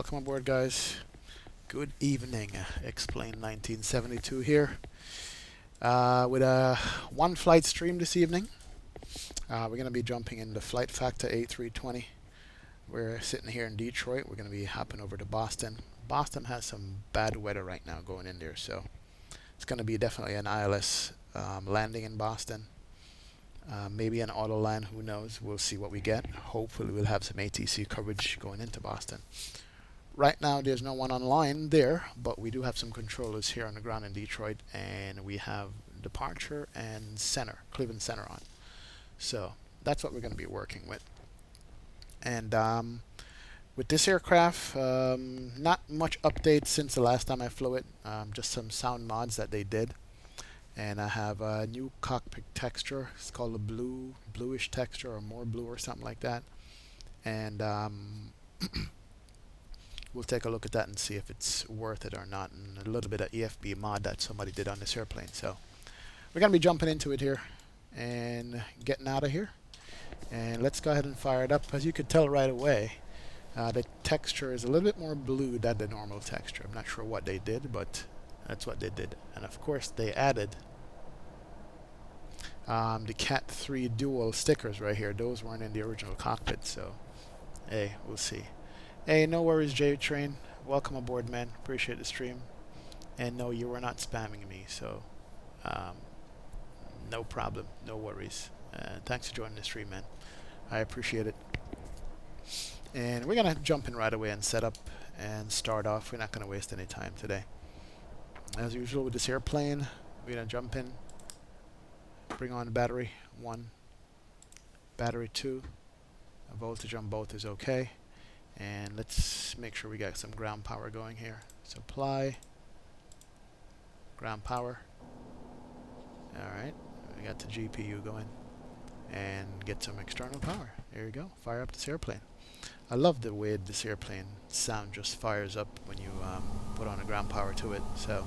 welcome aboard, guys. Good evening. Explain 1972 here with a one flight stream this evening. We're going to be jumping in the Flight Factor A320. We're sitting here in Detroit. We're going to be hopping over to Boston. Boston has some bad weather right now going in there, so it's going to be definitely an ILS landing in Boston. Maybe an auto land, who knows? We'll see what we get. Hopefully we'll have some ATC coverage going into Boston. Right now there's no one online there, but we do have some controllers here on the ground in Detroit, and we have departure and center, Cleveland Center on. So that's what we're going to be working with. And with this aircraft, not much updates since the last time I flew it, just some sound mods that they did. And I have a new cockpit texture. It's called a bluish texture, or more blue, or something like that. And we'll take a look at that and see if it's worth it or not, and a little bit of EFB mod that somebody did on this airplane. So we're going to be jumping into it here and getting out of here. And let's go ahead and fire it up. As you could tell right away, the texture is a little bit more blue than the normal texture. I'm not sure what they did, but that's what they did. And of course they added the Cat 3 dual stickers right here. Those weren't in the original cockpit, so hey, we'll see. Hey, no worries, J-Train. Welcome aboard, man. Appreciate the stream. And no, you were not spamming me, so no problem, no worries. Thanks for joining the stream, man. I appreciate it. And we're gonna jump in right away and set up and start off. We're not gonna waste any time today. As usual with this airplane, we're gonna jump in, bring on battery 1, battery 2. A voltage on both is okay. And let's make sure we got some ground power going here. Supply, ground power. Alright, we got the GPU going. And get some external power. There you go, fire up this airplane. I love the way this airplane sound just fires up when you put on a ground power to it. So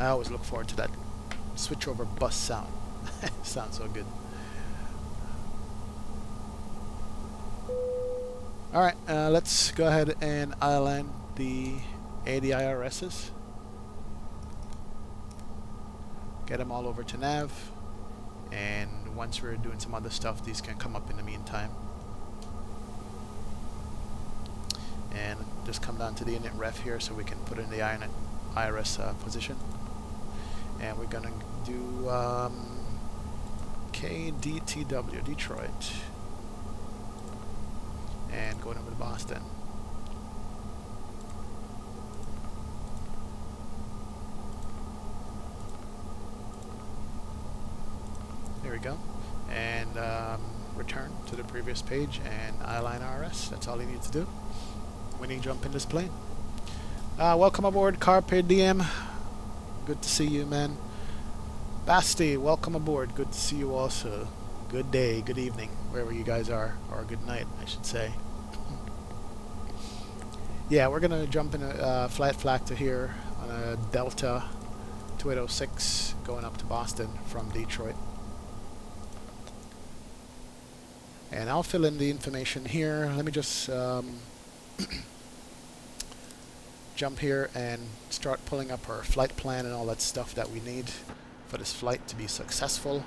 I always look forward to that switch over bus sound. Sounds so good. Alright, let's go ahead and island the ADIRSs. Get them all over to nav. And once we're doing some other stuff, these can come up in the meantime. And just come down to the init ref here so we can put in the IRS position. And we're gonna do KDTW, Detroit, and going over to Boston. There we go. And return to the previous page and I-line RS. That's all you need to do when you jump in this plane. Welcome aboard, Carpe Diem. Good to see you, man. Basti, welcome aboard. Good to see you also. Good day, good evening, wherever you guys are, or good night, I should say. Yeah, we're gonna jump in a Flight Factor here on a Delta 2806 going up to Boston from Detroit. And I'll fill in the information here. Let me just jump here and start pulling up our flight plan and all that stuff that we need for this flight to be successful.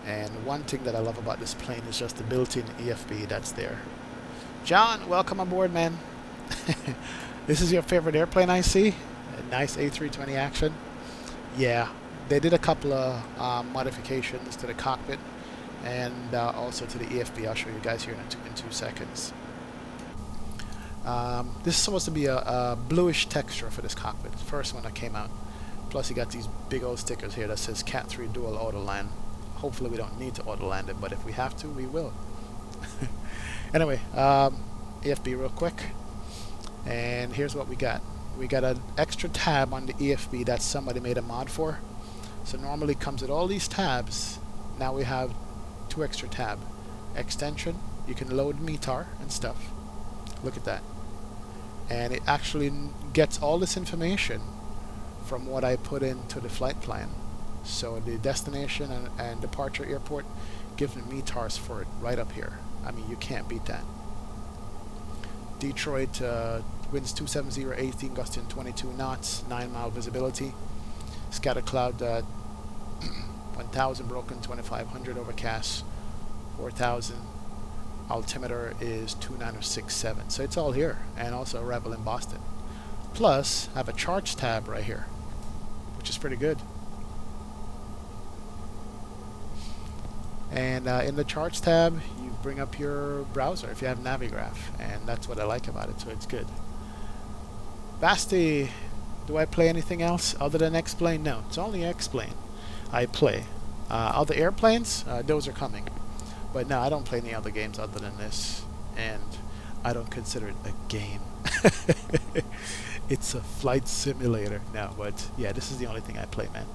And one thing that I love about this plane is just the built-in EFB that's there. John, welcome aboard, man. This is your favorite airplane, I see. A nice A320 action. Yeah, they did a couple of modifications to the cockpit and also to the EFB. I'll show you guys here in 2 seconds. This is supposed to be a bluish texture for this cockpit. The first one that came out. Plus you got these big old stickers here that says Cat 3 dual auto land. Hopefully we don't need to auto land it, but if we have to, we will. Anyway, EFB real quick. And here's what we got. We got an extra tab on the EFB that somebody made a mod for. So normally it comes with all these tabs. Now we have 2 extra tab. Extension, you can load METAR and stuff. Look at that. And it actually gets all this information from what I put into the flight plan. So the destination and departure airport gives me METARs for it right up here. I mean, you can't beat that. Detroit, winds 270, 18 gusting 22 knots, 9-mile visibility. Scatter cloud 1000 broken, 2500 overcast, 4000. Altimeter is 29067. So it's all here, and also arrival in Boston. Plus, I have a charts tab right here, which is pretty good. And in the charts tab, you bring up your browser if you have Navigraph, and that's what I like about it, so it's good. Basti, do I play anything else other than X-Plane? No, it's only X-Plane I play. Other airplanes, those are coming. But no, I don't play any other games other than this, and I don't consider it a game. It's a flight simulator. No, but yeah, this is the only thing I play, man.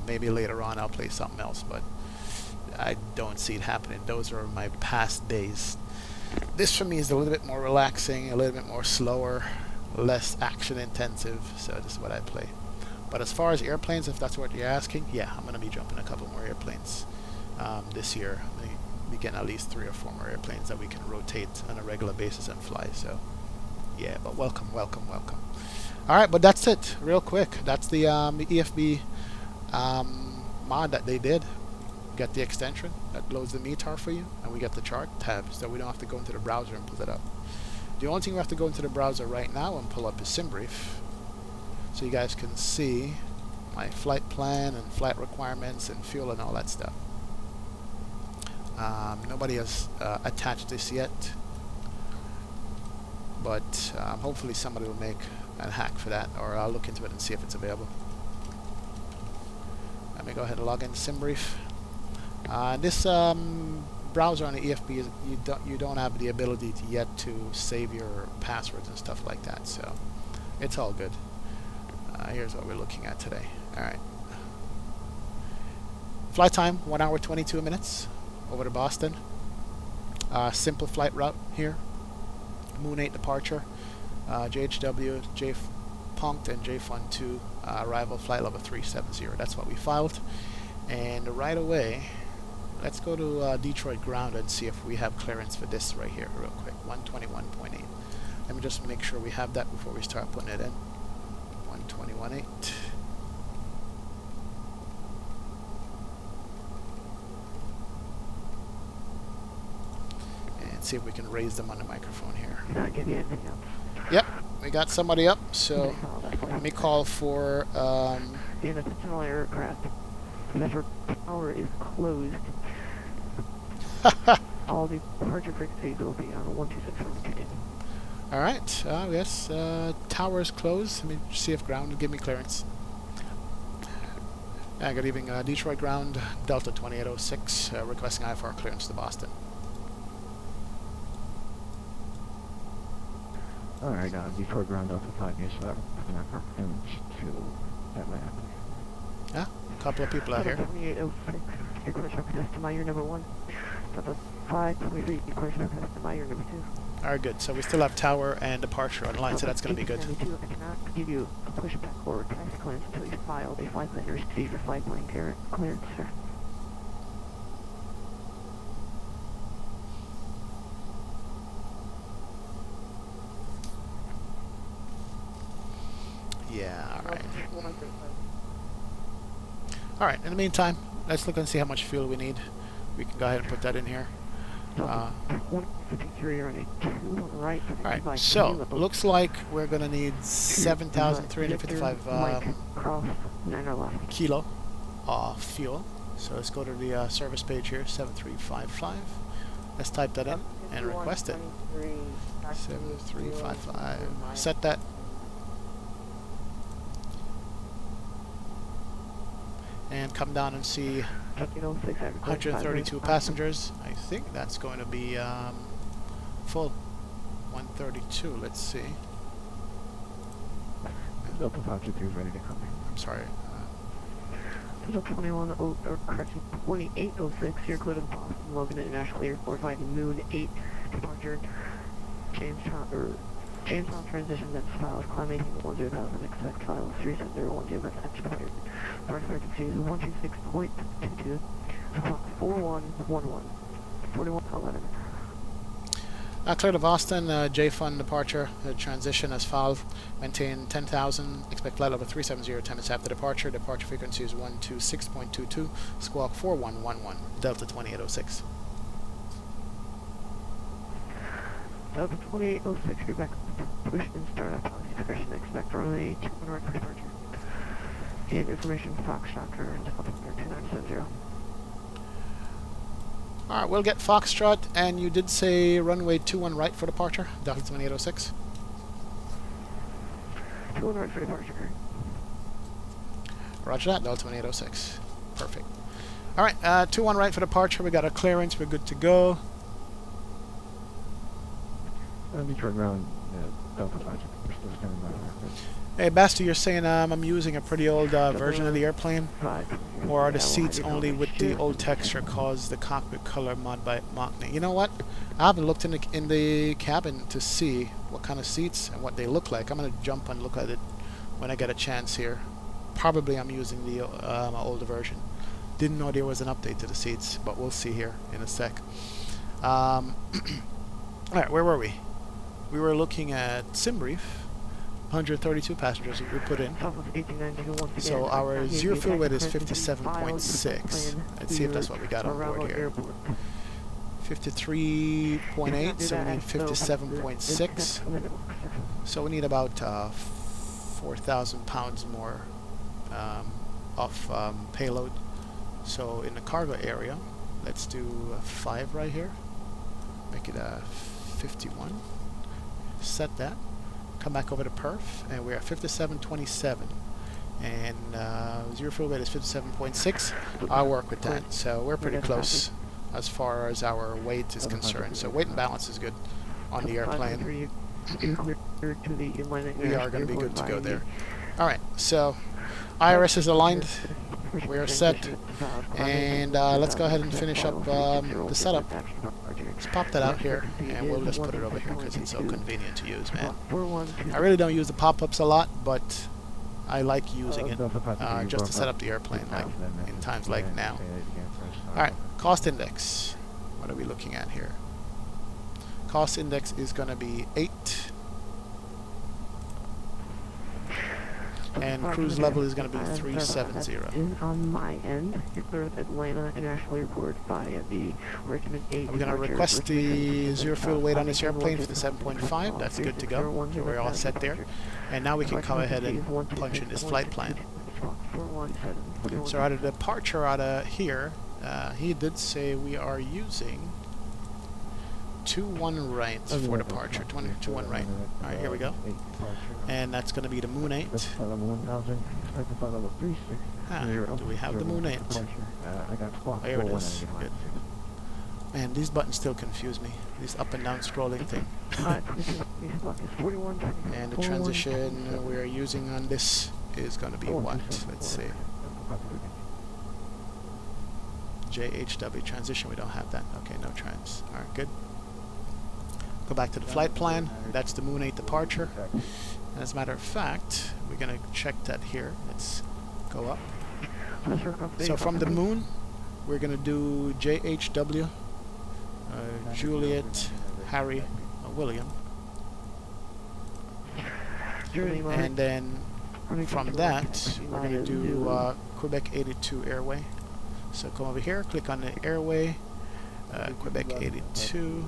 Maybe later on I'll play something else, but I don't see it happening. Those are my past days. This for me is a little bit more relaxing, a little bit more slower, less action intensive, so this is what I play. But as far as airplanes, if that's what you're asking, yeah, I'm going to be jumping a couple more airplanes this year. I'm going to be getting at least 3 or 4 more airplanes that we can rotate on a regular basis and fly, so yeah, but welcome, welcome, welcome. Alright, but that's it, real quick. That's the EFB mod that they did. Get the extension that loads the METAR for you, and we get the chart tab, so we don't have to go into the browser and pull it up. The only thing we have to go into the browser right now and pull up is SimBrief, so you guys can see my flight plan and flight requirements and fuel and all that stuff. Nobody has attached this yet, but hopefully somebody will make a hack for that, or I'll look into it and see if it's available. Let me go ahead and log in SimBrief. This browser on the EFB is, you don't have the ability yet to save your passwords and stuff like that, so it's all good. Here's what we're looking at today. Alright. Flight time 1 hour 22 minutes over to Boston. Simple flight route here. Moon 8 departure. JHW, Punked, and JFun 2 arrival flight level 370. That's what we filed. And right away, let's go to Detroit ground and see if we have clearance for this right here real quick. 121.8. Let me just make sure we have that before we start putting it in. 121.8. And see if we can raise them on the microphone here. Yep, we got somebody up, so let me call for the intentional aircraft. Measure power is closed. All the departure frequencies will be on 126.2. Alright, yes, tower is closed. Let me see if ground will give me clearance. Good evening, Detroit ground, Delta 2806, requesting IFR clearance to Boston. Alright, Detroit ground, Delta 5 is to Atlanta. Yeah, a couple of people out here. 2806, request access to Meyer number 1. Delta 523, request access to Meyer number 2. Alright, good. So we still have tower and departure on line, so that's going to be good. I cannot give you a pushback or tax clearance until you file a flight plan to receive your flight plan clearance, sir. Yeah, alright. Alright, in the meantime, let's look and see how much fuel we need. We can go ahead and put that in here. Alright, so looks like we're going to need 7,355 kilo of fuel. So let's go to the service page here, 7355. Let's type that in and request it. 7355. Set that. And come down and see 132 passengers. I think that's going to be full. 132, let's see. Delta 523 is ready to come in. I'm sorry. Delta 2806, you're cleared to Boston Logan International Airport via Moon 8 departure. Jamestown transition that's files climbing 10,000, expect files 3701 that's expired. First frequency is 126.22, clock 4111, 4111. Clear to Boston, J-Fun departure, transition as follows. Maintain 10,000, expect flight level 370, 10 minutes after departure. Departure frequency is 126.22, squawk 4111, Delta 2806. Delta 2806, you're back. Push and start up policy discretion, expect runway 21 right for departure. And information Foxtrot for Delta 2970. Alright, we'll get Foxtrot, and you did say runway 21 right for departure, Delta 2806. 21 right for departure. Roger that, Delta 2806. Perfect. Alright, 21 right for departure, we got our clearance, we're good to go. Detroit ground, Delta 5, we're still standing by. Hey, Basti, you're saying I'm using a pretty old version of the airplane? Or are the seats only with the old texture cause the cockpit color mod by Mockney? You know what? I haven't looked in the cabin to see what kind of seats and what they look like. I'm going to jump and look at it when I get a chance here. Probably I'm using the older version. Didn't know there was an update to the seats, but we'll see here in a sec. Alright, where were we? We were looking at SimBrief. 132 passengers we put in. So our zero fuel weight is 57.6. Let's see if that's what we got on board here. 53.8, so we need 57.6. So we need about 4,000 pounds more of payload. So in the cargo area, let's do 5 right here. Make it 51. Set that. Come back over to perf, and we're at 57.27, and zero fuel weight is 57.6. I'll work with that, so we're pretty close as far as our weight is concerned. So weight and balance is good on the airplane. We are going to be good to go there. Alright, so IRS is aligned, we are set, and let's go ahead and finish up the setup. Let's pop that out here, and we'll just put it over here because it's so convenient to use, man. I really don't use the pop-ups a lot, but I like using it just to set up the airplane, like in times like now. Alright, cost index. What are we looking at here? Cost index is going to be 8. And cruise level is going to be 370. On my end, you're clear with Atlanta International Airport via the Richmond 8. We're going to request the zero fuel weight on this airplane for the 7.5. That's good to go. So we're all set there. And now we can come ahead and punch in this flight plan. So out of departure out of here, he did say we are using 21 right for departure. 21 right. Alright, here we go. And that's going to be the Moon 8. Do we have the Moon 8? Oh, here it is. Good. Man, these buttons still confuse me. These up and down scrolling thing. And the transition we are using on this is going to be what? Let's see. JHW transition, we don't have that. Okay, no trans. Alright, good. Go back to the flight plan. That's the Moon 8 departure. And as a matter of fact, we're going to check that here. Let's go up. So from the Moon, we're going to do JHW, Juliet, Harry, William. And then from that, we're going to do Quebec 82 Airway. So come over here, click on the Airway, Quebec 82.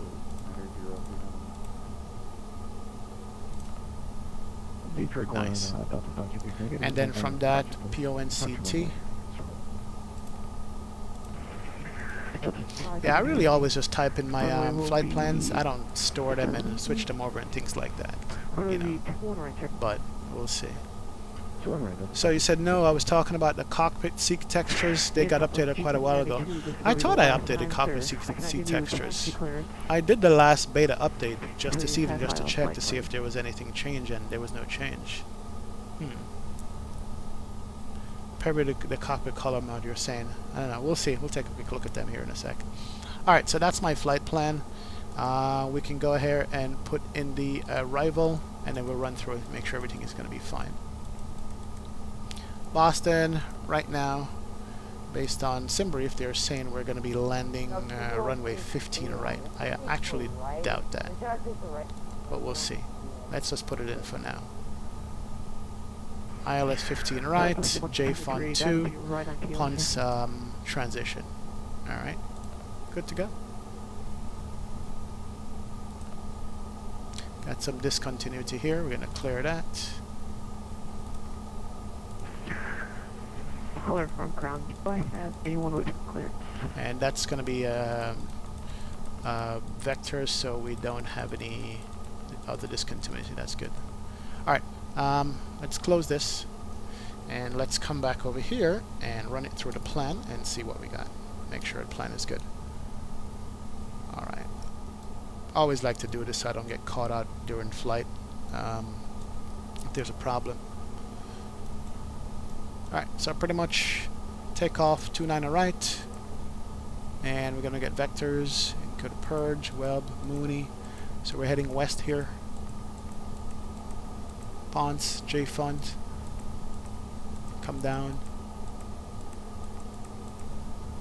Nice. And then from that, PONCT. Yeah, I really always just type in my flight plans. I don't store them and switch them over and things like that, you know. But we'll see. So you said no, I was talking about the cockpit seat textures. They got updated quite a while ago. I thought I updated cockpit seat textures. I did the last beta update just to see, even just to check to see if there was anything changed, and there was no change. Probably the cockpit color mode you're saying. I don't know. We'll see. We'll take a quick look at them here in a sec. Alright, so that's my flight plan. We can go ahead and put in the arrival, and then we'll run through it, make sure everything is going to be fine. Boston, right now, Based on Simbrief, they're saying we're going to be landing runway 15 right. I actually doubt that, but we'll see. Let's just put it in for now. ILS 15 right, JFON 2, Punts transition. Alright, good to go. Got some discontinuity here, we're going to clear that. Color from ground, do I have anyone with clearance? And that's going to be vectors, so we don't have any other discontinuity. That's good. Alright, let's close this and let's come back over here and run it through the plan and see what we got. Make sure the plan is good. Alright. Always like to do this so I don't get caught out during flight if there's a problem. Alright, so pretty much take off 29 right, and we're going to get vectors, and go to Purge, Webb, Mooney. So we're heading west here. Ponce, J-Fund, come down.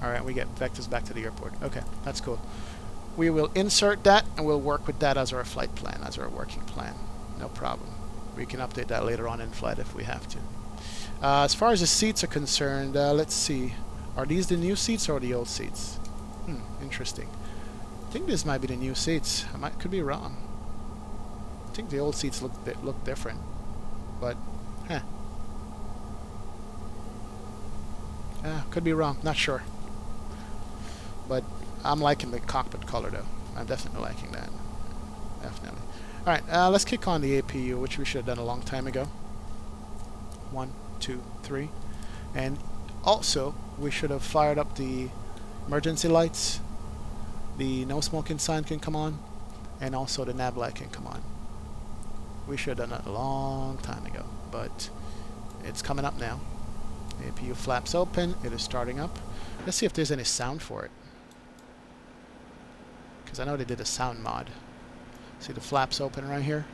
Alright, we get vectors back to the airport. Okay, that's cool. We will insert that, and we'll work with that as our flight plan, as our working plan. No problem. We can update that later on in flight if we have to. As far as the seats are concerned, let's see. Are these the new seats or the old seats? Interesting. I think this might be the new seats. Could be wrong. I think the old seats look different, but could be wrong. Not sure. But I'm liking the cockpit color though. I'm definitely liking that. Definitely. All right. Let's kick on the APU, which we should have done a long time ago. 1, 2, 3, and also we should have fired up the emergency lights. The no smoking sign can come on, and also the nav light can come on. We should have done that a long time ago, but it's coming up now. The APU flaps open. It is starting up. Let's see if there's any sound for it, because I know they did a sound mod. See the flaps open right here?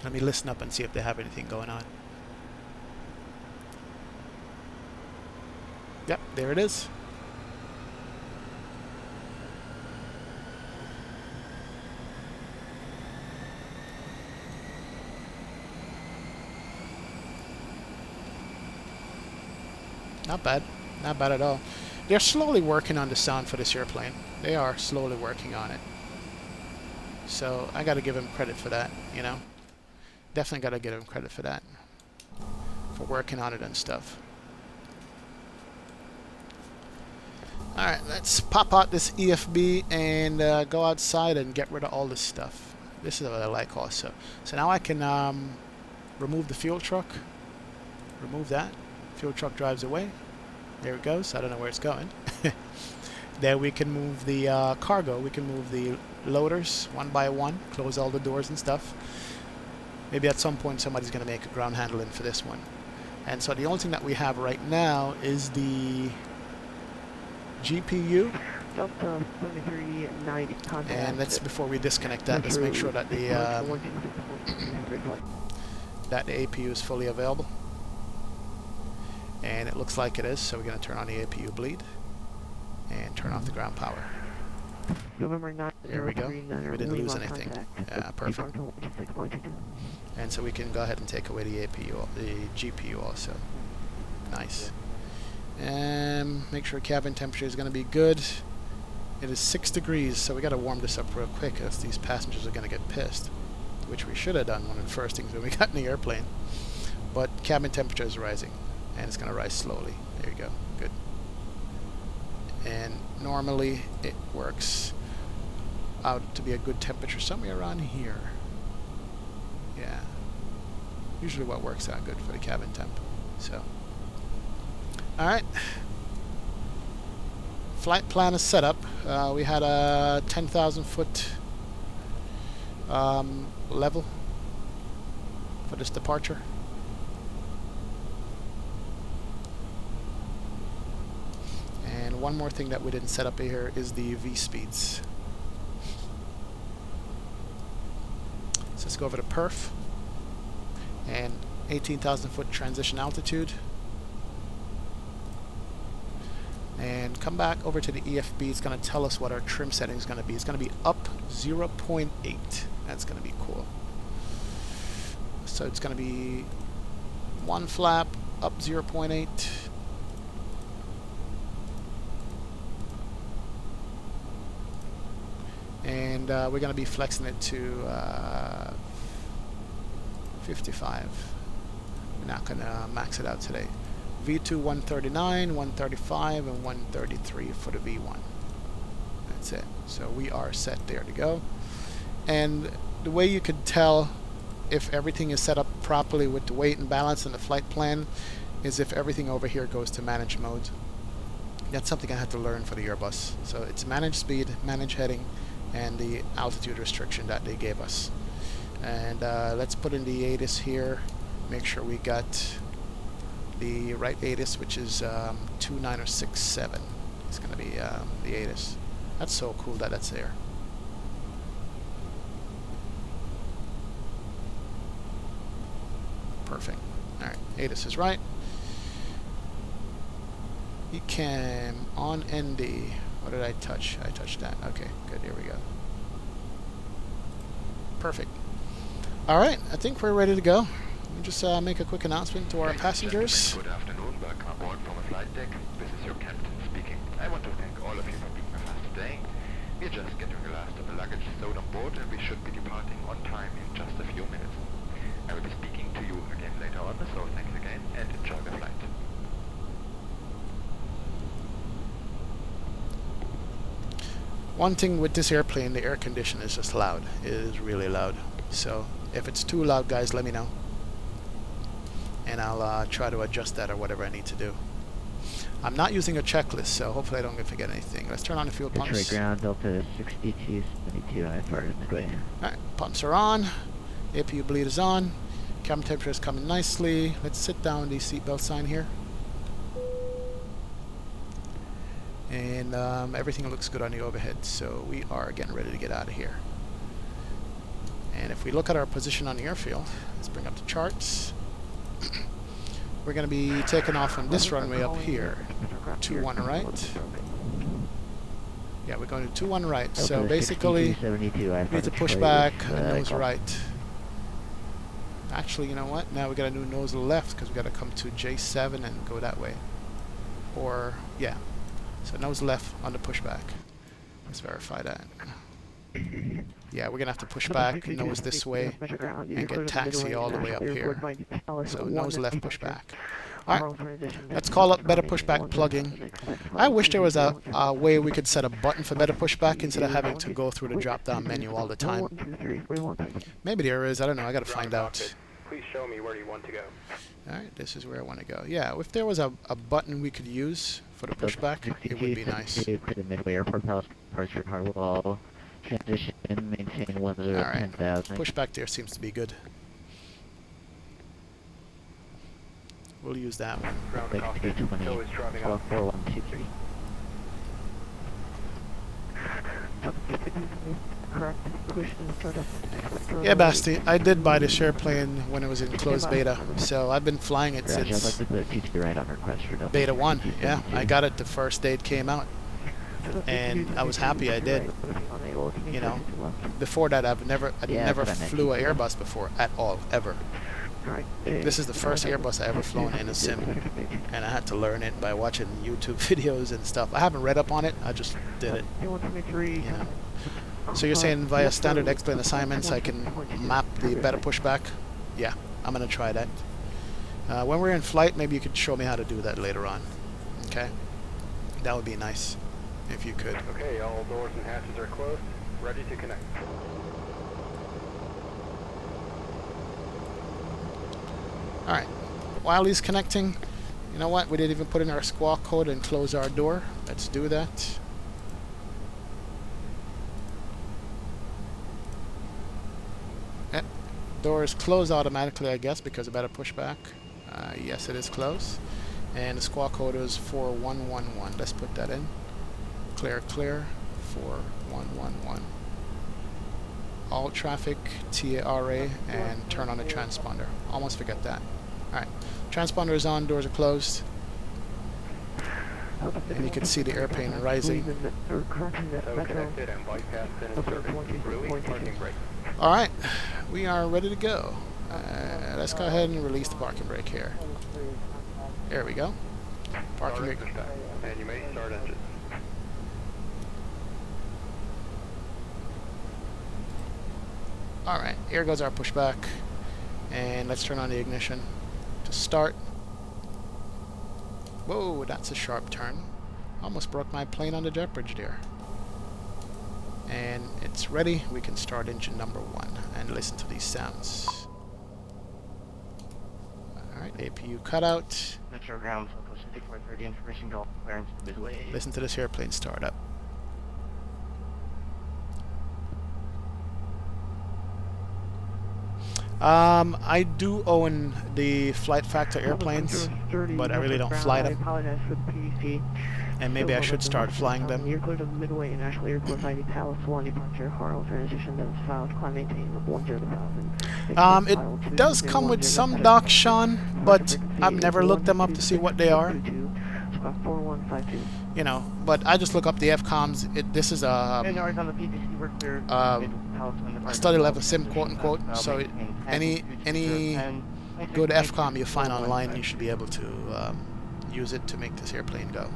Let me listen up and see if they have anything going on. Yep, there it is. Not bad. Not bad at all. They're slowly working on the sound for this airplane. They are slowly working on it. So I gotta give them credit for that, you know. Definitely gotta give them credit for that. For working on it and stuff. Alright, let's pop out this EFB and go outside and get rid of all this stuff. This is what I like also. So now I can remove the fuel truck. Remove that. Fuel truck drives away. There it goes. I don't know where it's going. Then we can move the cargo. We can move the loaders one by one. Close all the doors and stuff. Maybe at some point somebody's going to make a ground handling for this one. And so the only thing that we have right now is the GPU. Delta 7390 contact. And that's before we disconnect that. Let's make sure that the APU is fully available. And it looks like it is, so we're going to turn on the APU bleed and turn off the ground power. November 9, there we go. We didn't lose anything. Perfect. And so we can go ahead and take away the APU, the GPU also. Nice. And make sure cabin temperature is going to be good. It is 6 degrees, so we got to warm this up real quick, as these passengers are going to get pissed, which we should have done one of the first things when we got in the airplane. But cabin temperature is rising, and it's going to rise slowly. There you go. Good. And normally it works out to be a good temperature somewhere around here. Yeah. Usually what works out good for the cabin temp. So. Alright. Flight plan is set up. We had a 10,000 foot level for this departure. And one more thing that we didn't set up here is the V speeds. So let's go over to perf and 18,000 foot transition altitude. and come back over to the EFB. It's going to tell us what our trim setting is going to be. It's going to be up 0.8. That's going to be cool. So it's going to be one flap up 0.8. And we're going to be flexing it to 55. We're not going to max it out today. V2 139, 135, and 133 for the V1. That's it. So we are set there to go. And the way you could tell if everything is set up properly with the weight and balance and the flight plan is if everything over here goes to manage mode. That's something I had to learn for the Airbus. So it's manage speed, manage heading, and the altitude restriction that they gave us. And let's put in the ATIS here. Make sure we got the right ATIS, which is 29067. It's going to be the ATIS. That's so cool that that's there. Perfect. Alright, ATIS is right. Ecam on ND. What did I touch? I touched that. Okay, good. Here we go. Perfect. Alright, I think we're ready to go. Let me just make a quick announcement to our passengers. Good afternoon. Welcome aboard from the flight deck. This is your captain speaking. I want to thank all of you for being with us today. We're just getting the last of the luggage stowed on board, and we should be departing on time in just a few minutes. I will be speaking to you again later on, so thanks again and enjoy the flight. One thing with this airplane, the air condition is just loud. It is really loud. So if it's too loud, guys, let me know. And I'll try to adjust that or whatever I need to do. I'm not using a checklist, so hopefully I don't forget anything. Let's turn on the fuel pumps. Right ground, Delta 6272, IFR midway. Alright, pumps are on. APU bleed is on. Cabin temperature is coming nicely. Let's sit down the seatbelt sign here. And everything looks good on the overhead, so we are getting ready to get out of here. And if we look at our position on the airfield, let's bring up the charts. We're going to be taking off on this runway up here. 21 right. Yeah, we're going to 21 right. So basically, we need to push back and nose right. Actually, you know what? Now we got to do nose left because we got to come to J7 and go that way. Or, yeah. So nose left on the pushback. Let's verify that. Yeah, we're going to have to push back, nose this way, and get taxi all the way up here. So nose left, push back. Alright, let's call up better pushback plugging. I wish there was a way we could set a button for better pushback instead of having to go through the drop-down menu all the time. Maybe there is, I don't know, I got to find out. Please show me where you want to go. Alright, this is where I want to go. Yeah, if there was a button we could use for the pushback, it would be nice. The midway airport departure hardwall. Transition, maintain weather at 10,000. Pushback there seems to be good. We'll use that one. Ground cockpit, Joe is driving up. 4123. Yeah, Basti, I did buy this airplane when it was in closed beta, so I've been flying it since beta 1. Yeah, I got it the first day it came out, and I was happy I did. You know, before that I never flew an Airbus before at all, ever. This is the first Airbus I ever flown in a sim, and I had to learn it by watching YouTube videos and stuff. I haven't read up on it, I just did it. You know. So you're saying via standard X-plane assignments I can map the better pushback? Yeah, I'm going to try that. When we're in flight, maybe you could show me how to do that later on. Okay? That would be nice, if you could. Okay, all doors and hatches are closed. Ready to connect. Alright, while he's connecting, you know what? We didn't even put in our squawk code and close our door. Let's do that. Door is closed automatically, I guess, because of better pushback. Yes, it is closed. And the squawk code is 4111. Let's put that in. Clear, clear. 4111. All traffic, TARA, and turn on the transponder. Almost forget that. Alright. Transponder is on, doors are closed. And you can see the airplane rising. So connected and bypass pin in service. Release parking brake. Alright, we are ready to go. Let's go ahead and release the parking brake here. There we go. Parking brake. And you may start engine. Alright, here goes our pushback. And let's turn on the ignition to start. Whoa, that's a sharp turn. Almost broke my plane on the jet bridge there. And it's ready. We can start engine number 1 and listen to these sounds. Alright, APU cutout. Metro ground, Southwest 6430, information go clearance midway. Listen to this airplane start up. I do own the Flight Factor airplanes, but I really don't fly them. I apologize for the PDC. And maybe I should start flying them. You're clear to Midway International Airport ID Palace 1 departure, Harlow transition, then south, climb maintain 10,000. It does come with some docks, Sean, but I've never looked them up to see what they are. You know, but I just look up the FCOMs. This is a study level sim, quote unquote. So any good FCOM you find online, you should be able to use it to make this airplane go.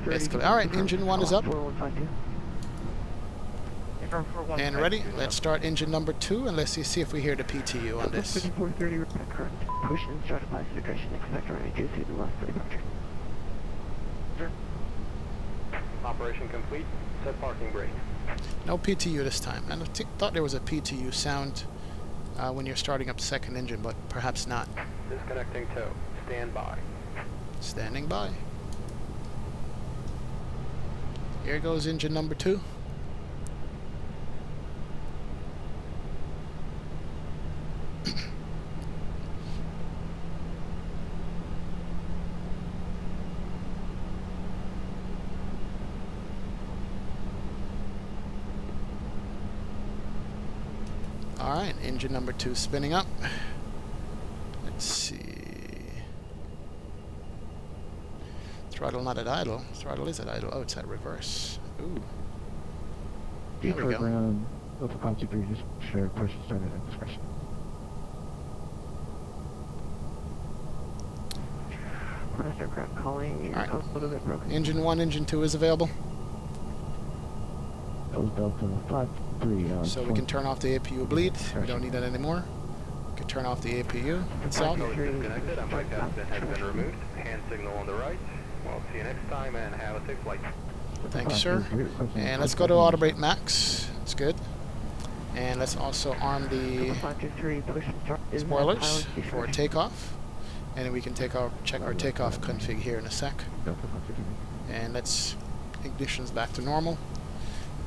Basically, all right. Engine 1 is up and ready. Let's start engine number 2 and let's see if we hear the PTU on this. 5430 current. Push and start classification. Expect runway 2 through the left departure. Operation complete. Set parking brake. No PTU this time. I thought there was a PTU sound when you're starting up the second engine, but perhaps not. Disconnecting tow. Stand by. Standing by. Here goes engine number 2. Alright, engine number 2 spinning up. Let's see. Throttle not at idle. Throttle is at idle. Oh, it's at reverse. Ooh. There we go. Ground, Alpha Conti previous share push started at discretion. Aircraft calling. All right. A little bit broken. Engine 1, engine 2 is available. That was Delta 5-3. So we can turn off the APU bleed. We don't need that anymore. We can turn off the APU itself. So it's disconnected and bypass pin has been removed. Hand signal on the right. Well, see you next time and have a safe flight. Thank you, sir. And let's go to auto brake max. That's good. And let's also arm the spoilers for takeoff. And then we can check our takeoff config here in a sec. And let's ignition's back to normal.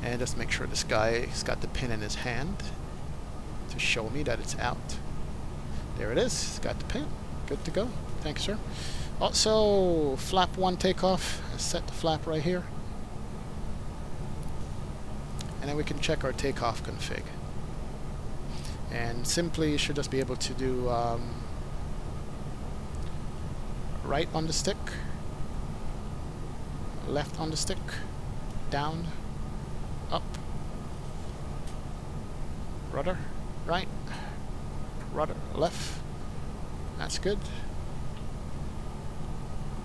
And just make sure this guy's got the pin in his hand to show me that it's out. There it is. It's got the pin. Good to go. Thanks, sir. Also, flap 1 takeoff. Set the flap right here. And then we can check our takeoff config. And simply, you should just be able to do right on the stick, left on the stick, down, up, rudder, right, rudder, left. That's good.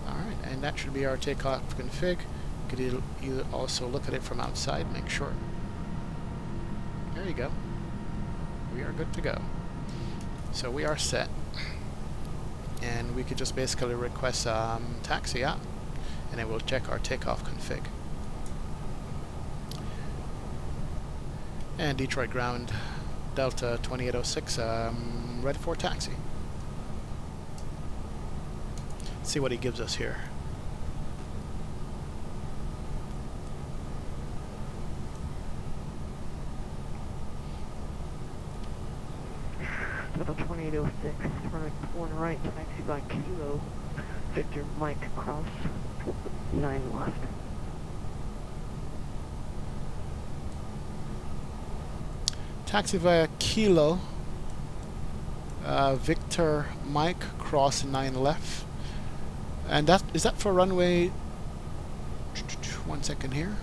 Alright, and that should be our takeoff config. You could either also look at it from outside, make sure. There you go. We are good to go. So we are set. And we could just basically request taxi out, and then we'll check our takeoff config. And Detroit ground, Delta 2806, ready for taxi. Let's see what he gives us here. Delta 2806, runway 1 right, taxi by Kilo, Victor Mike Cross, 9 left. Taxi via Kilo, Victor Mike Cross 9 left. And that is that for runway... 1 second here.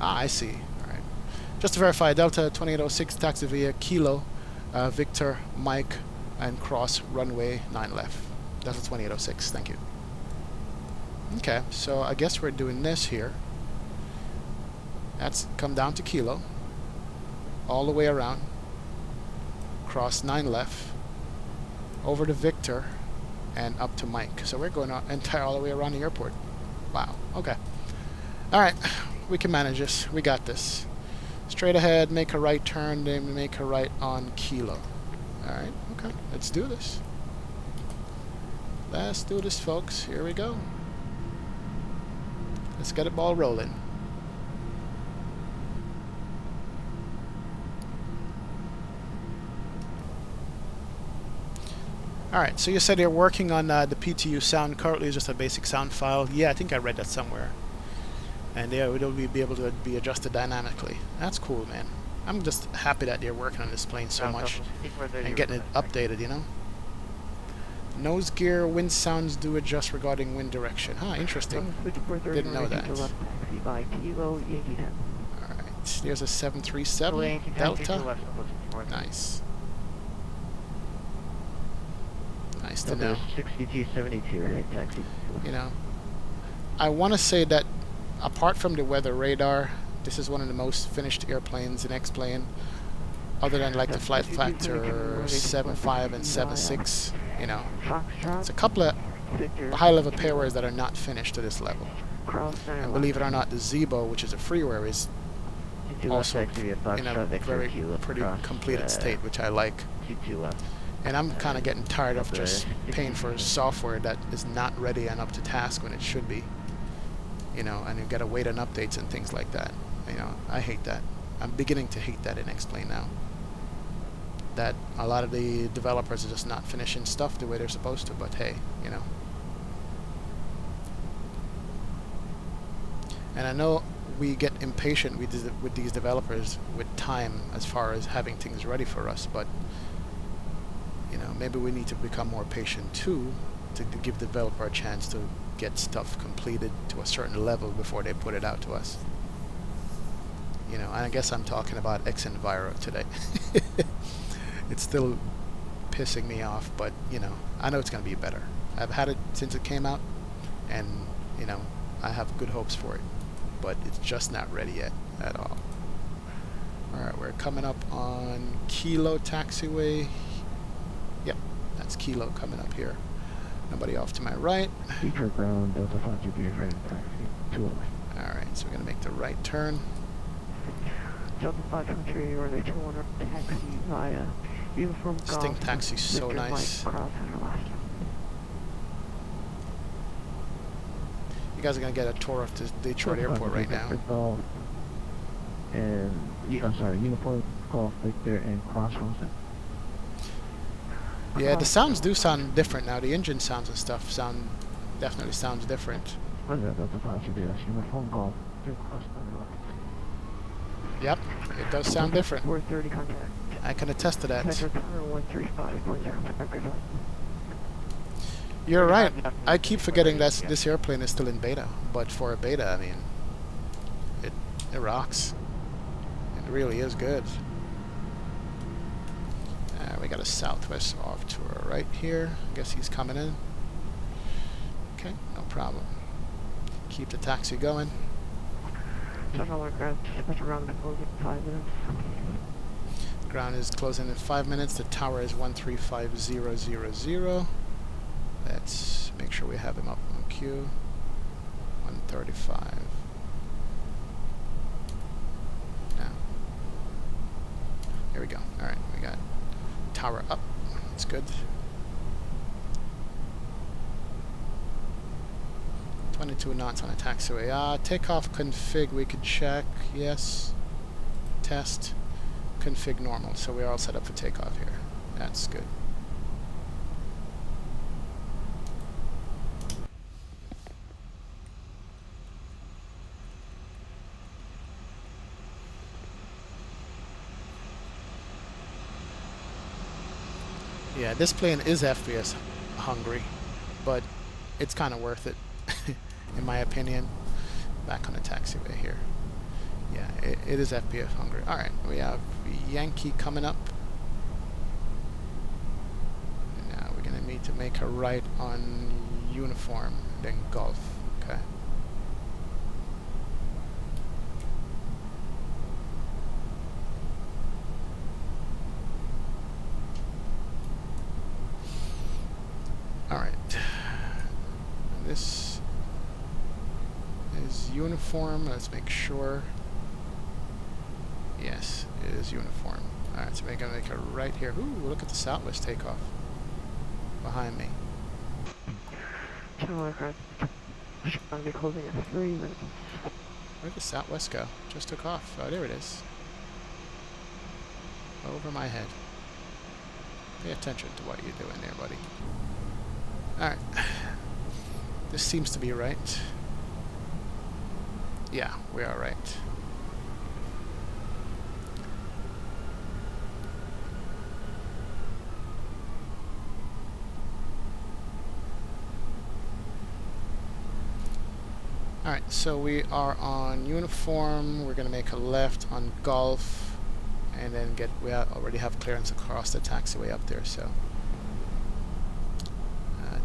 Ah, I see. Alright. Just to verify, Delta 2806 taxi via Kilo, Victor, Mike, and cross runway 9 left. Delta 2806, thank you. Okay, so I guess we're doing this here. That's come down to Kilo, all the way around, cross 9 left, over to Victor, and up to Mike. So we're going all the way around the airport. Wow, okay. Alright, we can manage this. We got this. Straight ahead, make a right turn, then make a right on Kilo. Alright, okay, let's do this. Let's do this, folks. Here we go. Let's get the ball rolling. Alright, so you said you're working on the PTU sound. Currently it's just a basic sound file. Yeah, I think I read that somewhere. And yeah, it'll be able to be adjusted dynamically. That's cool, man. I'm just happy that you're working on this plane so much and getting it updated, you know? Nose gear, wind sounds do adjust regarding wind direction. Huh, interesting. Didn't know that. Alright, there's a 737 Delta. Nice. Nice to know. 6272, right, taxi. You know, I want to say that apart from the weather radar, this is one of the most finished airplanes in X-Plane, other than like the Flight Factor 7.5 and 7.6. You know, it's a couple of high-level payways that are not finished to this level. And believe it or not, the Zebo, which is a freeware, is also in a very pretty completed state, which I like. And I'm kind of getting tired of just paying for software that is not ready and up to task when it should be. You know, and you gotta wait on updates and things like that. You know, I hate that. I'm beginning to hate that in X-Plane now. That a lot of the developers are just not finishing stuff the way they're supposed to, but hey, you know. And I know we get impatient with these developers with time as far as having things ready for us, but you know, maybe we need to become more patient too, to give the developer a chance to get stuff completed to a certain level before they put it out to us. You know, and I guess I'm talking about X-Enviro today. It's still pissing me off, but you know, I know it's going to be better. I've had it since it came out, and you know, I have good hopes for it, but it's just not ready yet at all. Alright, we're coming up on Kilo taxiway. Yep, that's Kilo coming up here. Nobody off to my right. Feature ground, Delta 5 GP ready taxi, 208. Alright, so we're going to make the right turn. Delta 523, or the 200 taxi via uniform golf. Sting taxi's so Victor nice. Mike, cross center left. You guys are going to get a tour of the Detroit airport right now. Golf and, I'm sorry, uniform golf Victor and cross Rosa. Yeah, the sounds do sound different now. The engine sounds and stuff definitely sounds different. What is that, Delta 5 GP? Uniform golf, cross center left. Yep, it does sound different. 430 contact. I can attest to that. Center 135.0. You're right. I keep forgetting that this airplane is still in beta, but for a beta, I mean, it rocks. It really is good. We got a Southwest off to our right here. I guess he's coming in. Okay, no problem. Keep the taxi going. Ground is closing in 5 minutes. Ground is closing in 5 minutes. The tower is 135000. Let's make sure we have him up on queue. 135. Now. Here we go. Alright, we got tower up. That's good. 22 knots on a taxiway. Takeoff config, we could check. Yes. Test. Config normal. So we're all set up for takeoff here. That's good. Yeah, this plane is FPS hungry, but it's kind of worth it, in my opinion. Back on the taxiway here. Yeah, it is FPF hungry. Alright, we have Yankee coming up. Now we're gonna need to make a right on Uniform, then Golf. Okay. Alright. This is Uniform. Let's make sure. Yes, it is Uniform. Alright, so we're going to make a right here. Ooh, look at the Southwest takeoff behind me. Channel aircraft. I'll be closing in 3 minutes. Where did Southwest go? Just took off. Oh, there it is. Over my head. Pay attention to what you're doing there, buddy. Alright. This seems to be right. Yeah, we are right. Alright, so we are on Uniform. We're going to make a left on Golf. And then we already have clearance across the taxiway up there, so.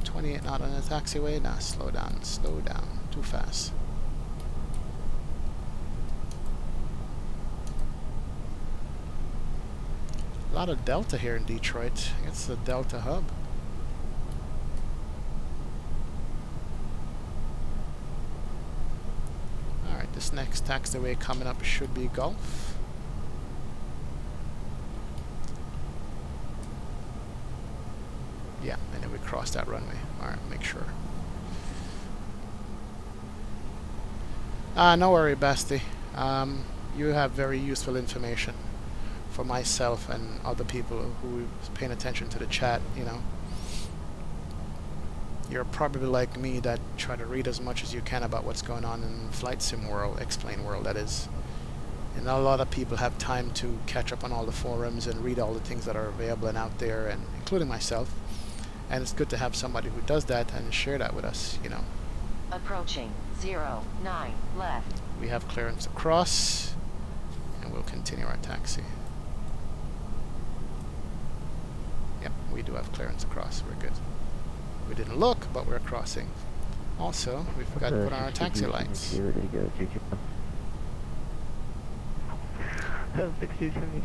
28 knot on the taxiway. Nah, slow down. Slow down. Too fast. A lot of Delta here in Detroit. It's the Delta hub. Alright, this next taxiway coming up should be Gulf. Yeah, and then we cross that runway. Alright, make sure. No worry, Basti. You have very useful information for myself and other people who is paying attention to the chat, you know. You're probably like me that try to read as much as you can about what's going on in flight sim world, explain world, that is. And a lot of people have time to catch up on all the forums and read all the things that are available and out there, and including myself. And it's good to have somebody who does that and share that with us, you know. Approaching 09 left. We have clearance across, and we'll continue our taxi. Yep, we do have clearance across. We're good. We didn't look, but we're crossing. Also, we forgot to put on our taxi lights. Here they go,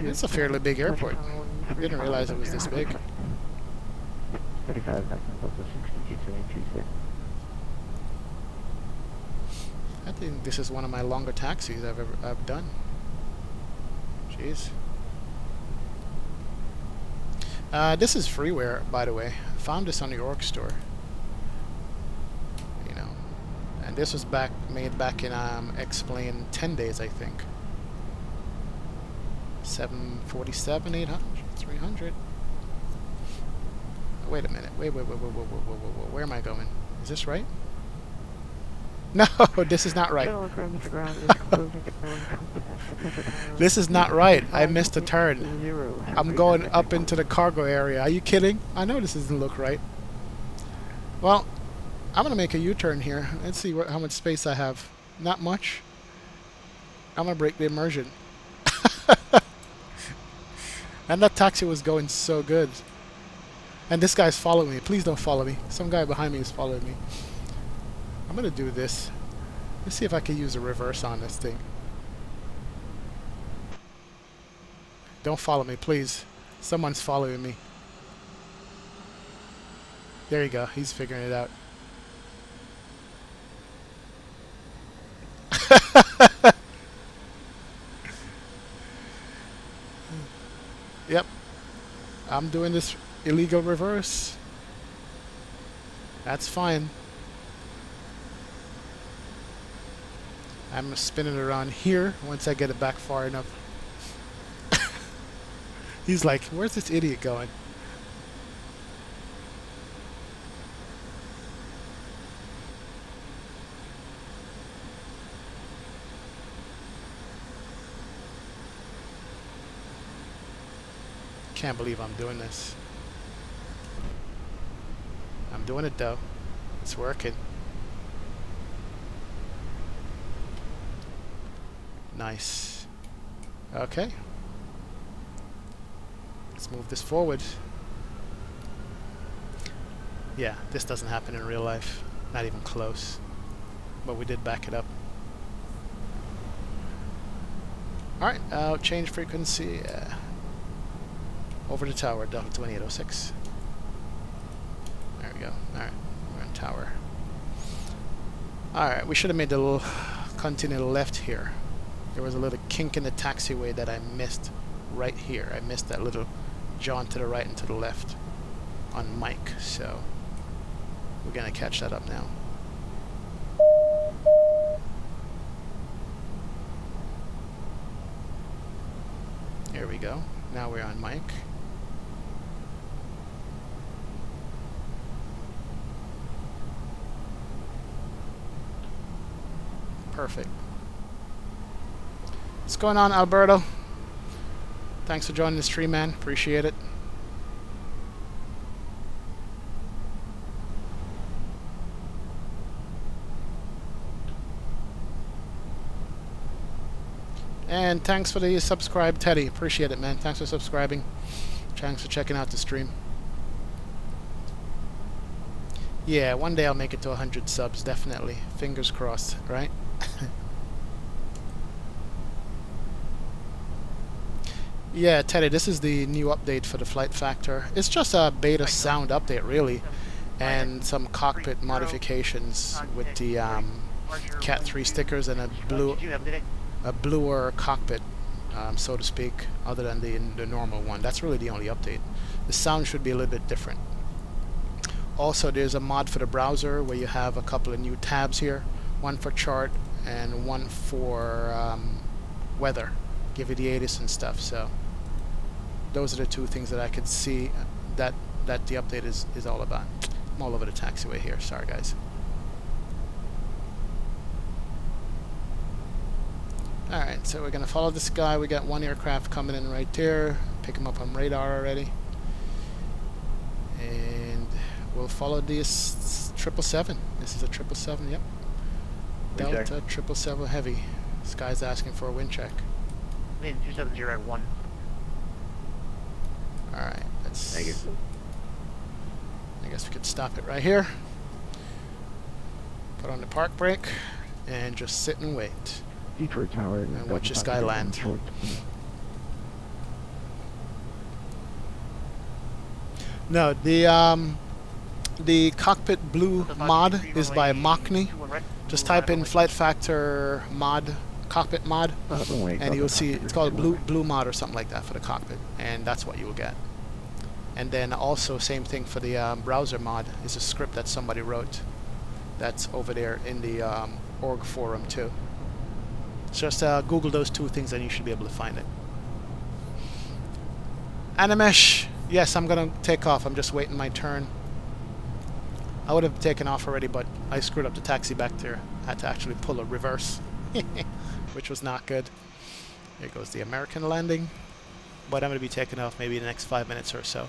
It's a fairly big airport. Didn't realize it was this big. 35, I think this is one of my longer taxis I've done. Jeez. This is freeware, by the way. I found this on the org store. You know, and this was made back in Explain 10 days, I think. 747, 800, 300. Wait a minute. Wait. Where am I going? Is this right? No, this is not right. This is not right. I missed a turn. I'm going up into the cargo area. Are you kidding? I know this doesn't look right. Well, I'm going to make a U-turn here. Let's see how much space I have. Not much. I'm going to break the immersion. And that taxi was going so good. And this guy's following me. Please don't follow me. Some guy behind me is following me. I'm going to do this. Let's see if I can use a reverse on this thing. Don't follow me, please. Someone's following me. There you go. He's figuring it out. Yep. I'm doing this illegal reverse. That's fine. I'm spinning it around here once I get it back far enough. He's like, where's this idiot going? Can't believe I'm doing this. I'm doing it though. It's working. Nice. Okay. Let's move this forward. Yeah, this doesn't happen in real life. Not even close. But we did back it up. Alright, I'll change frequency over the tower, Delta 2806. There we go. Alright, we're on tower. Alright, we should have made the little continental left here. There was a little kink in the taxiway that I missed right here. I missed that little jaunt to the right and to the left on Mike, so we're gonna catch that up now. There we go. Now we're on Mike. Perfect. What's going on, Alberto? Thanks for joining the stream, man. Appreciate it. And thanks for the subscribe, Teddy. Appreciate it, man. Thanks for subscribing. Thanks for checking out the stream. Yeah, one day I'll make it to 100 subs, definitely. Fingers crossed, right? Yeah, Teddy, this is the new update for the Flight Factor. It's just a beta sound update, really, and some cockpit modifications with the Cat 3 stickers and a bluer cockpit, so to speak, other than the normal one. That's really the only update. The sound should be a little bit different. Also, there's a mod for the browser where you have a couple of new tabs here, one for chart and one for weather, give you the ATIS and stuff. So those are the two things that I could see that the update is all about. I'm all over the taxiway here. Sorry, guys. Alright, so we're going to follow this guy. We got one aircraft coming in right there. Pick him up on radar already. And we'll follow this 777. This is a 777, yep. Delta 777 Heavy. This guy's asking for a wind check. Wind 270 at 1. Alright, let's... Thank you. I guess we could stop it right here. Put on the park brake. And just sit and wait. Detroit Tower. And watch this guy land. No, the cockpit blue mod is by Machny. Just type in Flight Factor mod, cockpit mod, and you'll see it's called blue mod or something like that for the cockpit, and that's what you will get. And then also same thing for the browser mod is a script that somebody wrote. That's over there in the org forum too. Just Google those two things and you should be able to find it. Animesh, yes, I'm gonna take off. I'm just waiting my turn. I would have taken off already, but I screwed up the taxi back there. Had to actually pull a reverse, which was not good. There goes the American landing. But I'm gonna be taking off maybe in the next 5 minutes or so.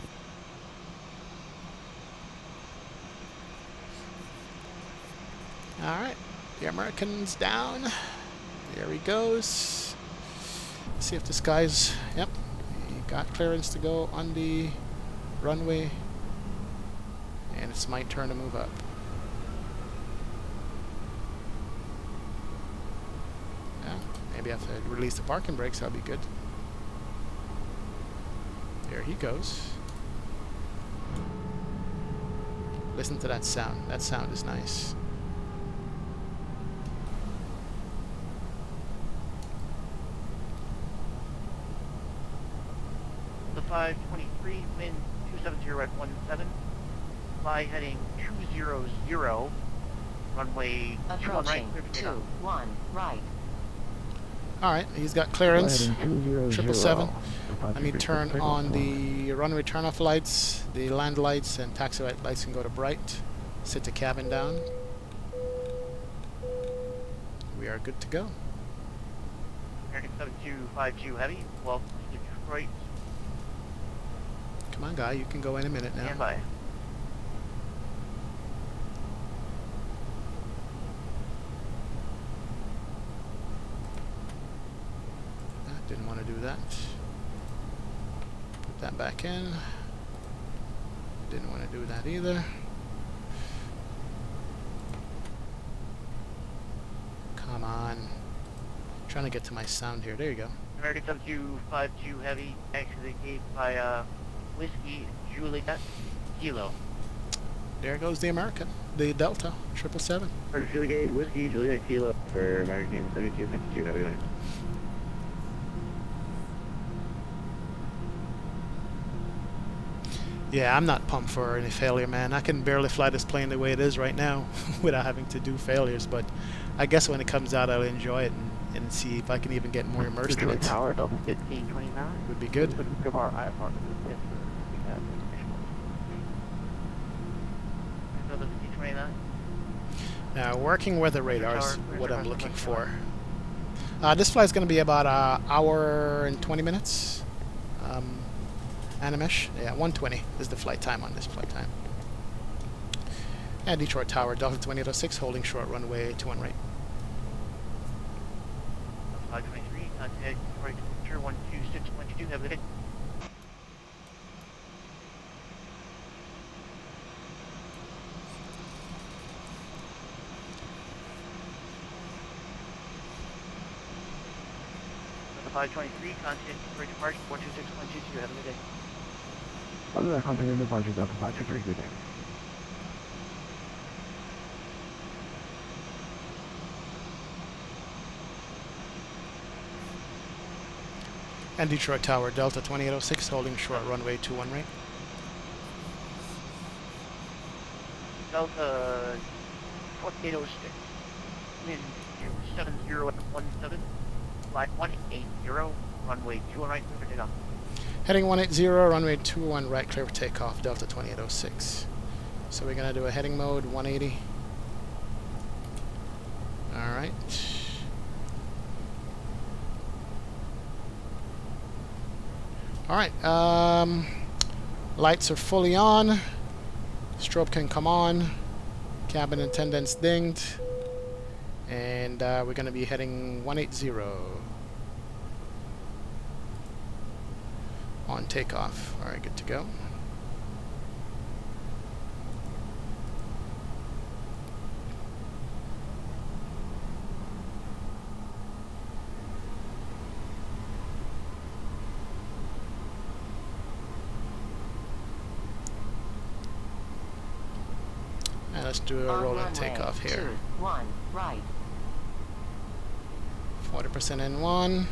Alright, the American's down. There he goes. Let's see if this guy's... Yep, he got clearance to go on the runway. And it's my turn to move up. Yeah, maybe I have to release the parking brakes, that'll be good. There he goes. Listen to that sound. That sound is nice. The 523, wind 270 at 17. Fly heading 200, runway 21 right, Approaching 21 right. Alright, he's got clearance. 777. Let me turn on the runway turn-off lights, the land lights, and taxi lights can go to bright. Sit the cabin down. We are good to go. American 7252 Heavy, welcome to Detroit. Come on, guy, you can go any minute now. Stand by. that. Put that back in. Didn't want to do that either. Come on. Trying to get to my sound here. There you go. American 7252 Heavy, exit gate by Whiskey Juliet Kilo. There goes the American. The Delta 777. Juliet Gate, Whiskey, Juliet Kilo for American 7252 Heavy Line. Yeah, I'm not pumped for any failure, man. I can barely fly this plane the way it is right now without having to do failures, but I guess when it comes out, I'll enjoy it and see if I can even get more immersed in it. Tower, Delta 1529. Would be good. Good bar, IFR. Delta 1529. Now, working weather radar is what I'm looking for. This flight is going to be about an hour and 20 minutes. Animesh. Yeah, 120 is the flight time on this flight time. And Detroit Tower, Delta 2806, holding short runway 21 right. 523, contact Detroit Temperature 126.22, have a good day. Delta 523, contact Detroit Departure 126.22, have a good day. Other than contact and departure, Delta 523, good day. And Detroit Tower, Delta 2806, holding short runway 21 right. Delta 2806, wind 7017, flight 180, runway 21 right, clear for takeoff. Heading 180, runway 21 right, clear for takeoff, Delta 2806. So we're going to do a heading mode 180. Alright. Alright, lights are fully on. Strobe can come on. Cabin attendants dinged. And we're going to be heading 180. On takeoff. Alright, good to go. And let's do a roll and takeoff here. 1, right. 40% N1.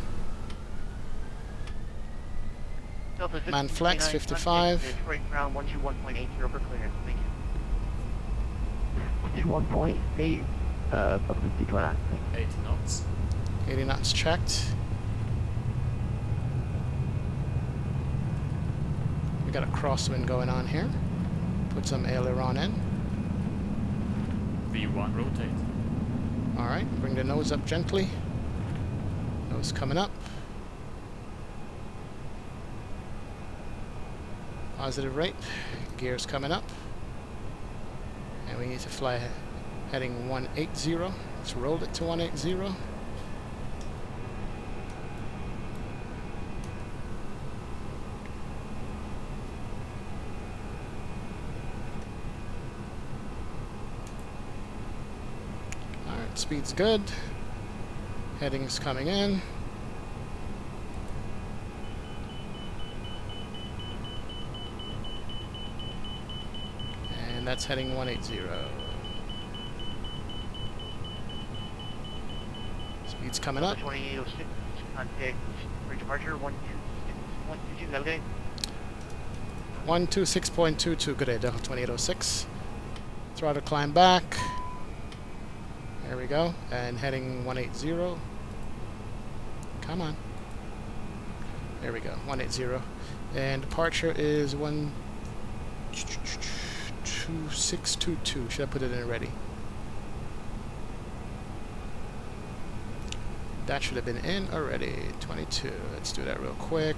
Man flex 55. Detroit ground 121.80 for clearance, thank you. 1.8, Detroit. 80 knots. 80 knots checked. We got a crosswind going on here. Put some aileron in. V1 rotate. Alright, bring the nose up gently. Nose coming up. Positive right. Gears coming up. And we need to fly heading 180. Let's roll it to 180. Alright, speed's good. Heading's coming in. And that's heading 180. Speed's coming up. 2806, contact Detroit Departure 126.22, have a good day. 126.22, good day, Delta 2806. Throttle climb back. There we go. And heading 180. Come on. There we go, 180. And departure is 12622. Should I put it in already? That should have been in already. 22. Let's do that real quick.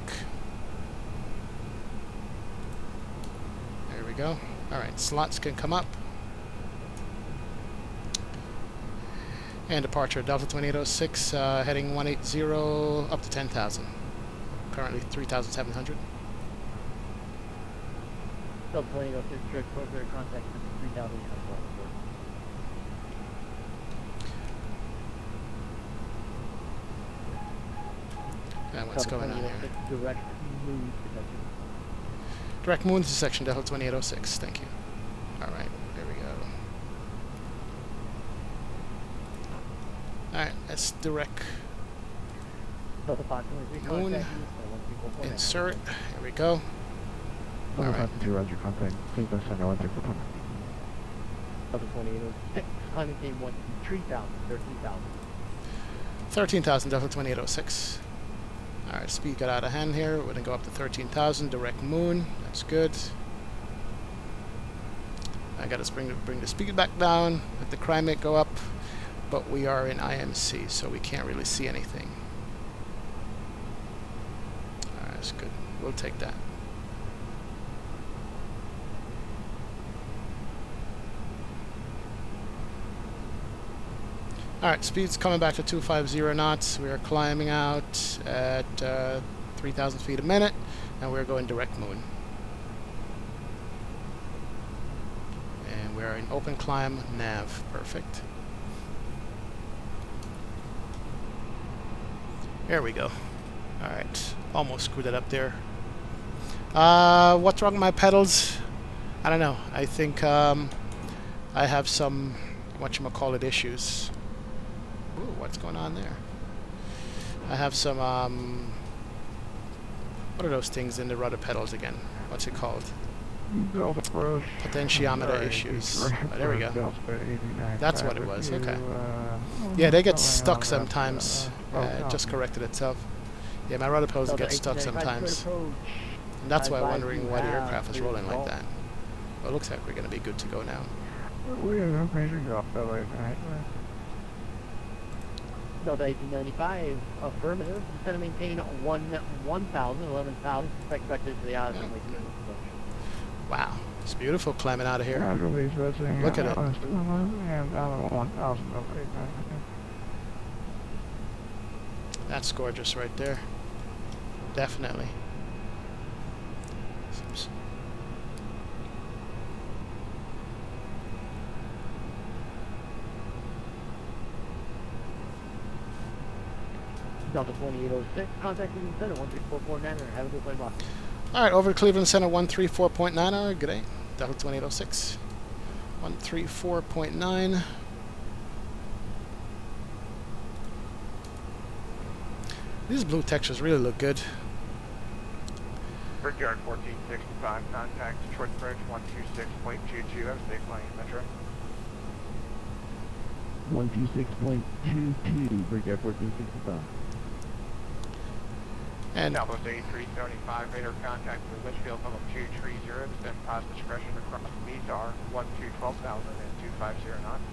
There we go. Alright, slots can come up. And departure Delta 2806, heading 180 up to 10,000. currently 3,700. Delta 2806, direct program contact 3,000. And what's going on here? Direct moon detection. Direct moon to section Delta 2806. Thank you. Alright, there we go. Alright, that's direct Delta 523 moon. contact you, Insert. Here we go. Delta Alright. 523, roger, contact. Please don't send 134. Delta 2806, climbing team 123,000, 13,000. 13,000, Delta 2806. Alright, speed got out of hand here. We're going to go up to 13,000, direct moon. That's good. I got to bring the speed back down, let the crime rate go up, but we are in IMC, so we can't really see anything. Alright, that's good. We'll take that. Alright, speed's coming back to 250 knots. We are climbing out at 3,000 feet a minute, and we're going direct moon. And we're in open climb nav. Perfect. There we go. Alright, almost screwed it up there. What's wrong with my pedals? I don't know. I think I have some, whatchamacallit, issues. Ooh, what's going on there? I have some, what are those things in the rudder pedals again? What's it called? Potentiometer issues. Oh, there we go. That's what it was, okay. Yeah, they get stuck sometimes. It just corrected itself. Yeah, my rudder pedals get stuck sometimes. And that's why I'm wondering why the aircraft is rolling like that. Well, it looks like we're going to be good to go now. Delta 1895, affirmative. Descend and maintain 1,000, 11,000. Expect vectors to the outer. Wow, it's beautiful climbing out of here. Look at it. That's gorgeous right there. Definitely. Delta 2806, contact Cleveland Center 13449. Have a good flight, boss. Alright, over to Cleveland Center 134.9. Good day. Delta 2806. 134.9. These blue textures really look good. Brickyard 1465, contact Detroit Bridge 126.22. Have a safe flying Metro. 126.22, Brickyard 1465. And Southwest 8375, radar contact with Litchfield level 230, descend past discretion across speeds are 12,000 and 250 knots.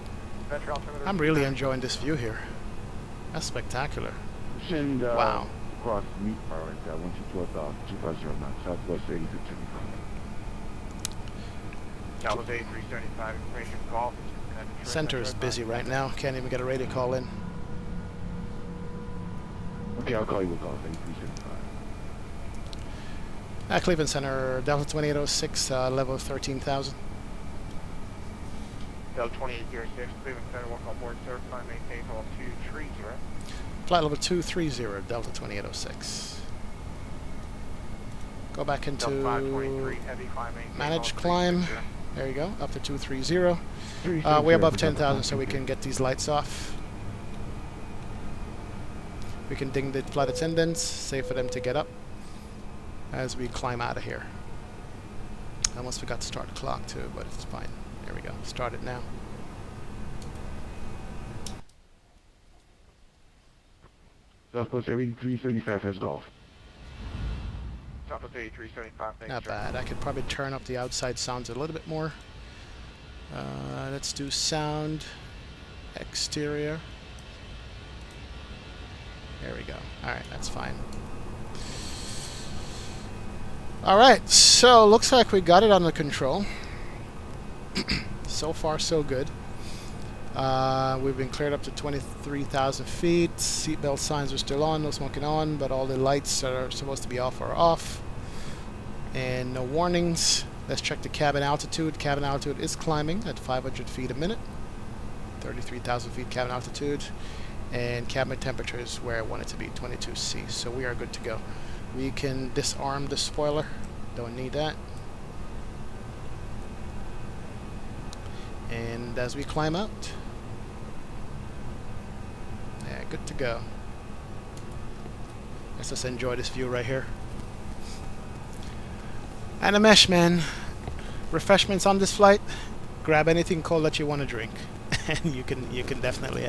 Metro altimeter. I'm really enjoying this view here. That's spectacular. Send Wow. across the meat bar at 12,000, 250 knots, Southwest 8375. Southwest 8375, information call. Center is busy right now. Can't even get a radio call in. Okay, I'll call you with calls, 8375. Cleveland Center, Delta 2806, level 13,000. Delta 2806, Cleveland Center, welcome aboard, sir. Climb maintain level 230. Flight level 230, Delta 2806. Go back into Delta 523, heavy climb maintain manage level climb. 360. There you go, up to 230. We're above 10,000, so we can get these lights off. We can ding the flight attendants, say for them to get up as we climb out of here. I almost forgot to start the clock too, but it's fine. There we go. Start it now. Southwest 8375 has golf. Southwest 8375, thanks, Not sir. bad. I could probably turn up the outside sounds a little bit more. Let's do sound exterior. There we go. Alright, that's fine. Alright, so looks like we got it under control. So far, so good. We've been cleared up to 23,000 feet. Seatbelt signs are still on, no smoking on, but all the lights that are supposed to be off are off. And no warnings. Let's check the cabin altitude. Cabin altitude is climbing at 500 feet a minute. 33,000 feet cabin altitude. And cabin temperature is where I want it to be, 22°C. So we are good to go. We can disarm the spoiler. Don't need that. And as we climb out, yeah, good to go. Let's just enjoy this view right here. And a mesh, man. Refreshments on this flight. Grab anything cold that you want to drink, and you can definitely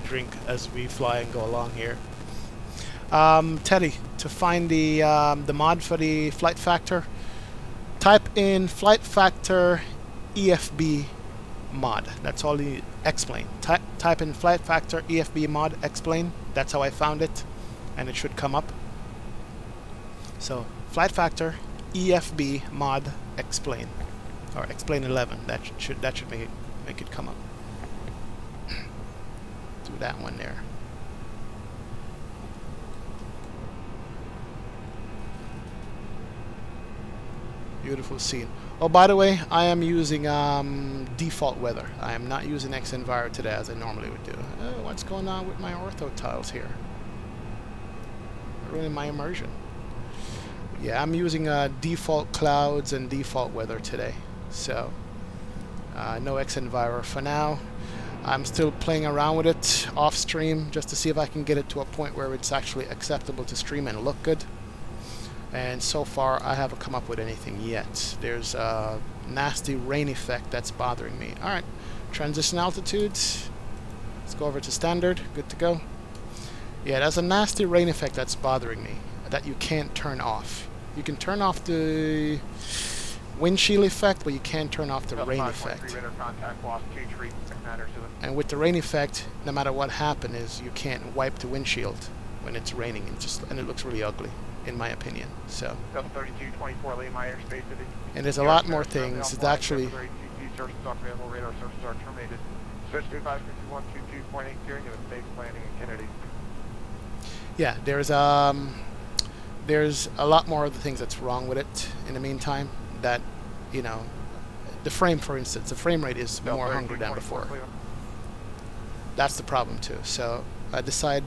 drink as we fly and go along here. Teddy, to find the mod for the Flight Factor, type in Flight Factor EFB mod. That's all you explain. Type in Flight Factor EFB mod explain. That's how I found it, and it should come up. So Flight Factor EFB mod explain, or explain 11. That should make it come up. Do that one there. Beautiful scene. Oh, by the way, I am using default weather. I am not using XEnviro today as I normally would do. Oh, what's going on with my ortho tiles here? Ruining my immersion. Yeah, I'm using default clouds and default weather today. So, no XEnviro for now. I'm still playing around with it off stream just to see if I can get it to a point where it's actually acceptable to stream and look good. And so far, I haven't come up with anything yet. There's a nasty rain effect that's bothering me. Alright, transition altitudes. Let's go over to standard. Good to go. Yeah, there's a nasty rain effect that's bothering me that you can't turn off. You can turn off the windshield effect, but you can't turn off the rain effect. And with the rain effect, no matter what happens, is you can't wipe the windshield when it's raining, and it looks really ugly, in my opinion. So. And there's a lot more things. It's actually. Yeah, there's a lot more of the things that's wrong with it in the meantime. That, you know, the frame, for instance, the frame rate is more hungry than before. That's the problem too. So I decide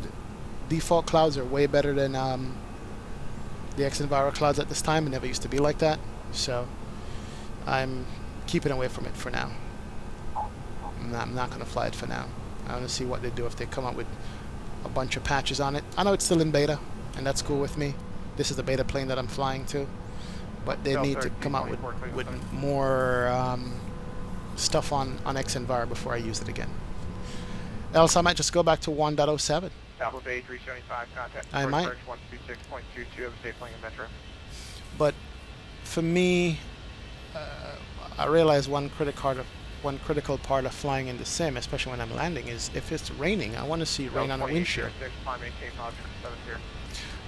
default clouds are way better than the XEnviro clouds at this time. It never used to be like that. So I'm keeping away from it for now. I'm not going to fly it for now. I want to see what they do if they come up with a bunch of patches on it. I know it's still in beta, and that's cool with me. This is the beta plane that I'm flying to. But they need to come out with more stuff on XEnviro before I use it again. Else I might just go back to 1.07. I might. But for me, I realize one critical part of flying in the sim, especially when I'm landing, is if it's raining, I want to see rain on the windshield.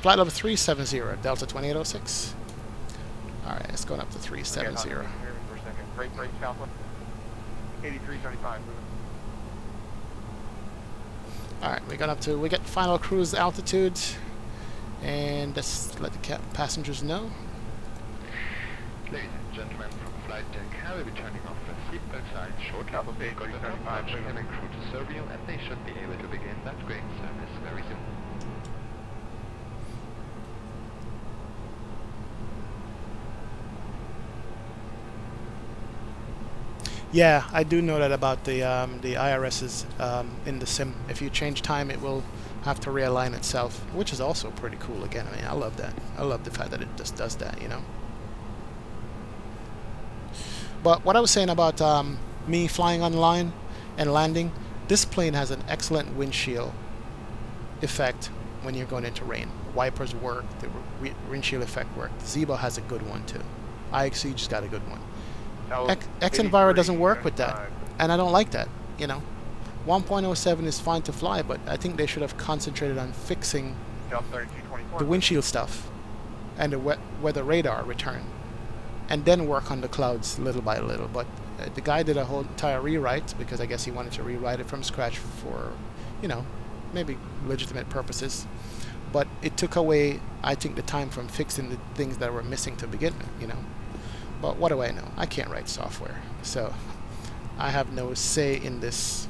Flight level 370, Delta 2806. Alright, it's going up to 370. Alright, we get final cruise altitude, and let's let the passengers know. Ladies and gentlemen, from flight deck, I will be turning off the seatbelt sign shortly. We've got enough passengers and crew to serve you, and they should be able to begin that great service very soon. Yeah, I do know that about the IRSs in the sim. If you change time, it will have to realign itself, which is also pretty cool. Again, I mean, I love that. I love the fact that it just does that, you know. But what I was saying about me flying online and landing, this plane has an excellent windshield effect when you're going into rain. Wipers work, the windshield effect worked. Zebo has a good one too. IXC just got a good one. XEnviro doesn't work with that, and I don't like that, you know. 1.07 is fine to fly, but I think they should have concentrated on fixing the windshield stuff and the weather radar return, and then work on the clouds little by little. But the guy did a whole entire rewrite because I guess he wanted to rewrite it from scratch for, you know, maybe legitimate purposes. But it took away, I think, the time from fixing the things that were missing to begin with, you know. But what do I know? I can't write software, so I have no say in this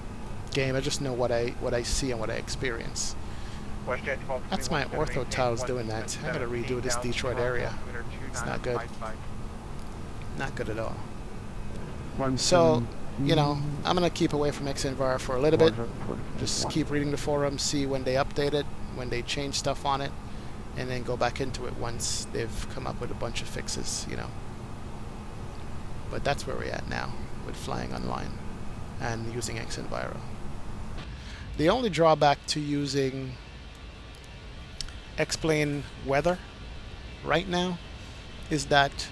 game. I just know what I see and what I experience. WestJet 1221, That's my ortho tiles doing that. I gotta redo this Detroit area. It's not good. Not good at all. So, you know, I'm gonna keep away from XEnviro for a little bit. Just keep reading the forums, see when they update it, when they change stuff on it, and then go back into it once they've come up with a bunch of fixes, you know. But that's where we're at now with flying online and using XEnviro. The only drawback to using Explain Weather right now is that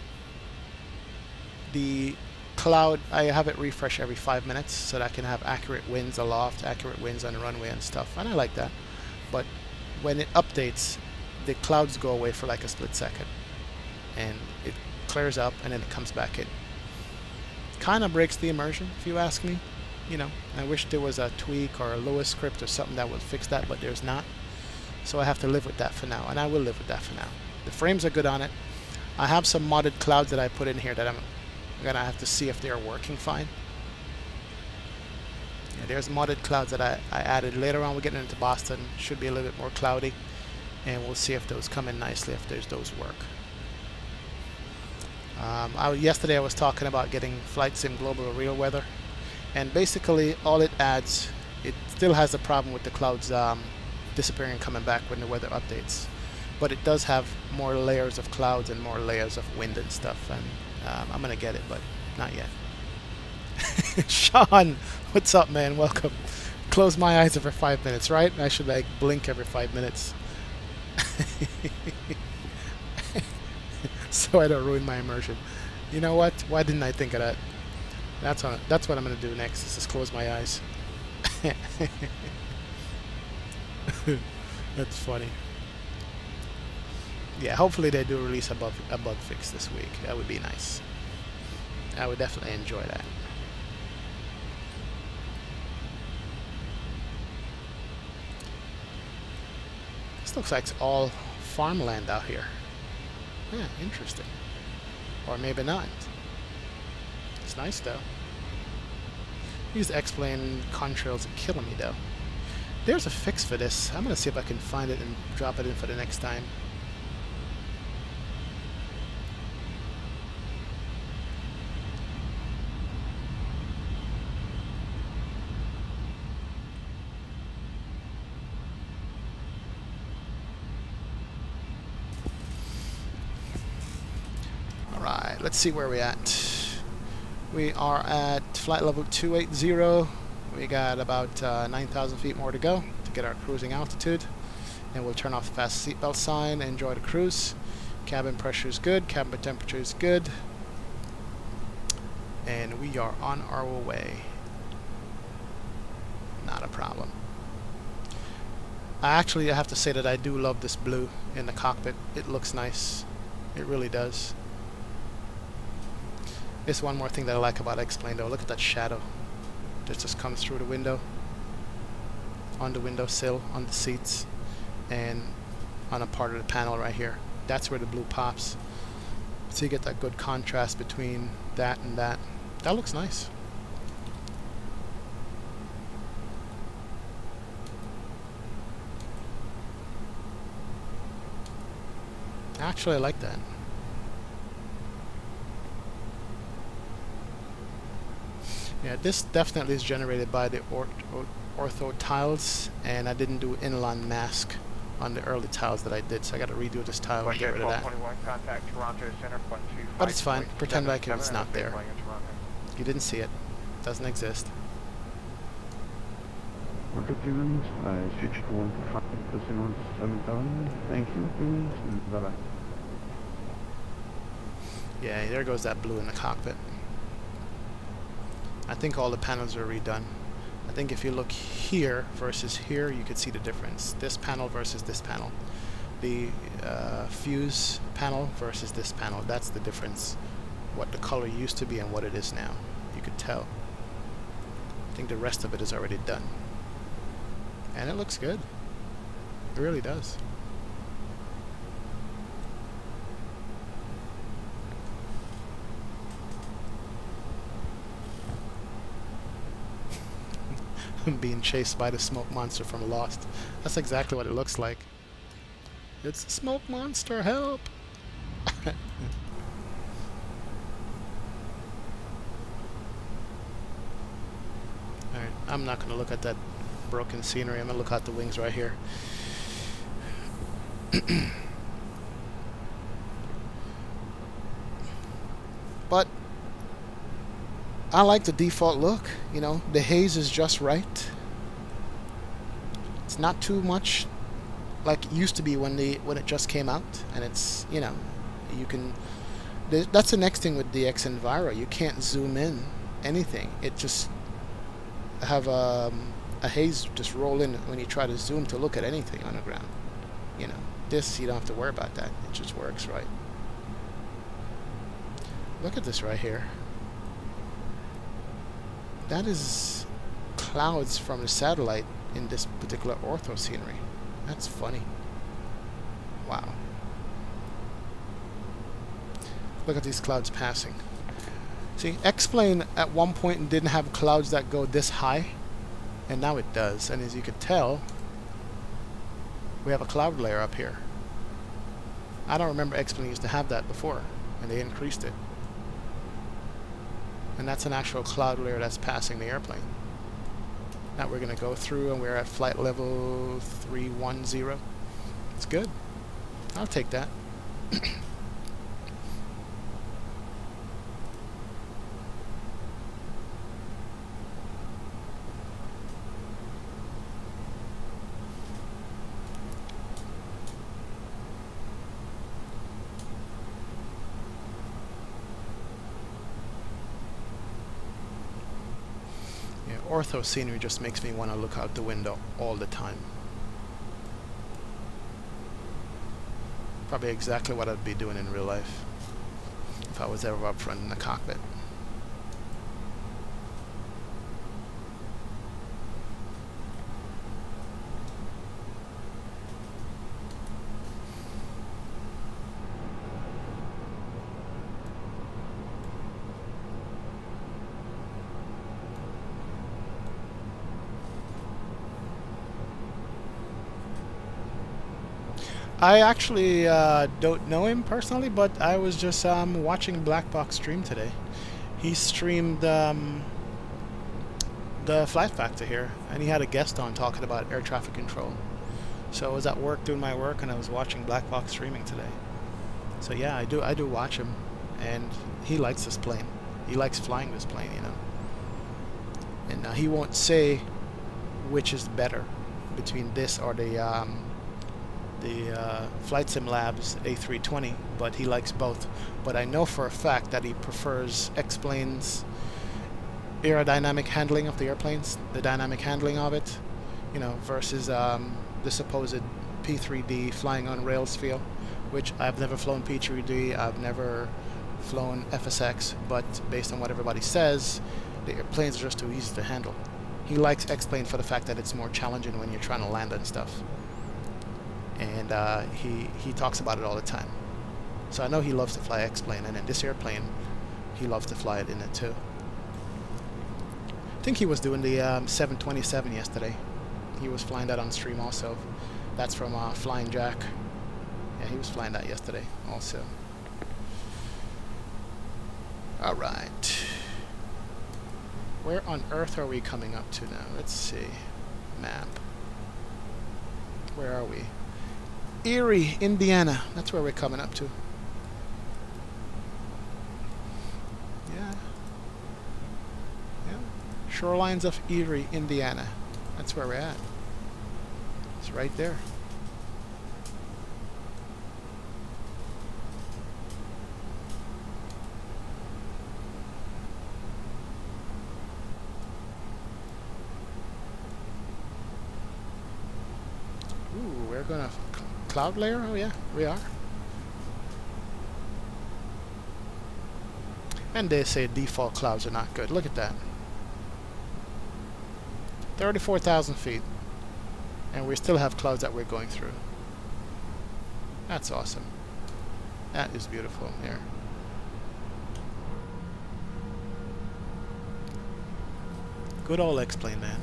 the cloud, I have it refresh every 5 minutes so that I can have accurate winds aloft, accurate winds on the runway and stuff, and I like that. But when it updates, the clouds go away for like a split second and it clears up and then it comes back in. Kind of breaks the immersion, if you ask me. You know, I wish there was a tweak or a Lewis script or something that would fix that, but there's not. So I have to live with that for now, and I will live with that for now. The frames are good on it. I have some modded clouds that I put in here that I'm gonna have to see if they're working fine. Yeah, there's modded clouds that I added. Later on we're getting into Boston. Should be a little bit more cloudy, and we'll see if those come in nicely, if those work. Yesterday I was talking about getting Flight Sim Global Real Weather, and basically all it adds, it still has the problem with the clouds disappearing and coming back when the weather updates, but it does have more layers of clouds and more layers of wind and stuff, and I'm gonna get it, but not yet. Sean, what's up, man? Welcome. Close my eyes every 5 minutes, right? I should like blink every 5 minutes so I don't ruin my immersion. You know what? Why didn't I think of that? That's what I'm gonna do next, is just close my eyes. That's funny. Yeah, hopefully they do release a bug fix this week. That would be nice. I would definitely enjoy that. This looks like it's all farmland out here. Yeah, interesting. Or maybe not. It's nice though. These X-plane contrails are killing me though. There's a fix for this. I'm gonna see if I can find it and drop it in for the next time. Alright, let's see where we're at. We are at flight level 280. We got about 9,000 feet more to go to get our cruising altitude. And we'll turn off the fast seatbelt sign and enjoy the cruise. Cabin pressure is good, cabin temperature is good. And we are on our way. Not a problem. I have to say that I do love this blue in the cockpit. It looks nice. It really does. There's one more thing that I like about X-Plane though. Look at that shadow that just comes through the window, on the windowsill, on the seats, and on a part of the panel right here. That's where the blue pops. So you get that good contrast between that and that. That looks nice. Actually, I like that. Yeah, this definitely is generated by the ortho tiles, and I didn't do inline mask on the early tiles that I did, so I got to redo this tile and get rid of that. Contact Toronto Center, But it's fine. Pretend like it's not there. You didn't see it. It doesn't exist. Switch to 1.5% on 7,000. Thank you. Bye-bye. Yeah, there goes that blue in the cockpit. I think all the panels are redone. I think if you look here versus here, you could see the difference. This panel versus this panel. The fuse panel versus this panel. That's the difference. What the color used to be and what it is now. You could tell. I think the rest of it is already done. And it looks good. It really does. I'm being chased by the smoke monster from Lost. That's exactly what it looks like. It's a smoke monster, help! Alright, I'm not going to look at that broken scenery. I'm going to look at the wings right here. But I like the default look. You know, the haze is just right. It's not too much like it used to be when it just came out, and it's, you know, you can. That's the next thing with the X Enviro. You can't zoom in anything. It just have a haze just roll in when you try to zoom to look at anything on the ground. You know, this you don't have to worry about that. It just works right. Look at this right here. That is clouds from the satellite in this particular ortho scenery. That's funny. Wow. Look at these clouds passing. See, X-Plane at one point didn't have clouds that go this high, and now it does. And as you could tell, we have a cloud layer up here. I don't remember X-Plane used to have that before, and they increased it. And that's an actual cloud layer that's passing the airplane. Now we're going to go through, and we're at flight level 310. It's good. I'll take that. Ortho scenery just makes me want to look out the window all the time. Probably exactly what I'd be doing in real life if I was ever up front in the cockpit. I actually don't know him personally, but I was just watching Black Box stream today. He streamed the Flight Factor here, and he had a guest on talking about air traffic control. So I was at work doing my work, and I was watching Black Box streaming today. So yeah, I do watch him, and he likes this plane. He likes flying this plane, you know. And he won't say which is better between this or the Flight Sim Labs A320, but he likes both. But I know for a fact that he prefers X-Plane's aerodynamic handling of the airplanes, the dynamic handling of it, you know, versus the supposed P3D flying on rails feel, which I've never flown P3D, I've never flown FSX, but based on what everybody says, the airplanes are just too easy to handle. He likes X-Plane for the fact that it's more challenging when you're trying to land and stuff. And he talks about it all the time. So I know he loves to fly X-Plane, and in this airplane, he loves to fly it in it too. I think he was doing the 727 yesterday. He was flying that on stream also. That's from Flying Jack. Yeah, he was flying that yesterday also. Alright. Where on earth are we coming up to now? Let's see. Map. Where are we? Erie, Indiana. That's where we're coming up to. Yeah. Yeah. Shorelines of Erie, Indiana. That's where we're at. It's right there. Ooh, we're gonna cloud layer? Oh yeah, we are. And they say default clouds are not good. Look at that. 34,000 feet. And we still have clouds that we're going through. That's awesome. That is beautiful here. Good old X-plane, man.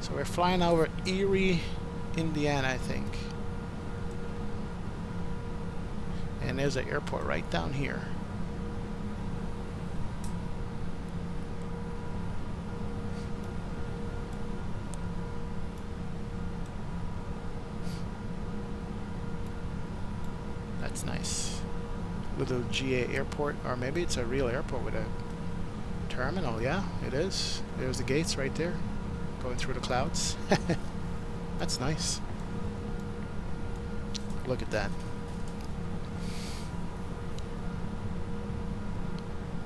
So we're flying over Erie, Indiana, I think. And there's an airport right down here. That's nice. Little GA airport, or maybe it's a real airport with a terminal. Yeah, it is. There's the gates right there, going through the clouds. That's nice. Look at that.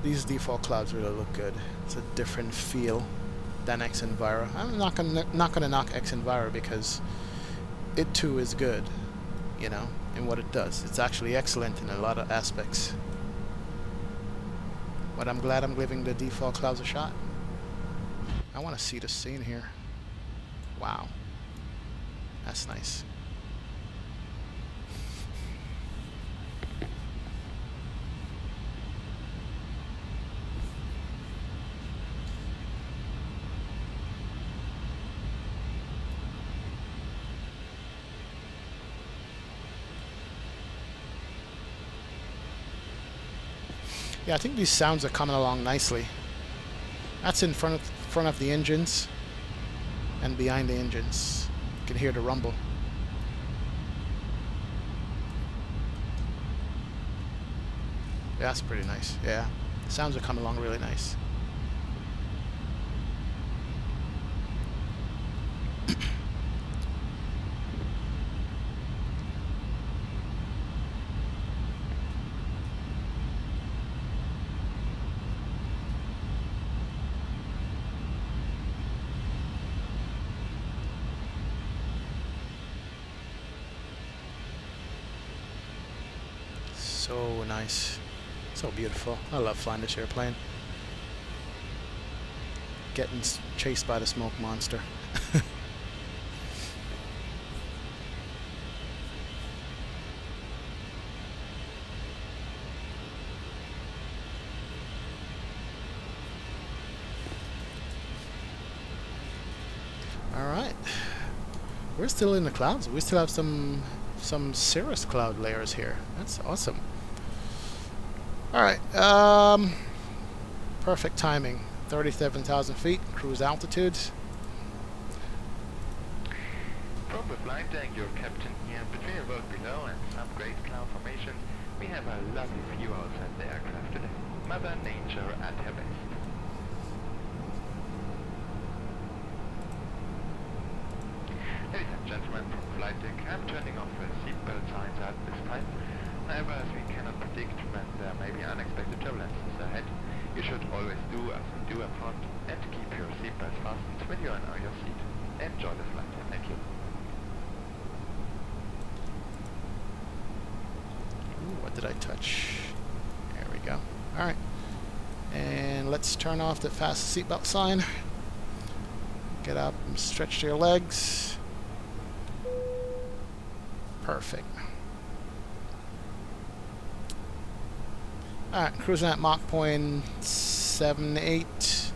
These default clouds really look good. It's a different feel than X Enviro. I'm not gonna knock X Enviro because it too is good, you know, in what it does. It's actually excellent in a lot of aspects. But I'm glad I'm giving the default clouds a shot. I want to see the scene here. Wow, that's nice. Yeah, I think these sounds are coming along nicely. That's in front of the engines and behind the engines. You can hear the rumble. Yeah, that's pretty nice. Yeah, the sounds are coming along really nice. So nice. So beautiful. I love flying this airplane. Getting chased by the smoke monster. Alright. We're still in the clouds. We still have some cirrus cloud layers here. That's awesome. Alright, perfect timing. 37,000 feet, cruise altitude. From the flight deck, your captain here, between the road below and some great cloud formation, we have a lovely view outside the aircraft today. Mother Nature at her best. Ladies and gentlemen, from the flight deck, I'm turning off the seatbelt signs at this time. However, as we cannot predict when there may be unexpected turbulences ahead, you should always do as we do up front and keep your seatbelt fastened when you are on your seat. Enjoy the flight. Thank you. Ooh, what did I touch? There we go. Alright. And let's turn off the fast seatbelt sign. Get up and stretch your legs. Perfect. Alright, cruising at Mach 0.78.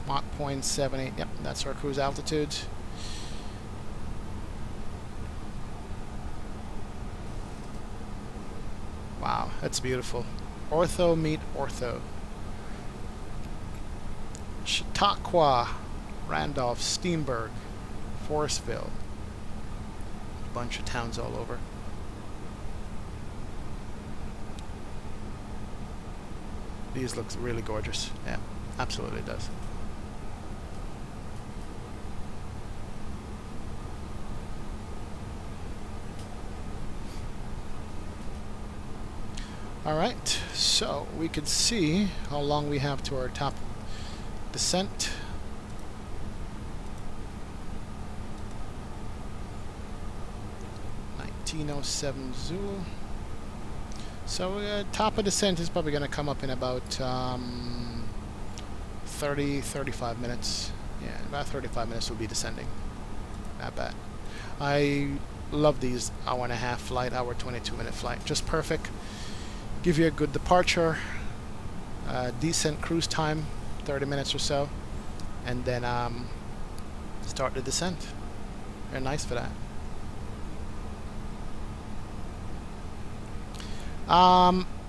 Mach 0.78. Yep, that's our cruise altitude. Wow, that's beautiful. Ortho meet ortho. Chautauqua, Randolph, Steenburg, Forestville. Bunch of towns all over. These look really gorgeous. Yeah, absolutely does. Alright, so we can see how long we have to our top descent. .1907 Zulu. So top of descent is probably going to come up in about 35 minutes. Yeah, about 35 minutes will be descending. Not bad. I love these hour-and-a-half flight, hour 22-minute flight. Just perfect. Give you a good departure, decent cruise time, 30 minutes or so, and then start the descent. They're nice for that.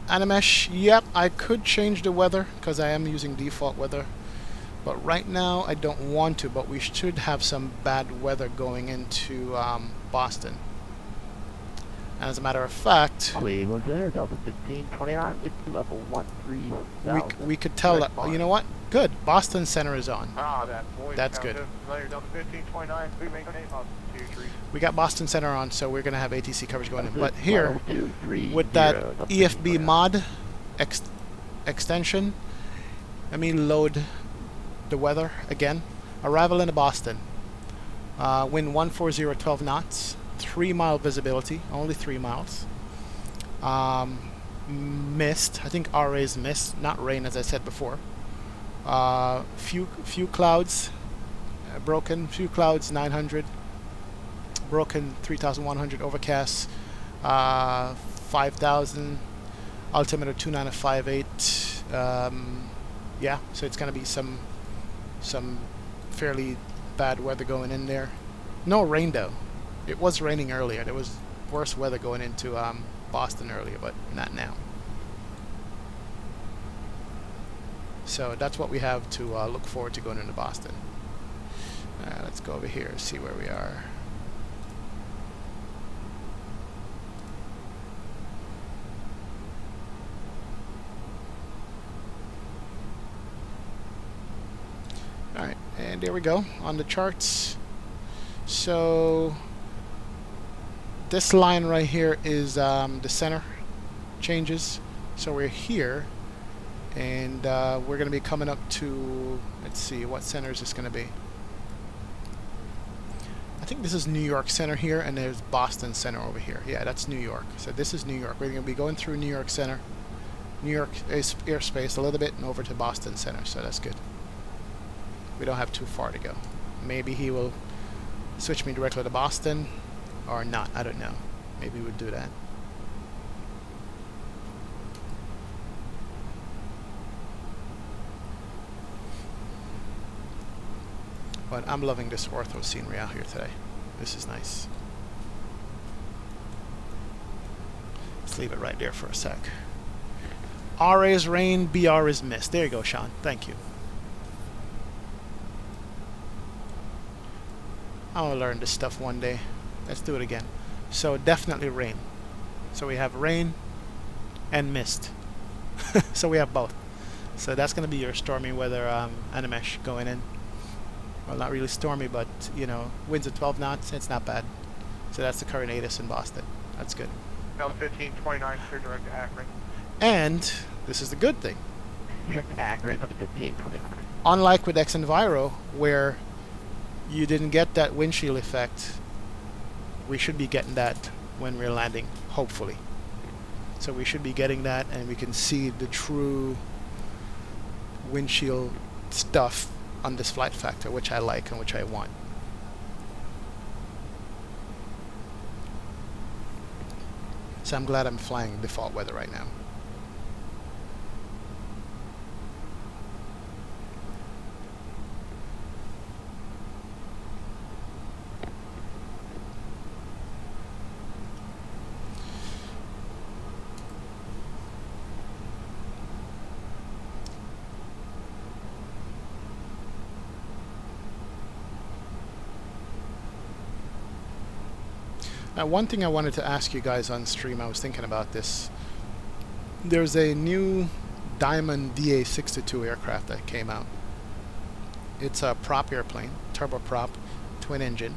Animesh, yep, I could change the weather because I am using default weather, but right now I don't want to, but we should have some bad weather going into Boston. And as a matter of fact, Cleveland Center, Delta 1529, it's level 13,000. we could tell that, you know what? Good, Boston Center is on. Ah, that voice. That's good. Delta 1529, we maintain Boston 23. We got Boston Center on, so we're going to have ATC coverage going in. But Delta here, 1230, with that Delta EFB 1529. mod extension, let me load the weather again. Arrival in Boston. Wind 140, 12 knots. 3-mile visibility, only 3 miles. Mist, I think RA is mist, not rain as I said before. Few clouds, broken, few clouds 900, broken 3,100, overcast 5,000, altimeter 2958. Yeah, so it's gonna be some fairly bad weather going in there. No rain though. It was raining earlier. There was worse weather going into Boston earlier, but not now. So that's what we have to look forward to going into Boston. Let's go over here and see where we are. Alright, and there we go on the charts. So this line right here is the center changes. So we're here, and we're going to be coming up to, let's see, what center is this going to be? I think this is New York Center here, and there's Boston Center over here. Yeah, that's New York. So this is New York. We're going to be going through New York Center, New York airspace a little bit, and over to Boston Center. So that's good. We don't have too far to go. Maybe he will switch me directly to Boston, or not. I don't know. Maybe we'll do that. But I'm loving this ortho scenery out here today. This is nice. Let's leave it right there for a sec. RA is rain, BR is mist. There you go, Sean. Thank you. I'm gonna learn this stuff one day. Let's do it again. So definitely rain. So we have rain and mist. So we have both. So that's gonna be your stormy weather Animesh going in. Well, not really stormy, but you know, winds at 12 knots. It's not bad. So that's the current ATIS in Boston. That's good. Delta 1529, clear direct to Akron. And this is the good thing. Akron, Delta 1529. Unlike with X-Enviro, where you didn't get that windshield effect, we should be getting that when we're landing, hopefully. So we should be getting that, and we can see the true windshield stuff on this Flight Factor, which I like and which I want. So I'm glad I'm flying default weather right now. Now, one thing I wanted to ask you guys on stream, I was thinking about this. There's a new Diamond DA-62 aircraft that came out. It's a prop airplane, turboprop, twin engine.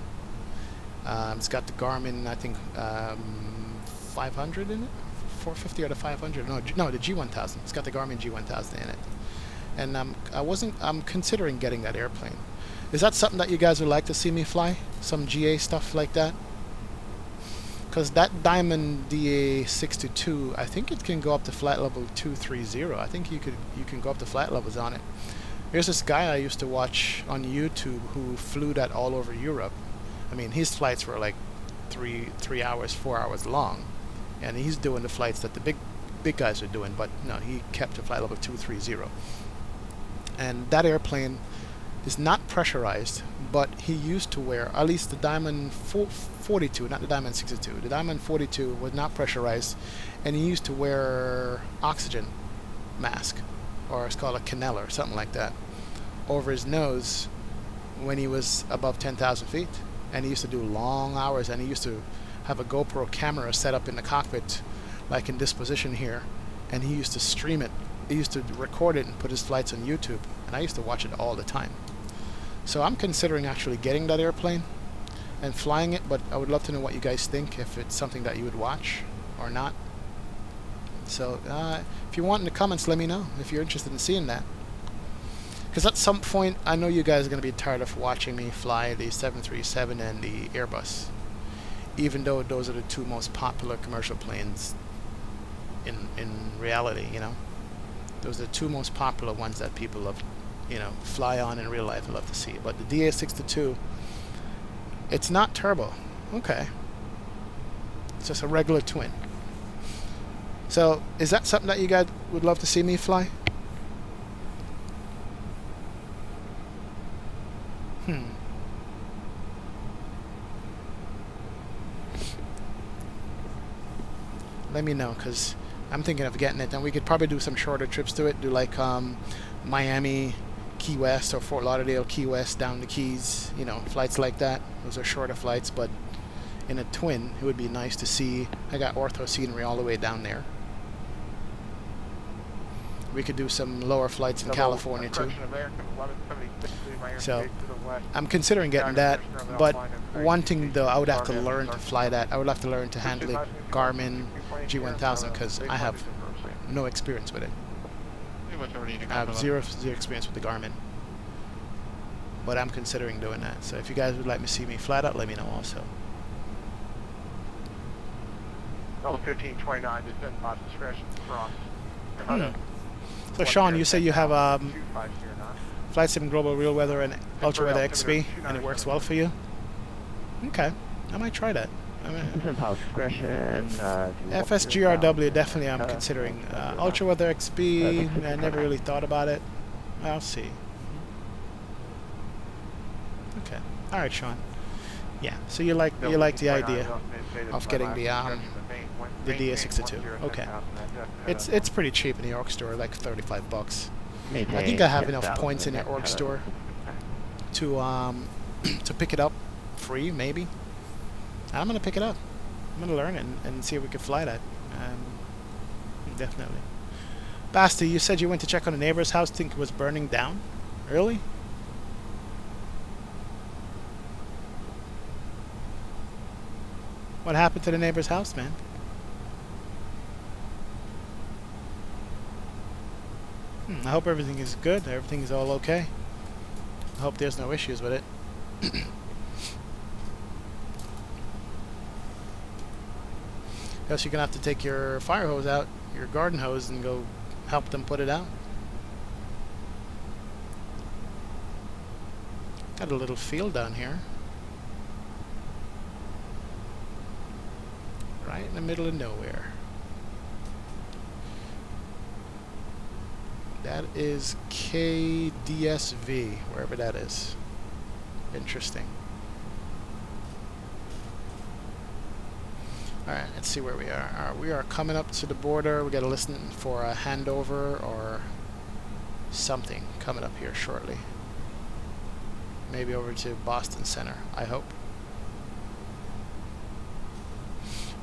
It's got the Garmin, I think, 500 in it? 450 or the 500? No, the G1000. It's got the Garmin G1000 in it. And I'm considering getting that airplane. Is that something that you guys would like to see me fly? Some GA stuff like that? Because that Diamond DA62, I think it can go up to flight level 230. I think you can go up to flight levels on it. There's this guy I used to watch on YouTube who flew that all over Europe. I mean, his flights were like 3 hours, 4 hours long, and he's doing the flights that the big guys are doing. But no, he kept to flight level 230, and that airplane is not pressurized, but he used to wear, at least the Diamond 42, not the Diamond 62. The Diamond 42 was not pressurized, and he used to wear oxygen mask, or it's called a canella or something like that, over his nose when he was above 10,000 feet. And he used to do long hours, and he used to have a GoPro camera set up in the cockpit, like in this position here, and he used to stream it. He used to record it and put his flights on YouTube, and I used to watch it all the time. So I'm considering actually getting that airplane and flying it, but I would love to know what you guys think, if it's something that you would watch or not. So if you want in the comments, let me know if you're interested in seeing that. Because at some point, I know you guys are going to be tired of watching me fly the 737 and the Airbus, even though those are the two most popular commercial planes in reality, you know. Those are the two most popular ones that people love, you know, fly on in real life and love to see. But the DA62, it's not turbo. Okay. It's just a regular twin. So, is that something that you guys would love to see me fly? Let me know, because I'm thinking of getting it, and we could probably do some shorter trips to it. Do like Miami, Key West, or Fort Lauderdale, Key West, down the Keys. You know, flights like that. Those are shorter flights, but in a twin, it would be nice to see. I got ortho scenery all the way down there. We could do some lower flights in California too. So I'm considering getting that, but one thing though, I would have to learn to fly that. I would have to learn to handle it, Garmin G1000, because I have no experience with it. I have zero experience with the Garmin, but I'm considering doing that. So if you guys would like to see me fly that, let me know also. Level 1529, descend by discretion cross. So Sean, you say you have Flight Sim Global Real Weather and Ultra Weather XP, and it works well for you? Okay, I might try that. I mean, FSGRW, definitely I'm considering. Ultra Weather XP, I never really thought about it. I'll see. Okay, all right, Sean. Yeah, so you like the idea of getting the DA62. Okay, it's pretty cheap in the York store, like $35. I think I have enough points in the York store to pick it up free, maybe. I'm gonna pick it up. I'm gonna learn it and see if we can fly that. Definitely. Basti, you said you went to check on a neighbor's house, think it was burning down? Really? What happened to the neighbor's house, man? I hope everything is good. Everything is all okay. I hope there's no issues with it. Guess you're gonna have to take your fire hose out, your garden hose, and go help them put it out. Got a little field down here. Right in the middle of nowhere. That is KDSV, wherever that is. Interesting. Alright, let's see where we are. We are coming up to the border. We gotta listen for a handover or something coming up here shortly. Maybe over to Boston Center, I hope.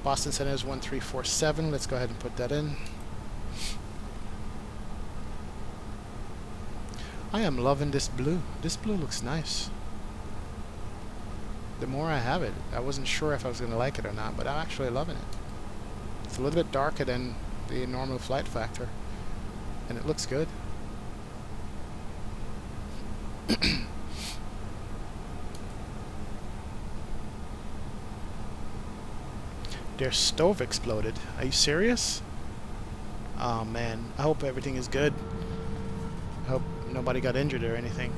Boston Center is 1347. Let's go ahead and put that in. I am loving this blue. This blue looks nice. The more I have it, I wasn't sure if I was going to like it or not, but I'm actually loving it. It's a little bit darker than the normal Flight Factor, and it looks good. Their stove exploded. Are you serious? Oh man, I hope everything is good. I hope nobody got injured or anything.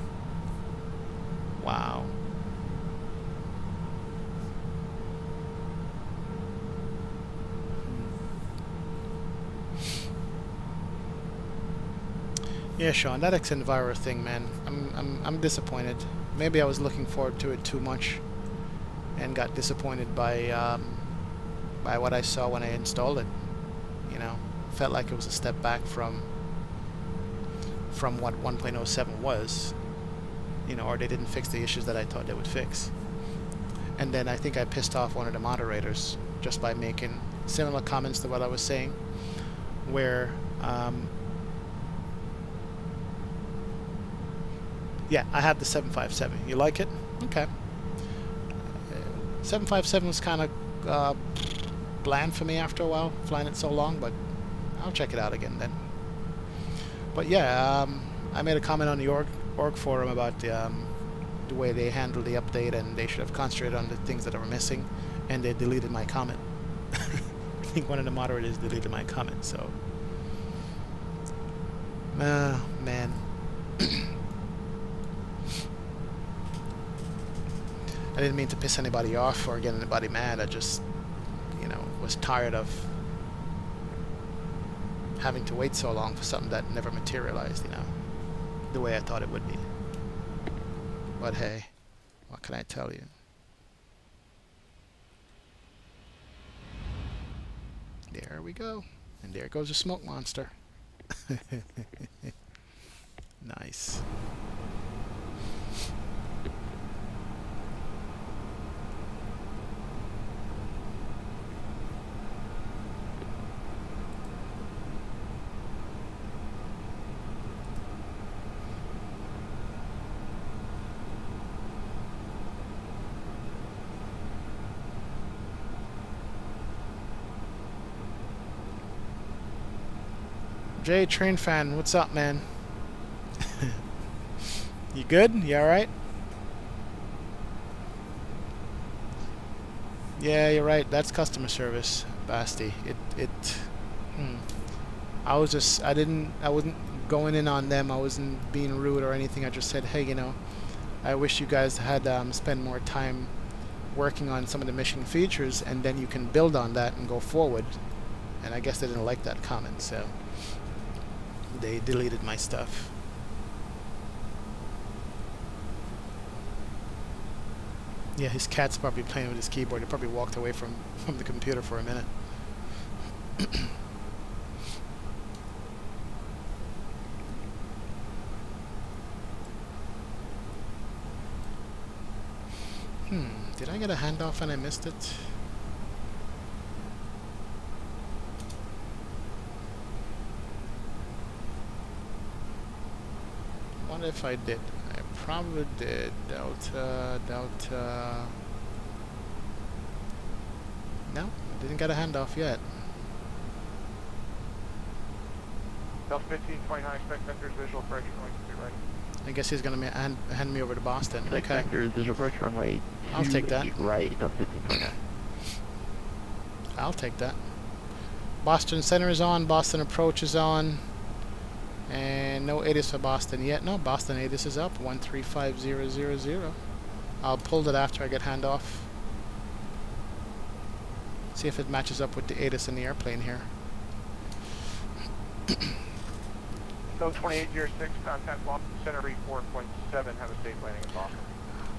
Wow. Yeah, Sean, that Xenvira thing, man. I'm disappointed. Maybe I was looking forward to it too much, and got disappointed by what I saw when I installed it. You know, felt like it was a step back from what 1.07 was. You know, or they didn't fix the issues that I thought they would fix. And then I think I pissed off one of the moderators just by making similar comments to what I was saying, where yeah, I had the 757. You like it? Okay. 757 was kind of bland for me after a while, flying it so long, but I'll check it out again then. But yeah, I made a comment on the org forum about the way they handled the update, and they should have concentrated on the things that were missing, and they deleted my comment. I think one of the moderators deleted my comment, so... man. I didn't mean to piss anybody off or get anybody mad. I just, you know, was tired of having to wait so long for something that never materialized, you know, the way I thought it would be. But hey, what can I tell you? There we go. And there goes the smoke monster. Nice. Jay, train fan, what's up, man? You good? You alright? Yeah, you're right. That's customer service, Basti. I wasn't going in on them. I wasn't being rude or anything. I just said, hey, you know, I wish you guys had spent more time working on some of the mission features, and then you can build on that and go forward. And I guess they didn't like that comment, so they deleted my stuff. Yeah, his cat's probably playing with his keyboard. He probably walked away from the computer for a minute. Did I get a handoff and I missed it? What if I did? I probably did. Delta. No, I didn't get a handoff yet. Delta 1529, expect vectors visual approach runway to be ready. I guess he's gonna hand me over to Boston. Flight Okay. Factor visual approach runway. I'll take that. Right, Delta 1529. I'll take that. Boston Center is on. Boston Approach is on. And no ATIS for Boston yet. No, Boston ATIS is up. 135000. I'll pull that after I get handoff. See if it matches up with the ATIS in the airplane here. So 2806, contact Boston Center 34.7. Have a safe landing in Boston.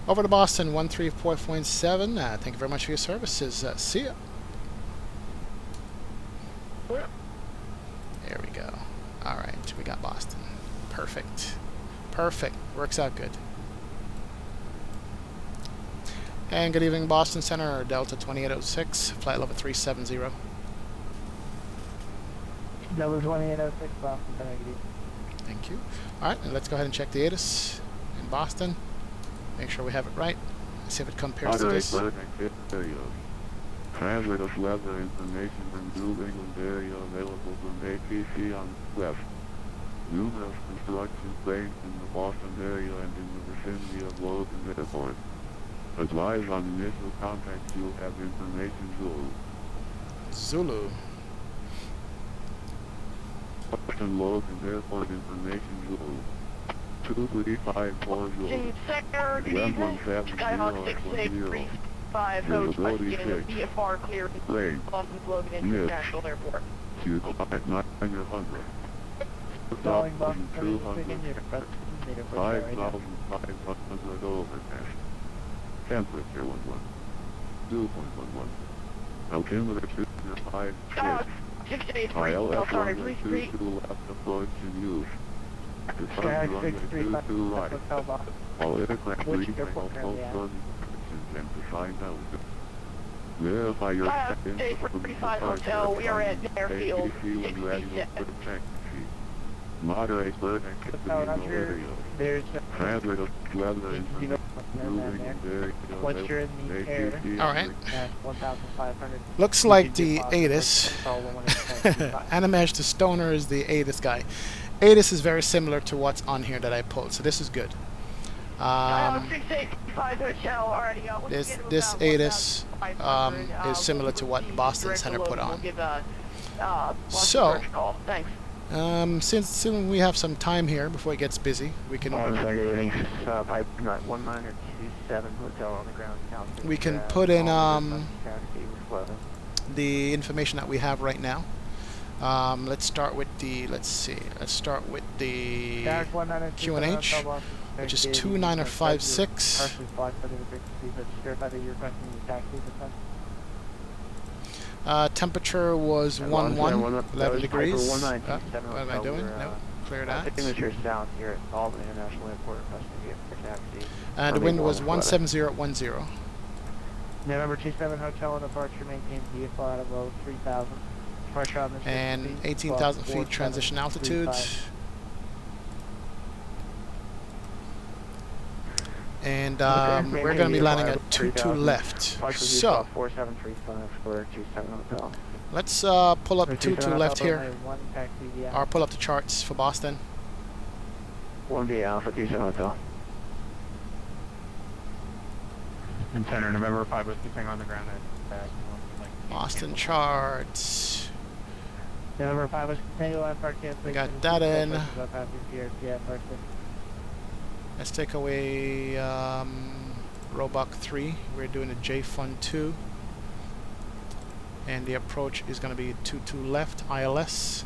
Over to Boston, 134.7. Thank you very much for your services. See ya. There we go. All right, we got Boston. Perfect. Perfect. Works out good. And good evening, Boston Center, Delta 2806, flight level 370. Delta 2806, Boston Center. Thank you. All right, and let's go ahead and check the ATIS in Boston. Make sure we have it right. See if it compares to this. Transit of weather information from New England area available from ATC on left. Numerous construction planes in the Boston area and in the vicinity of Logan Airport. Advise on initial contact you'll have information zone. Zulu. Boston Logan Airport information Zulu. 23540. James Sector, good evening. Skyhawk 6835, host Western, VFR clear. Lane. Boston Logan International Airport. Q at 900. Stalling Boston 200. 5,500 5,500 overcast. Temperature 11. Dew point 11. Altimeter 256. 683, sorry, please repeat. 22 left approach in use. Descend Skyhawk runway 635, 22 right. Hotel Boston. All aircraft Which leaving airport all currently at? post-run inspections and to find out. Verify your Skyhawk check-in 835 Hotel, we are at Airfield ATC when ready 67. for taxi. Moderate bird activity in Hotel, the Roger. area. There's Hazard of weather you information. know, Moving there. and very Once you're in the air, ATC All right. at 1,500. Looks you like can the deposit ATIS. Hotel 118.25. Animesh, the stoner, is the ATIS guy. ATIS is very similar to what's on here that I pulled, so this is good. Skyhawk 6835 Hotel, already up. This ATIS is similar to what Boston Center put on. So, Thanks. since we have some time here before it gets busy, we can Pipe 1927 Hotel on the ground. we can put in the information that we have right now. Let's start with the QNH, which is 2956. Temperature was 11 degrees. What am I doing? Nope. Clear that. Signature south here at Albany International Airport, requesting vehicle taxi. And the wind was 17010. November 27 Hotel departure maintains VFR at above 3,000. Pressure on the ship And speed, 18,000 feet transition altitude. 4735. And we're going to be landing at 22 left. So 4735 for 27 Hotel. let's pull up 22 left here, One taxi via or pull up the charts for Boston. 1 via Alpha 27 Hotel. And center, November 5 was keeping on the ground at Boston charts. November 5 was continual line park cancellation. We got that in. Yeah, Let's take away Roebuck 3. We're doing a J-Fun 2. And the approach is going to be 22 left, ILS.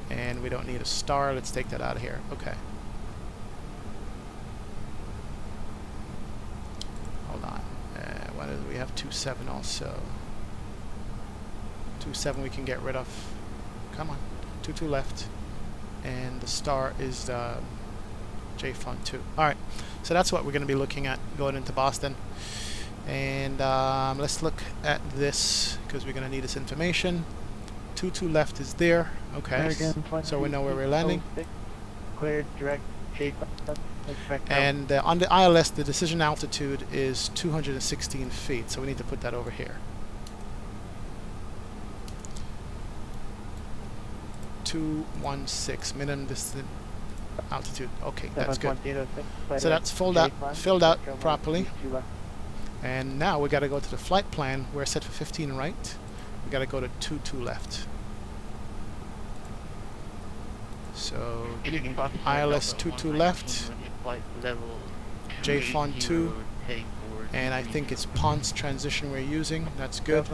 And we don't need a star. Let's take that out of here. Okay. Hold on. What is we have 27 also. 27 we can get rid of. Come on. 22 left. And the star is J-Fun 2. Alright, so that's what we're going to be looking at going into Boston. And let's look at this, because we're going to need this information. 22 left is there. Okay, so we know where we're landing. Cleared direct And on the ILS, the decision altitude is 216 feet, so we need to put that over here. 216 minimum distance altitude. Okay, that's good. So that's filled out properly. And now we got to go to the flight plan. We're set for 15 right. We got to go to 22 left. So ILS 22 left, J-Fun 2, and I think it's Ponce transition we're using. That's good.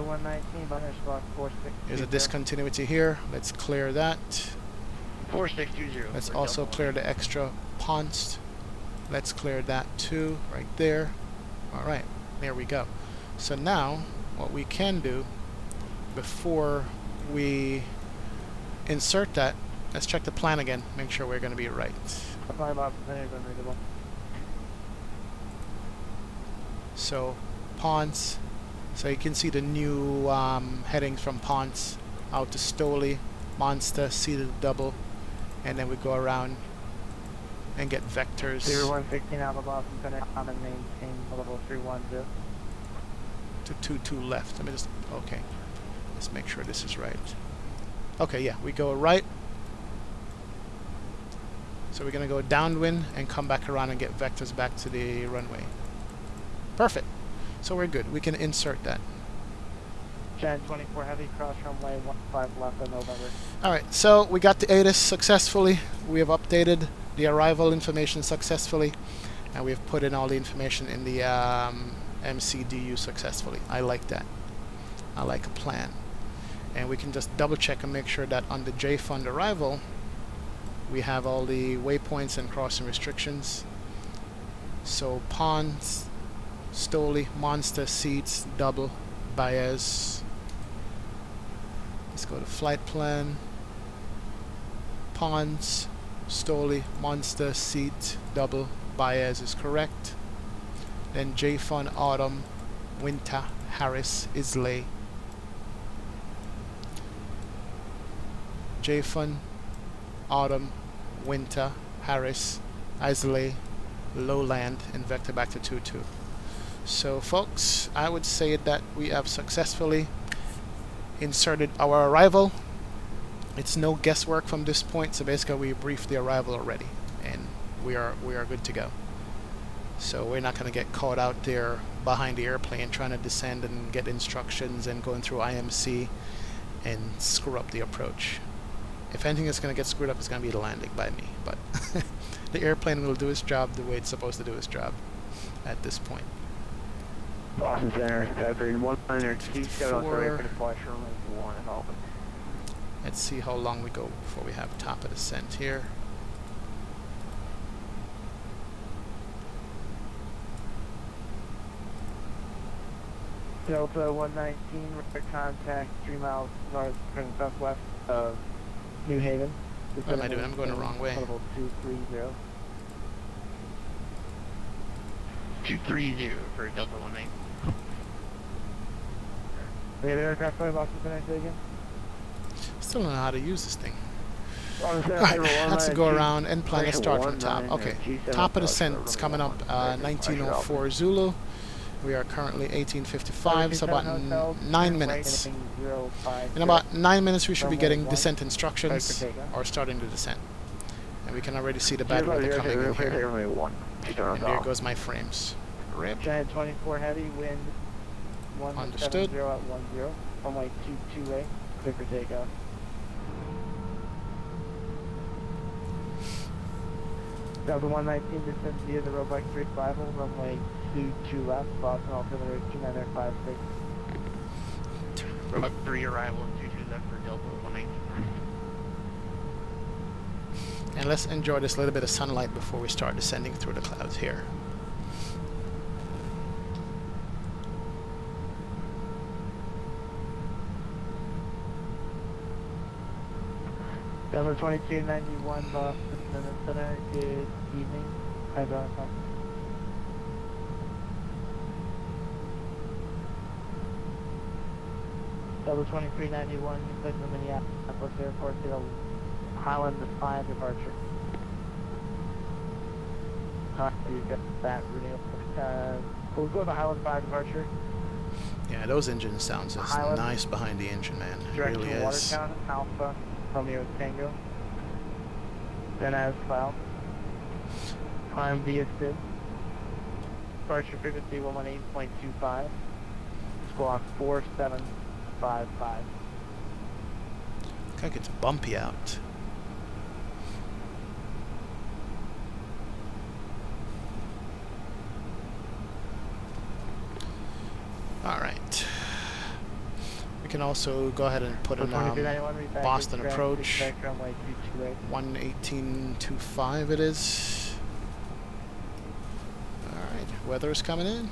There's a discontinuity here. Let's clear that. 4620. Let's also clear the extra Ponce. Let's clear that too, right there. Alright, there we go. So now, what we can do, before we insert that, let's check the plan again, make sure we're going to be right. So, Ponce, so you can see the new headings from Ponce out to Stoley, Monster, seated double, and then we go around and get vectors. 0116 Alpha Boston Connect on and maintain level 310. To 22 left. Let me just, okay. Let's make sure this is right. Okay, yeah, we go right. So we're going to go downwind and come back around and get vectors back to the runway. Perfect. So we're good. We can insert that. Giant 24 Heavy, cross runway 15 left on November. Alright, so we got the ATIS successfully. We have updated the arrival information successfully. And we've put in all the information in the MCDU successfully. I like that. I like a plan. And we can just double check and make sure that on the J-Fund arrival, we have all the waypoints and crossing restrictions. So Ponds, Stoli, Monster, Seats, Double, Baez. Let's go to flight plan. Ponds, Stoli, Monster, Seat, Double, Baez is correct. Then J-Fun, Autumn, Winter, Harris, Islay. J-Fun, Autumn, Winter, Harris, Islay, Lowland, and vector back to 2-2. So folks, I would say that we have successfully inserted our arrival. It's no guesswork from this point, so basically we briefed the arrival already, and we are good to go. So we're not going to get caught out there behind the airplane trying to descend and get instructions and going through IMC and screw up the approach. If anything is going to get screwed up, it's going to be the landing by me, but the airplane will do its job the way it's supposed to do its job at this point. Boston Center, February 1-liner, 27 Four. ready for departure, runway 1 and open. Let's see how long we go before we have top of descent here. Delta 119, radar contact 3 miles north and southwest of New Haven. What am I doing? I'm going the wrong way. Level 230. 230 for Delta 119. We have aircraft flight Boston Center, say again? Still don't know how to use this thing. Boston Center, Alright, April let's 19, go around and plan a April start from top. 19, Okay, 27 top of south, descent's coming up, runway 1904 Zulu. We are currently 1855, so about 9 minutes. In about 9 minutes we should be getting descent instructions, or starting to descent. And we can already see the bad weather coming in here. And there goes my frames. Rip. Giant 24 heavy, wind Understood. 170 at 10, runway 22A, clear for takeoff. Delta 119 descends via the roadblock 35, runway 22 left, Boston altimeter 29056. Road 3 arrival and 22 left for Delta 119. And let's enjoy this little bit of sunlight before we start descending through the clouds here. Delta 2291, Boston Center, good evening. Hi, Boston. Delta 2391, you click the Minneapolis Airport to the Highland 5 departure. You got that, Renee. We'll go to the Highland 5 departure. Yeah, those engine sounds is Highland. nice behind the engine, man. It Direct really to is. Watertown, Alpha, Romeo Tango. Then as cloud. Climb via SID. Departure frequency 118.25. Squawk 4755. Looks like it's bumpy out. Alright. We can also go ahead and put in Boston approach. 118.25 it is. Alright, weather's coming in.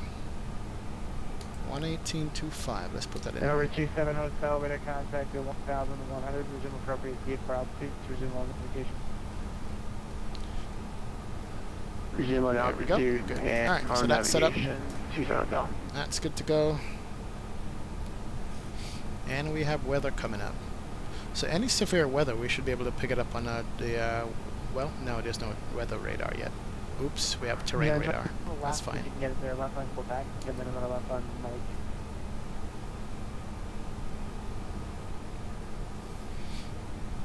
118.25, let's put that in. Over 27 Hotel, radar contact at 1,100, resume appropriate speed for altitude, resume on notification. Resume on There we go. altitude, Good. and Alright, so on that's set up. navigation, 27 Hotel. That's good to go. And we have weather coming up. So any severe weather, we should be able to pick it up on well, no, there's no weather radar yet. Oops, we have terrain radar. That's fine. You can get it there, left on Quebec, and then another left on Mike.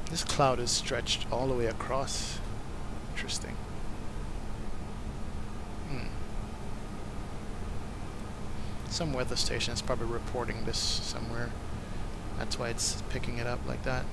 This cloud is stretched all the way across. Interesting. Some weather station is probably reporting this somewhere. That's why it's picking it up like that.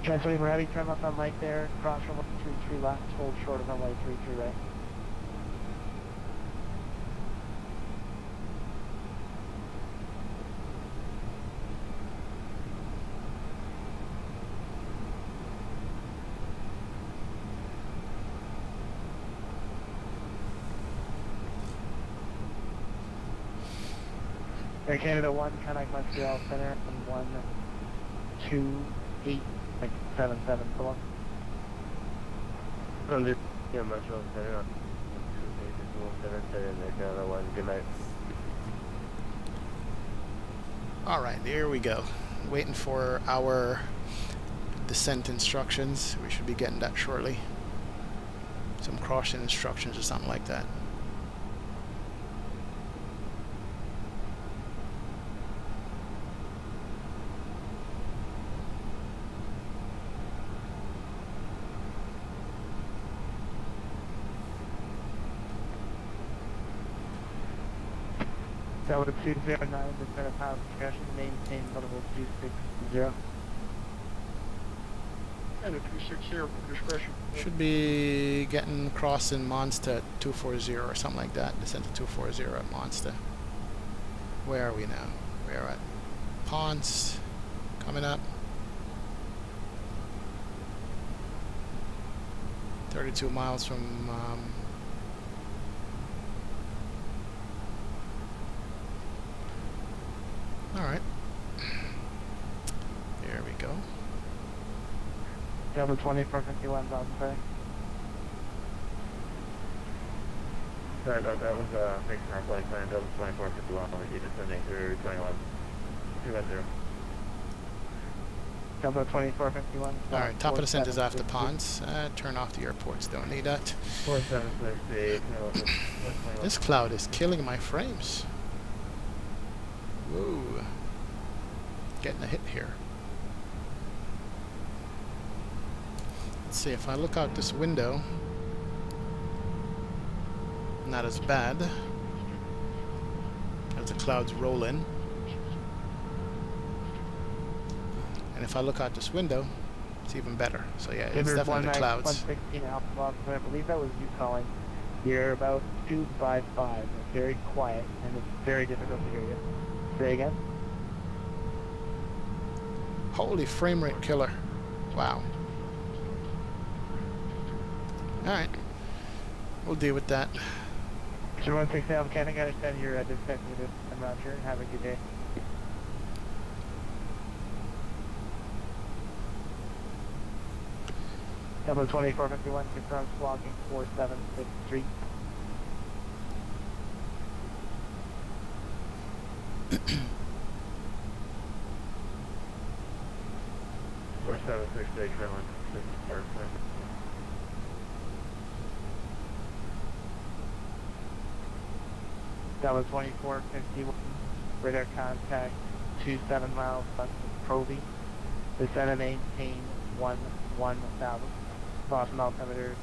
Transferring for heavy, turn left on light there, cross from 133 left, hold short of runway 33 right. Air Canada 1, contact Montreal Center, and 128, like 77 so long. Under Montreal Center on 287 Air Canada 1, good night. Alright, here we go. Waiting for our descent instructions. We should be getting that shortly. Some crossing instructions or something like that. Delta 209, descent of power discussion, maintain level 260. And a 260 for discretion. Should be getting across in Monster at 240 or something like that. Descent to 240 at Monster. Where are we now? We are at Ponce. Coming up. 32 miles from alright. There we go. Delta 2451, Thousand Bay. Sorry about that, was fixing our flight plan, Delta 2451, we need descending through 21, 210. Delta 2451. Alright, top of descent is after Ponce. Turn off the airports, don't need that. 4768, This cloud is killing my frames. Whoa. Getting a hit here. Let's see, if I look out this window, not as bad as the clouds roll in. And if I look out this window, it's even better. So yeah, it's definitely the clouds. 116 Alpha, I believe that was you calling. You're about 255. It's very quiet, and it's very difficult to hear you. Say again? Holy frame rate killer. Wow. Alright. We'll deal with that. So 116 Alpha, can I understand your disconnect with this? I'm Roger. Have a good day. Delta 2451, confirms logging 4763. or 768, Kremlin, 6 Delta 2451, radar contact 27 miles west of Proby. Descend and maintain 1000. Boston altimeter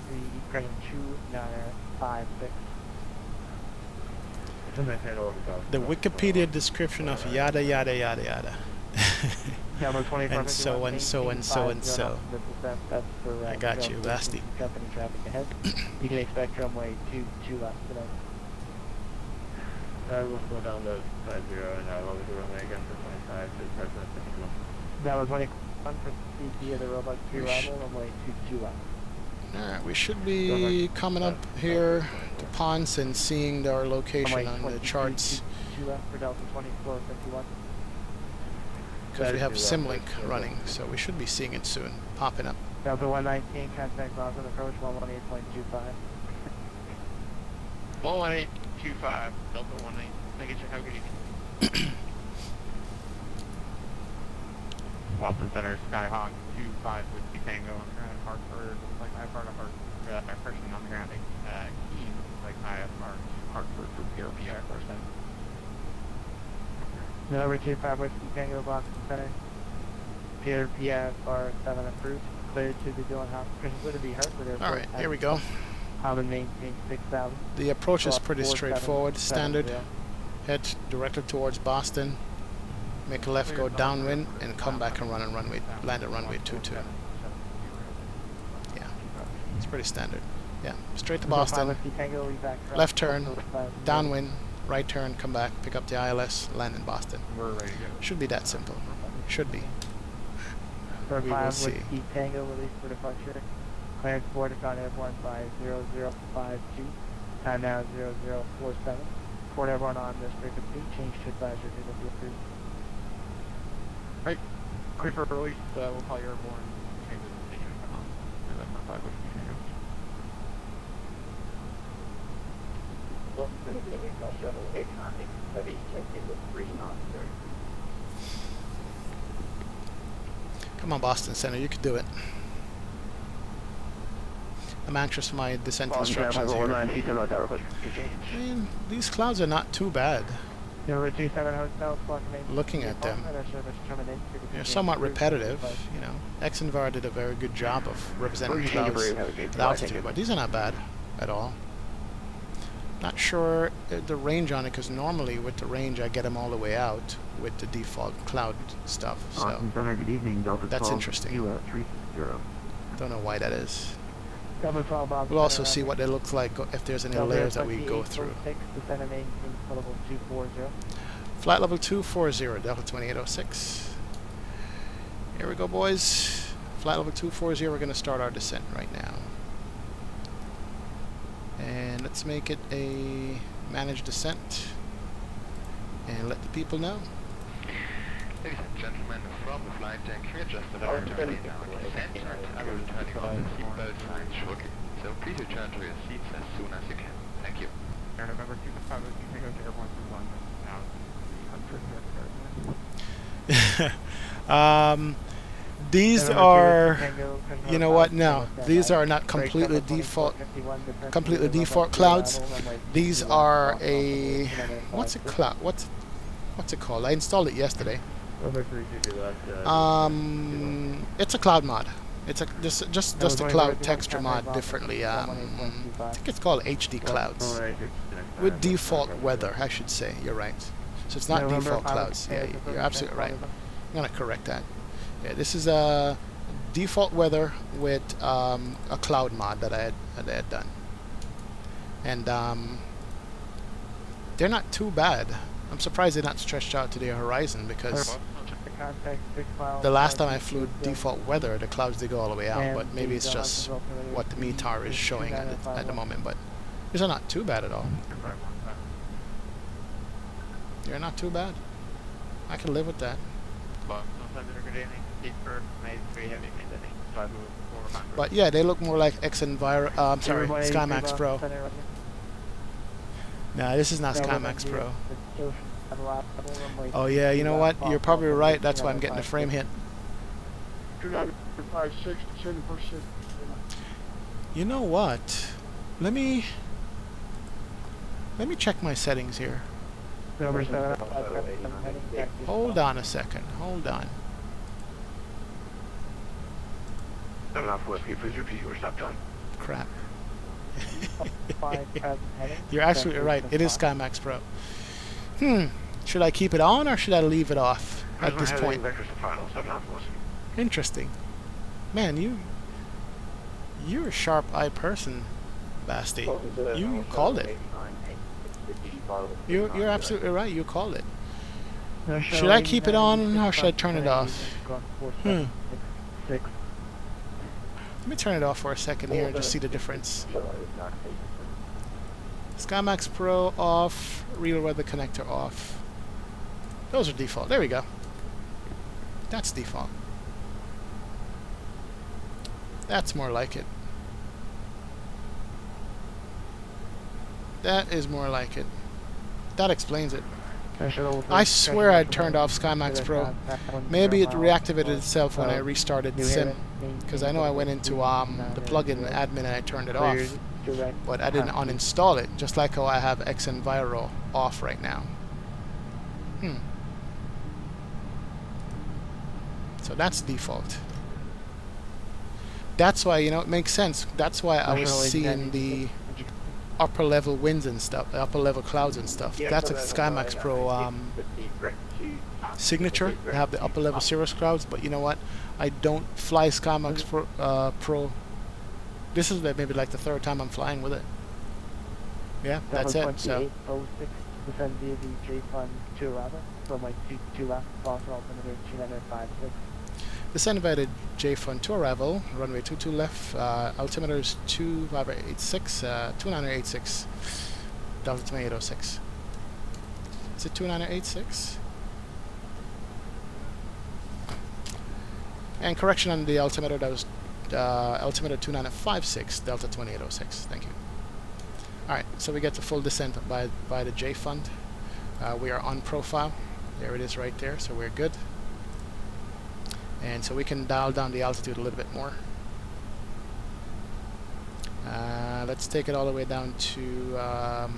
3.2956. The Wikipedia description of yada yada yada yada. Number 2451, and so and so and so and so. That's for, I got you, Basti. Company traffic ahead. You can expect runway 22 left today. We'll slow down to 50 and I'll over the runway again for 25 to President Festival. That was 21 for CP of the Robot 3 arrival, runway 22 left. Alright, we should be coming up here to Ponce and seeing our location on the charts. 22 left for Delta 2451. Because we have Simlink running, so we should be seeing it soon, popping up. Delta 119, contact Boston approach 118.25. 11825, Delta 18. Make it check how good you can. Boston Center, Skyhawk 25 with the Tango on the ground at Hartford. Looks like I have part of a person on the ground at Keene. Looks like I have marked Hartford for PRP person. November 25 Whiskey Tango Boston Center. Pier PFR 7 approved. Cleared to the Dillon House. Principal to be Hartford Airport. Alright, here we go. Common maintain 6,000. The approach is pretty 4770. straightforward, standard. Head directly towards Boston. Make a left, go downwind, and come back and land at runway 22. Yeah, it's pretty standard. Yeah, straight to Boston. Left turn, downwind, right turn, come back, pick up the ILS, land in Boston. We're ready to go. Should be that simple. Should be. For We will 5 see. Whiskey Tango release for departure. Clearance board is on airborne by 0052. Time now 0047. Port airborne on this frequency. Change to advisory to be approved. Right. Clear for release. We'll call your airborne. Change the station. And that's not 5 Whiskey Tango. Come on, Boston Center, you can do it. I'm anxious for my descent instructions here. Man, these clouds are not too bad. Number 27 Hotel, Looking at them, they're somewhat repetitive. You know, Exenvar did a very good job of representing clouds at altitude, but these are not bad at all. Not sure the range on it, because normally with the range I get them all the way out with the default cloud stuff. So Good evening, Delta that's interesting. 360. Don't know why that is. Double 12 Bob. We'll also see what they look like if there's any layers that we go through. Flight level 240, Delta 2806. Here we go, boys. Flight level 240, we're going to start our descent right now. And let's make it a managed descent. And let the people know. Ladies and gentlemen, from the flight deck, we're just about to turn down descent, and I will be turning on the seatbelt sign shortly. So please return to your seats as soon as you can. Thank you. Air November 25 Whiskey Tango to airborne to London. Now, These are, you know what? No, these are not completely default clouds. These are a what's a cloud? What's it called? I installed it yesterday. It's a cloud mod. It's a just a cloud texture mod differently. I think it's called HD clouds with default weather. I should say. You're right. So it's not default clouds. Yeah, you're absolutely right. I'm gonna correct that. Yeah, this is a default weather with a cloud mod that I had done, and they're not too bad. I'm surprised they're not stretched out to the horizon, because the last time I flew default weather, the clouds did go all the way out, but maybe it's just what the METAR is showing at the moment. But these are not too bad at all. They're not too bad. I can live with that. But yeah, they look more like SkyMax Pro. Nah, this is not SkyMax Pro. Oh yeah, you know what? You're probably right. That's why I'm getting the frame hit. You know what? Let me check my settings here. Hold on a second. Hold on. Crap. You're absolutely right. It is SkyMax Pro. Should I keep it on or should I leave it off at this point? Interesting. Man, you're a sharp-eyed person, Basti. You called it. You're absolutely right. You called it. Should I keep it on or should I turn it off? Let me turn it off for a second here and just see the difference. SkyMax Pro off, real weather connector off. Those are default. There we go. That's default. That's more like it. That is more like it. That explains it. I swear I turned off SkyMax Pro. Maybe it reactivated itself when I restarted Sim, because I know I went into the plugin admin and I turned it off, but I didn't uninstall it, just like how I have Xenviro off right now. So that's default. That's why, you know, it makes sense. That's why I was seeing the upper level winds and stuff, upper level clouds and stuff. That's a SkyMax Pro signature. They have the upper level cirrus clouds, but you know what? I don't fly SkyMax Pro. This is maybe like the third time I'm flying with it. Yeah, that's it. So 06 descend via the J Fund 2 rather, from like 2 left, cross altimeter 2956. descend by the J Fund to arrival, runway 22 left, altimeter is 2986, 2986, Delta 2806. Is it 2986? And correction on the altimeter, that was altimeter 2956, Delta 2806. Thank you. Alright, so we get the full descent by the J Fund. We are on profile. There it is right there, so we're good. And so we can dial down the altitude a little bit more. Let's take it all the way down to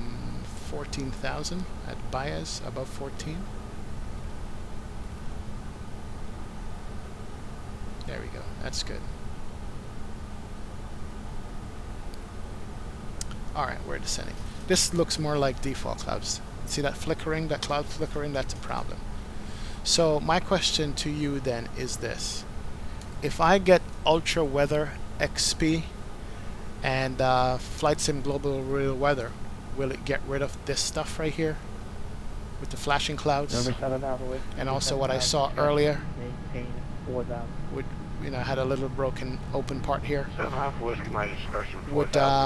14,000 at Baez, above 14. There we go, that's good. Alright, we're descending. This looks more like default clouds. See that flickering, that cloud flickering? That's a problem. So my question to you then is this. If I get Ultra Weather XP and Flight Sim Global Real Weather, will it get rid of this stuff right here? With the flashing clouds? And also what I saw earlier, would, you know, had a little broken open part here. Would Flight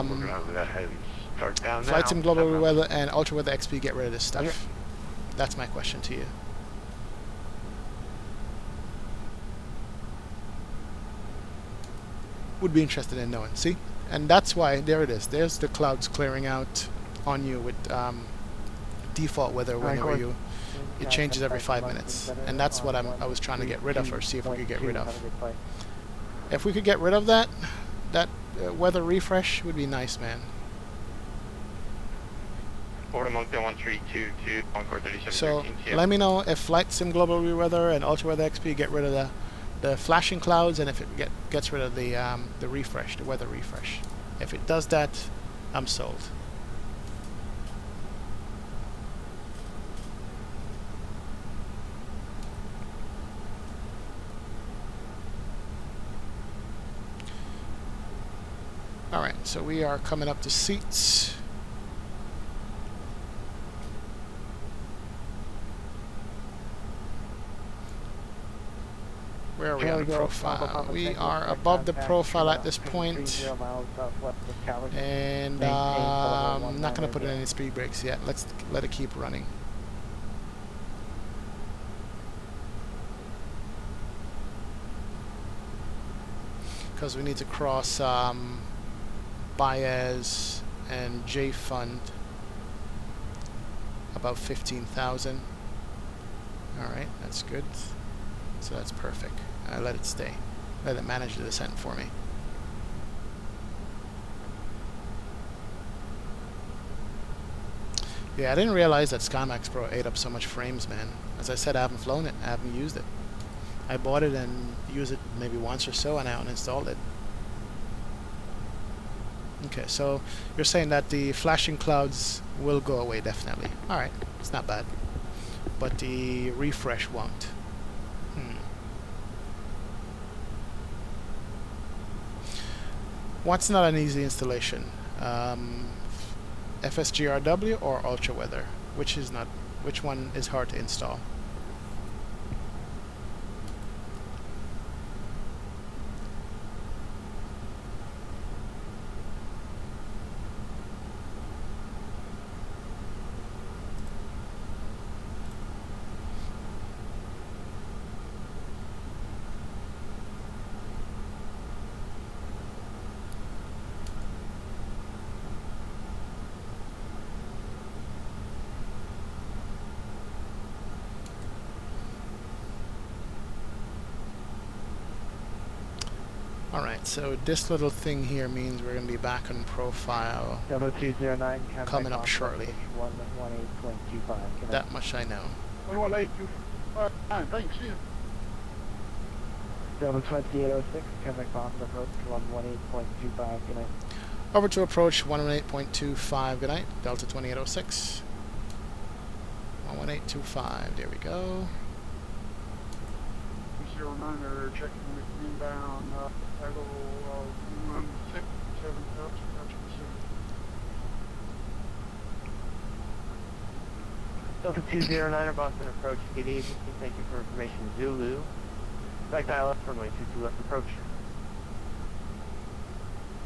Sim Global Real Weather and Ultra Weather XP get rid of this stuff? Okay. That's my question to you. Would be interested in knowing. See, and that's why there it is. There's the clouds clearing out on you with default weather whenever you. It changes every 5 minutes, and that's what I was trying to get rid of, or see if we could get rid of. If we could get rid of that weather refresh would be nice, man. So let me know if Flight Sim Global Real Weather and Ultra Weather XP get rid of the flashing clouds, and if it gets rid of the refresh, the weather refresh. If it does that, I'm sold. Alright, so we are coming up to seats. Where are we on the profile? We are above the profile at this point. And I'm not going to put in any speed brakes yet. Let's let it keep running. Because we need to cross Baez and J Fund about 15,000. Alright, that's good. So that's perfect. Let it stay. Let it manage the descent for me. Yeah, I didn't realize that SkyMax Pro ate up so much frames, man. As I said, I haven't flown it. I haven't used it. I bought it and used it maybe once or so, and I uninstalled it. Okay, so you're saying that the flashing clouds will go away, definitely. Alright, it's not bad. But the refresh won't. What's not an easy installation? FSGRW or Ultra Weather? Which one is hard to install? Alright, so this little thing here means we're going to be back on profile coming up shortly. That much I know. Thanks, yeah. Delta 2806, Quebec Boston approach 118.25, good night. Over to approach 118.25. Good night. Delta 2806. 118.25. There we go. 09er checking with inbound, title 167 Dutch, Delta 209er Boston approach, good evening. Thank you for information, Zulu. Flight dial runway 22 left approach.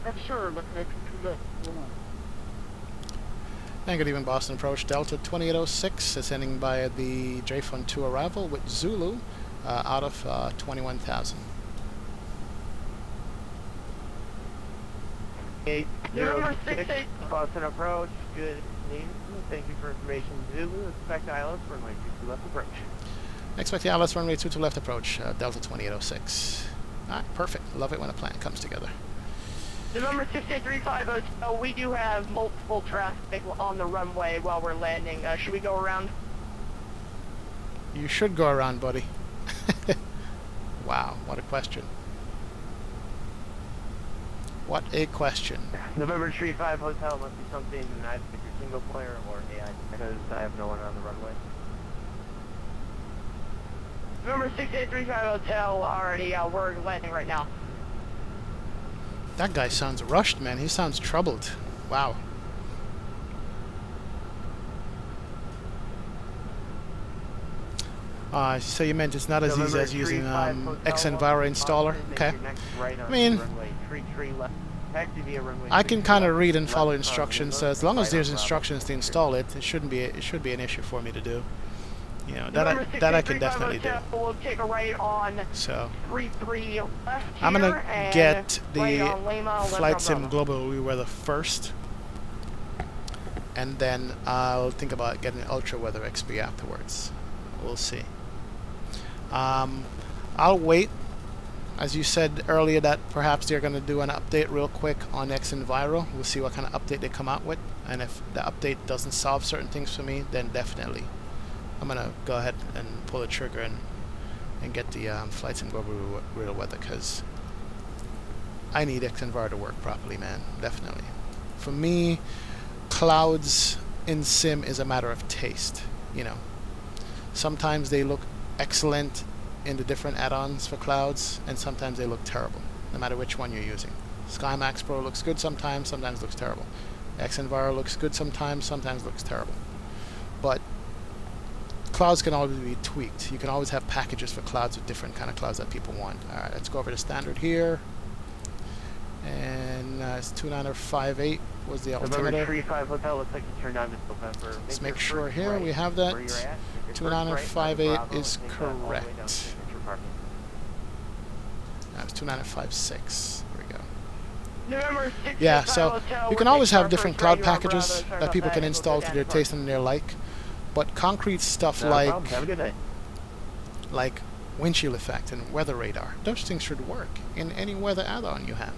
Yes, sir, looking at 22 left, go on. And good evening, Boston approach. Delta 2806 ascending by the JFun 2 arrival with Zulu out of 21,000. 806 Boston approach, good evening. Thank you for information, Zulu. Expect ILS runway 22 left approach. Expect the ILS runway 22 left approach, Delta 2806. Alright, perfect. Love it when a plan comes together. November 68350, we do have multiple traffic on the runway while we're landing. Should we go around? You should go around, buddy. Wow, what a question. What a question. November 35 Hotel must be something either single player or AI, because I have no one on the runway. November 6835 Hotel, already, we're landing right now. That guy sounds rushed, man. He sounds troubled. Wow. So you meant it's not as easy as using Xenviro installer? Okay. I mean, I can kind of read and follow instructions, so as long as there's instructions to install it, it should be an issue for me to do. You know, that I can definitely do. We'll take a right on So 33 left I'm gonna here, get right the on Lima, left Flight on Sim Bravo. Global weather first, and then I'll think about getting Ultra Weather XP afterwards. We'll see. I'll wait. As you said earlier, that perhaps they're going to do an update real quick on Xenviro. We'll see what kind of update they come out with, and if the update doesn't solve certain things for me, then definitely I'm going to go ahead and pull the trigger and get the Flight Sim Global real weather, because I need Xenviro to work properly, man. Definitely. For me, clouds in Sim is a matter of taste. You know, sometimes they look excellent in the different add-ons for clouds, and sometimes they look terrible, no matter which one you're using. SkyMax Pro looks good sometimes looks terrible. Xenviro looks good sometimes looks terrible. But clouds can always be tweaked. You can always have packages for clouds with different kind of clouds that people want. Alright, let's go over to standard here. And it's 2958 was the altimeter. November 35 Hotel, looks like you turned on this November. Let's make sure here we have that. 2958 is correct. That's 2956. There we go. November 6 Yeah, so Hotel, you can we're always taking have our different first cloud radio on packages Bravo. Sorry that people about can that. install to their taste and their like. But concrete stuff like Have a good night. like windshield effect and weather radar, those things should work in any weather add-on you have.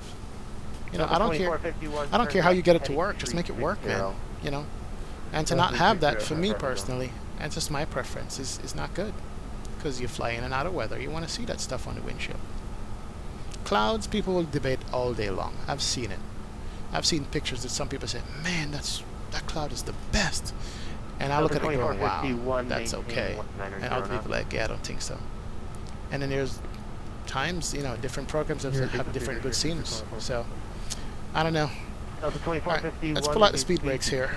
You know, I don't care how you get it to work, just make it work, man. You know, and to not have that, for me personally, and just my preference, is not good, because you fly in and out of weather. You want to see that stuff on the windshield. Clouds, people will debate all day long. I've seen it. I've seen pictures that some people say, man, that cloud is the best. And I look at it going, wow, that's okay. And other people are like, yeah, I don't think so. And then there's times, you know, different programs that have different good scenes. So, I don't know. Alright, let's pull out the speed brakes here.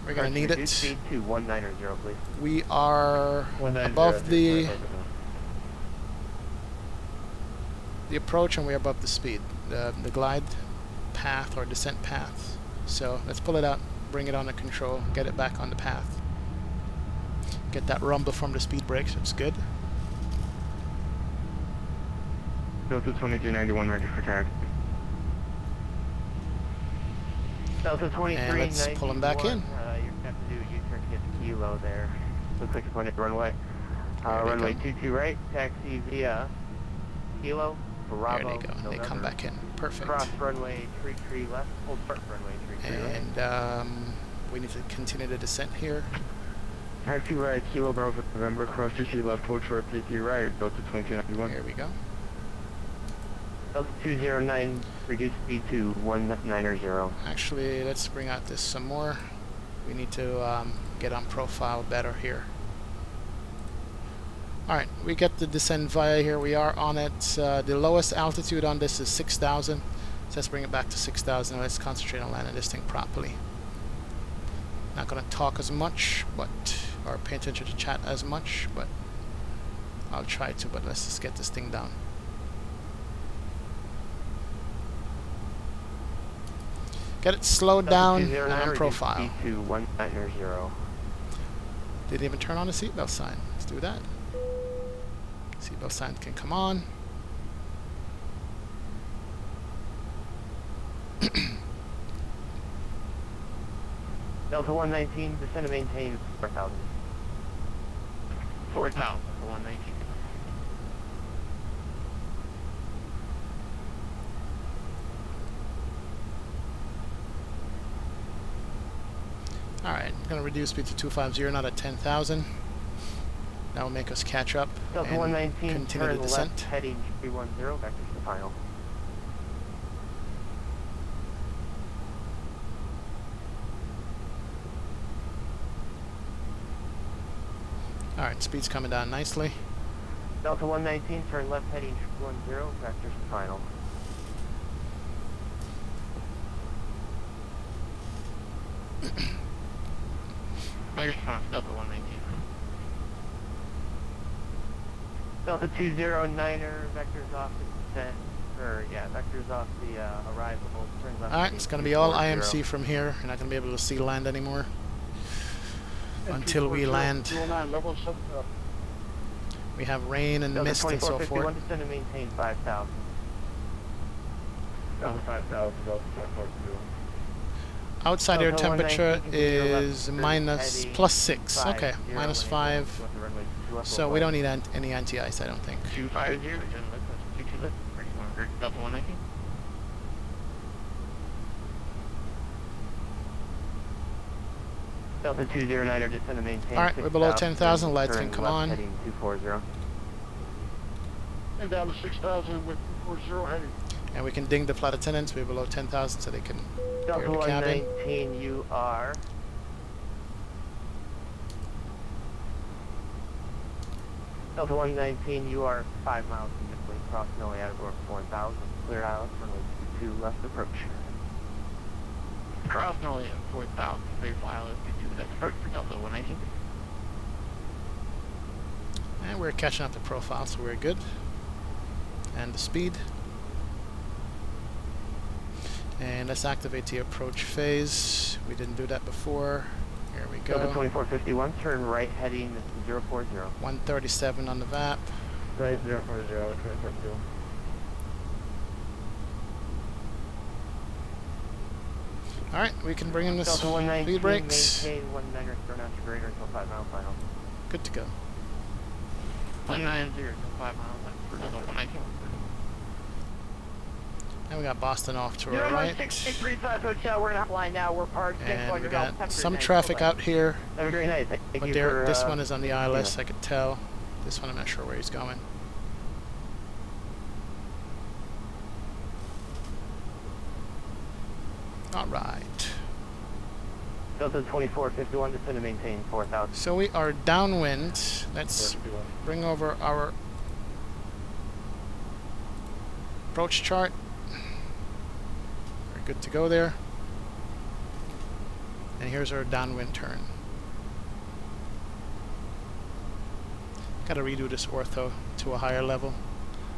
We're going to need it. Speed to 190, please. We are above the approach, and we're above the speed. The glide path or descent path. So let's pull it out, bring it on the control, get it back on the path. Get that rumble from the speed brakes. That's good. Delta 2391 ready for taxi. Delta 2391. And let's pull them back in. You're going to have to do a U-turn to get to Kilo there. Looks like you're pointed at the runway. Runway 22 right, taxi via Kilo, Bravo. There they go. And they come back in. Perfect. Cross runway 33 left, hold short runway 33 right. And we need to continue the descent here. Taxi right, Kilo Bravo November, cross 33 left, hold short 33 right, Delta 2291. Here we go. Delta 209, reduce speed to 190. Actually, let's bring out this some more. We need to get on profile better here. Alright, we get the descent via here. We are on it. The lowest altitude on this is 6,000. So let's bring it back to 6,000. Let's concentrate on landing this thing properly. Not going to talk as much, but or pay attention to chat as much, but I'll try to. But let's just get this thing down. Get it slowed down and on profile. To 190. Didn't even turn on the seatbelt sign. Let's do that. Seatbelt sign can come on. Delta 119, descend and maintain 4,000. 4,000 for 119. Alright, I'm going to reduce speed to 250, not at 10,000. That will make us catch up Delta and 119, continue turn the descent. left, heading 310, back to the final. Alright, speed's coming down nicely. Delta 119, turn left, heading 310, back to the final. Delta 119. Delta 209er, vectors off the descent, vectors off the arrival, turn left. Alright, it's going to be all 240. IMC from here. You're not going to be able to see land anymore until we land. 209, level 7 up. We have rain and Delta mist and so 2451, forth. descend and maintain 5,000. Delta 5,000, Delta 542. Outside air Delta temperature 119, continue your left, is turn minus heading plus 6. 50, Okay, minus 5. left the runway 2 left, So we don't need any anti-ice, I don't think. 250, turn left, 22 left, ready for Delta 119. Delta 209er, descend and maintain. Alright, we're below 6,000, 10,000. Lights turn can come left, on. Heading 240. And down to 6,000 with 240 heading. And we can ding the flight attendants. We're below 10,000 so they can Delta clear the cabin. 119, you are. Delta 119, you are 5 miles from midway, cross Noe out of Rourke 4,000. Clear island, runway 22 left approach. Cross Noe at 4,000, clear file is 22 left approach for Delta 119. And we're catching up the profile, so we're good. And the speed. And let's activate the approach phase. We didn't do that before. Here we Delta go. 2451, turn right heading 040. 137 on the VAP. Right, 040, 2452. Alright, we can bring in this Delta 119, speed brakes. maintain 19er, turn out to greater until 5 mile final. Good to go. 190 to 5 miles left for Delta 119. And we got Boston off to our 01635 right. Hotel, we're gonna fly now, we're parked. And we got some traffic out here. Have a great night. Thank But you there, for, this one is on the ILS, yeah. I could tell. This one I'm not sure where he's going. Alright. Delta 2451, descend and maintain 4,000. So we are downwind. Let's 451. bring over our approach chart. We're good to go there. And here's our downwind turn. Gotta redo this ortho to a higher level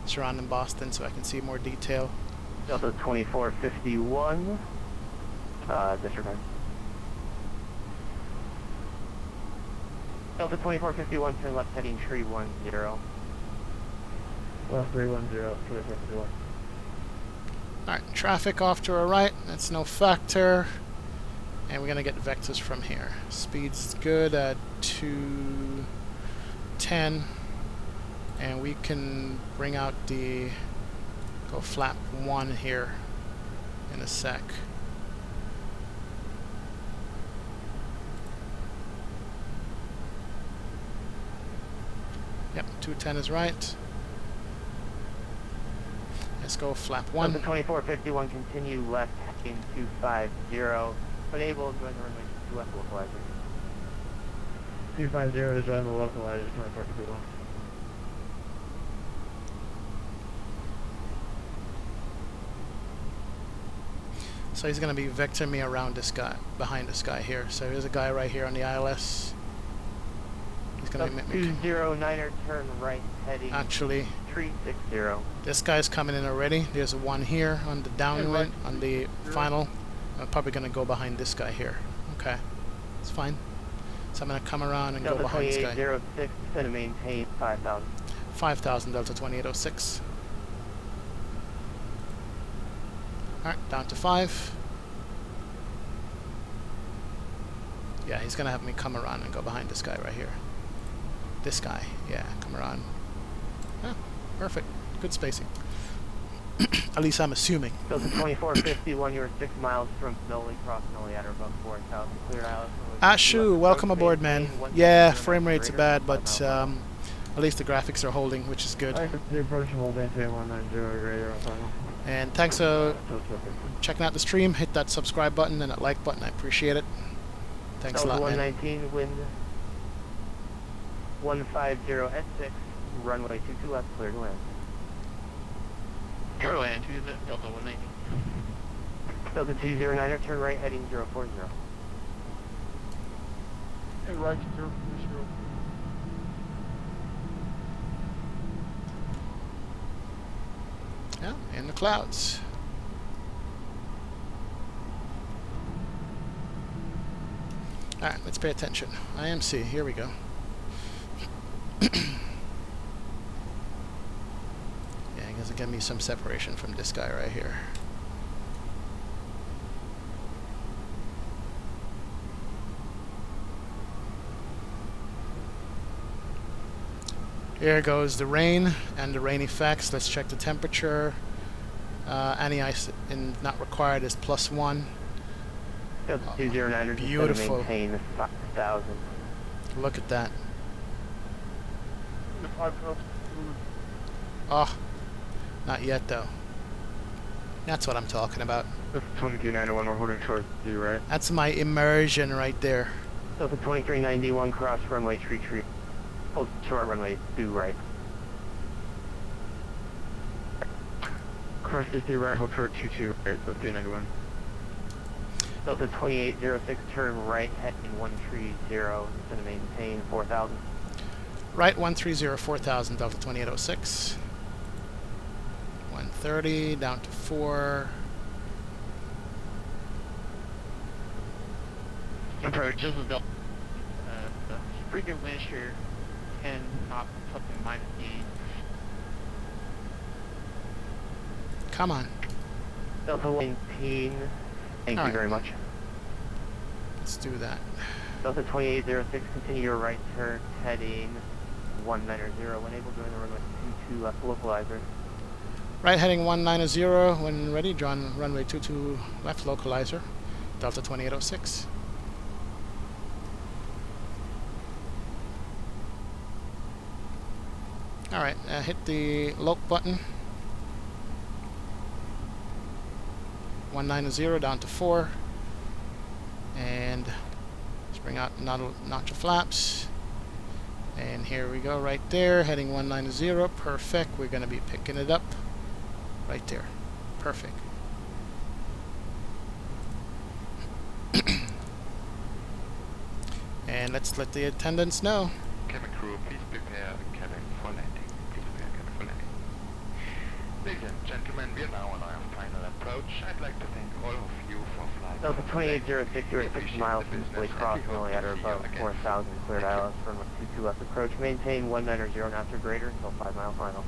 surrounding Boston so I can see more detail. Delta 2451, disregard. Delta 2451, turn left heading 310. Left 310, 2451. Alright, traffic off to our right, that's no factor. And we're gonna get vectors from here. Speed's good at 210. And we can bring out the go flap 1 here in a sec. Yep, 210 is right. let's go flap Delta 1. 2451, continue left heading 250, but able to join the runway 2 left localizer. 250 to join the localizer, 2451. So he's going to be vectoring me around this guy, behind this guy here. So here's a guy right here on the ILS. He's going to be 209er, turn right heading actually 360. this guy's coming in already. There's one here on the downwind, on the final. I'm probably going to go behind this guy here. Okay, it's fine. So I'm going to come around and Delta go behind this guy. 2806, going to maintain 5,000. 5,000 Delta 2806. Alright, down to 5. Yeah, he's gonna have me come around and go behind this guy right here. This guy, yeah, come around. Ah, perfect. Good spacing. At least I'm assuming. Delta 2451, you were 6 miles from Noli, cross Noli at or above 4,000. Cleared Alice. Ashu, welcome aboard, man. Yeah, frame rates are bad, but at least the graphics are holding, which is good. The approach from Old Dante 190 radar on final. And thanks for checking out the stream. Hit that subscribe button and that like button. I appreciate it. Thanks a lot, man. 119, wind 150 at 6, runway 22 left, clear to land. Clear to land, 2 Delta 119. Delta 209er, turn right heading 040. And right 040. Yeah, in the clouds. Alright, let's pay attention. IMC, here we go. Yeah, he has to give me some separation from this guy right here. Here goes the rain and the rain effects. Let's check the temperature. Any ice not required is +1. Delta 209er, beautiful. Maintain 5,000. Look at that. The 5 knots. Oh, not yet though. That's what I'm talking about. 2291, we're holding short to you, right? That's my immersion right there. Delta 2391, cross runway tree. Hold short runway 2 right. Cross 50 right, hold short 22 right, so 291. Delta 2806, turn right heading 130, going to maintain 4,000. Right, 130, 4,000, Delta 2806. 130, down to 4. Approach, this is Delta. The freaking wind shear can not something minus E. Come on. Delta 119, thank you very much. Let's do that. Delta 2806, continue your right turn heading 190, when able join the runway 22 left localizer. Right heading 190, when ready, join runway 22 left localizer, Delta 2806. Alright, hit the loc button. 190 down to 4. And let's bring out notch of flaps. And here we go right there, heading 190. Perfect. We're going to be picking it up right there. Perfect. And let's let the attendants know. Cabin crew, please prepare the cabin for landing. Please prepare cabin for landing. Ladies and gentlemen, we are now on our final approach. I'd like to thank all of you for flying. Delta 2806, you are 6 miles from Fully Cross, Noli at or above 4,000, cleared ILS, runway 22 left approach. Maintain 190 knots or greater until 5 mile final.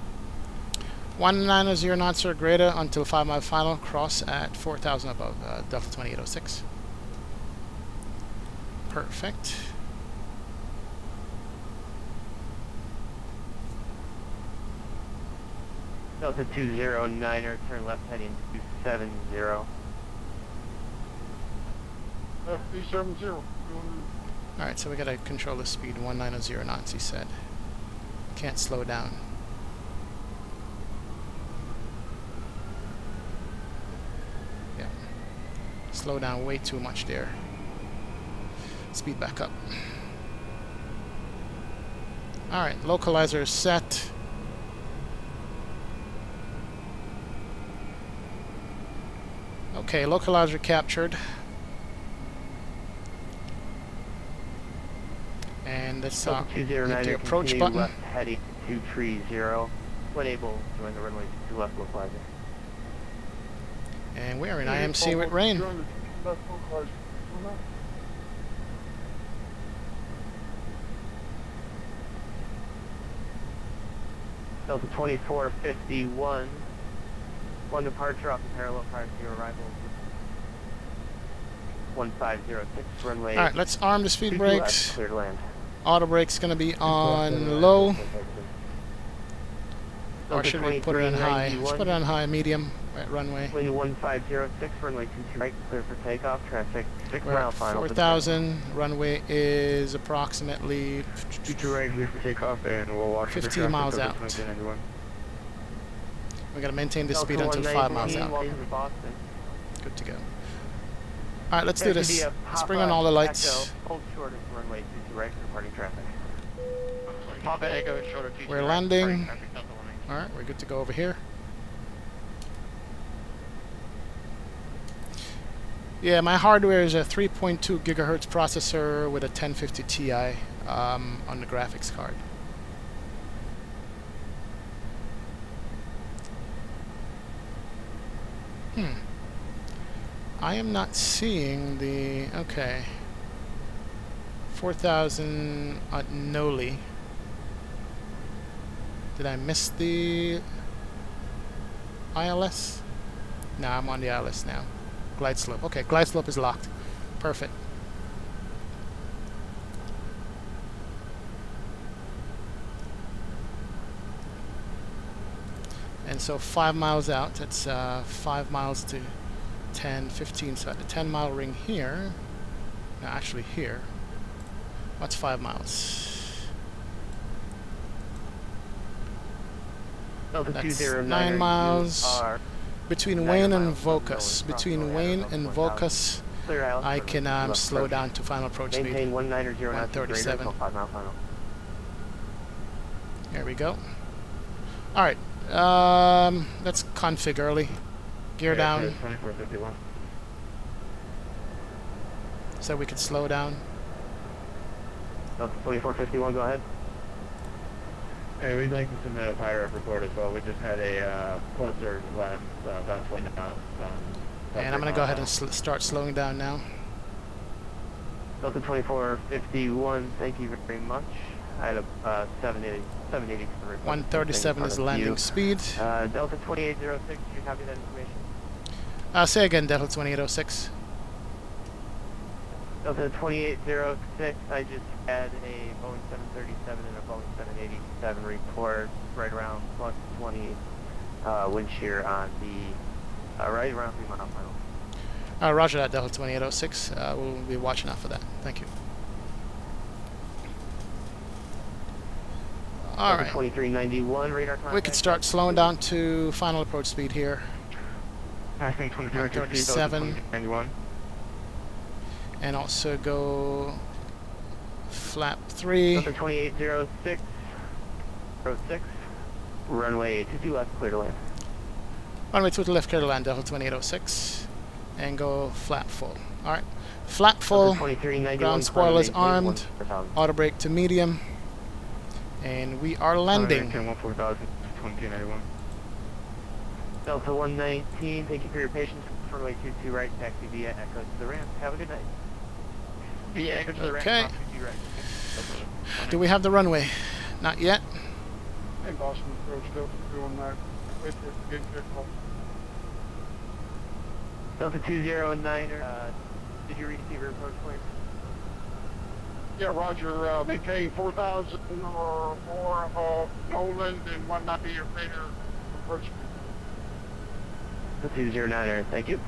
190 knots or greater until 5 mile final. Cross at 4,000 above Delta 2806. Perfect. Delta 209er, turn left heading 270. FB70. Alright, so we gotta control the speed 190 knots, he said. Can't slow down. Slow down way too much there. Speed back up. Alright, localizer is set. Okay, localizer captured. And let's hit the approach button. Left heading 230. When able, join the runway 2 left localizer. And we are in IMC with rain. Delta 2451. One departure off the parallel prior to your arrival. 1506 runway. Alright, let's arm the speed brakes. Clear to land. Auto brake's going to be on low. Or should we put it on high? Let's put it on high, medium, right runway. Wind 1506, runway 22 right, clear for takeoff. Traffic 6 We're mile at final. 4,000. Runway is approximately 22 right, clear for takeoff, and we'll watch 15 miles out. We're going to maintain this speed until 5 miles out. Good to go. Alright, let's do this. Let's bring on all the lights. Hold short of runway 22 right for departing traffic. Papa Echo, shorter 22 We're right, landing. departing traffic, Delta 1. Alright, we're good to go over here. Yeah, my hardware is a 3.2 gigahertz processor with a 1050 Ti on the graphics card. I am not seeing the... Okay. 4,000 at Noli. Did I miss the ILS? No, I'm on the ILS now. Glide slope. Okay, glide slope is locked. Perfect. And so 5 miles out, that's 5 miles to 10, 15, so at the 10 mile ring here, no, actually here, what's 5 miles? That's 9 miles. Between Wayne and Vocus. Between Wayne and Vocus, I can slow down to final approach speed. 137. There we go. Alright, let's config early. Gear down. 2451. So we could slow down. 2451, go ahead. Hey, we'd like to submit a PIREF report as well. We just had a cluster last about 20 miles. And I'm going to go ahead and start slowing down now. Delta 2451, thank you very much. I had a 780. 137 is landing speed. Delta 2806, did you copy that information? Say again, Delta 2806. Delta 2806, I just had a Boeing 737 and a Boeing 787 report right around plus 20 wind shear on the right around 3 mile final. Roger that, Delta 2806. We'll be watching out for that. Thank you. All right. 2391 radar contact. We could start slowing down to final approach speed here. Passing 137. 91. And also go flap 3. Delta 2806, 06, runway 22 left, clear to land. Runway 2 to left, clear to land, Delta 2806. And go flap full. Alright. Flap full. Ground spoilers armed. Auto brake to medium. And we are landing. Delta 119, thank you for your patience. Runway 22 right, taxi via Echo to the ramp. Have a good night. Via Echo to the ramp. Okay. 22 right. Do we have the runway? Not yet. Hey, Boston approach Delta 219. Wait for it to get good call. Delta 209, did you receive your approach point? Yeah, Roger. Maintain 4,000 or more Noland and 190 or greater approach. Delta 209, thank you.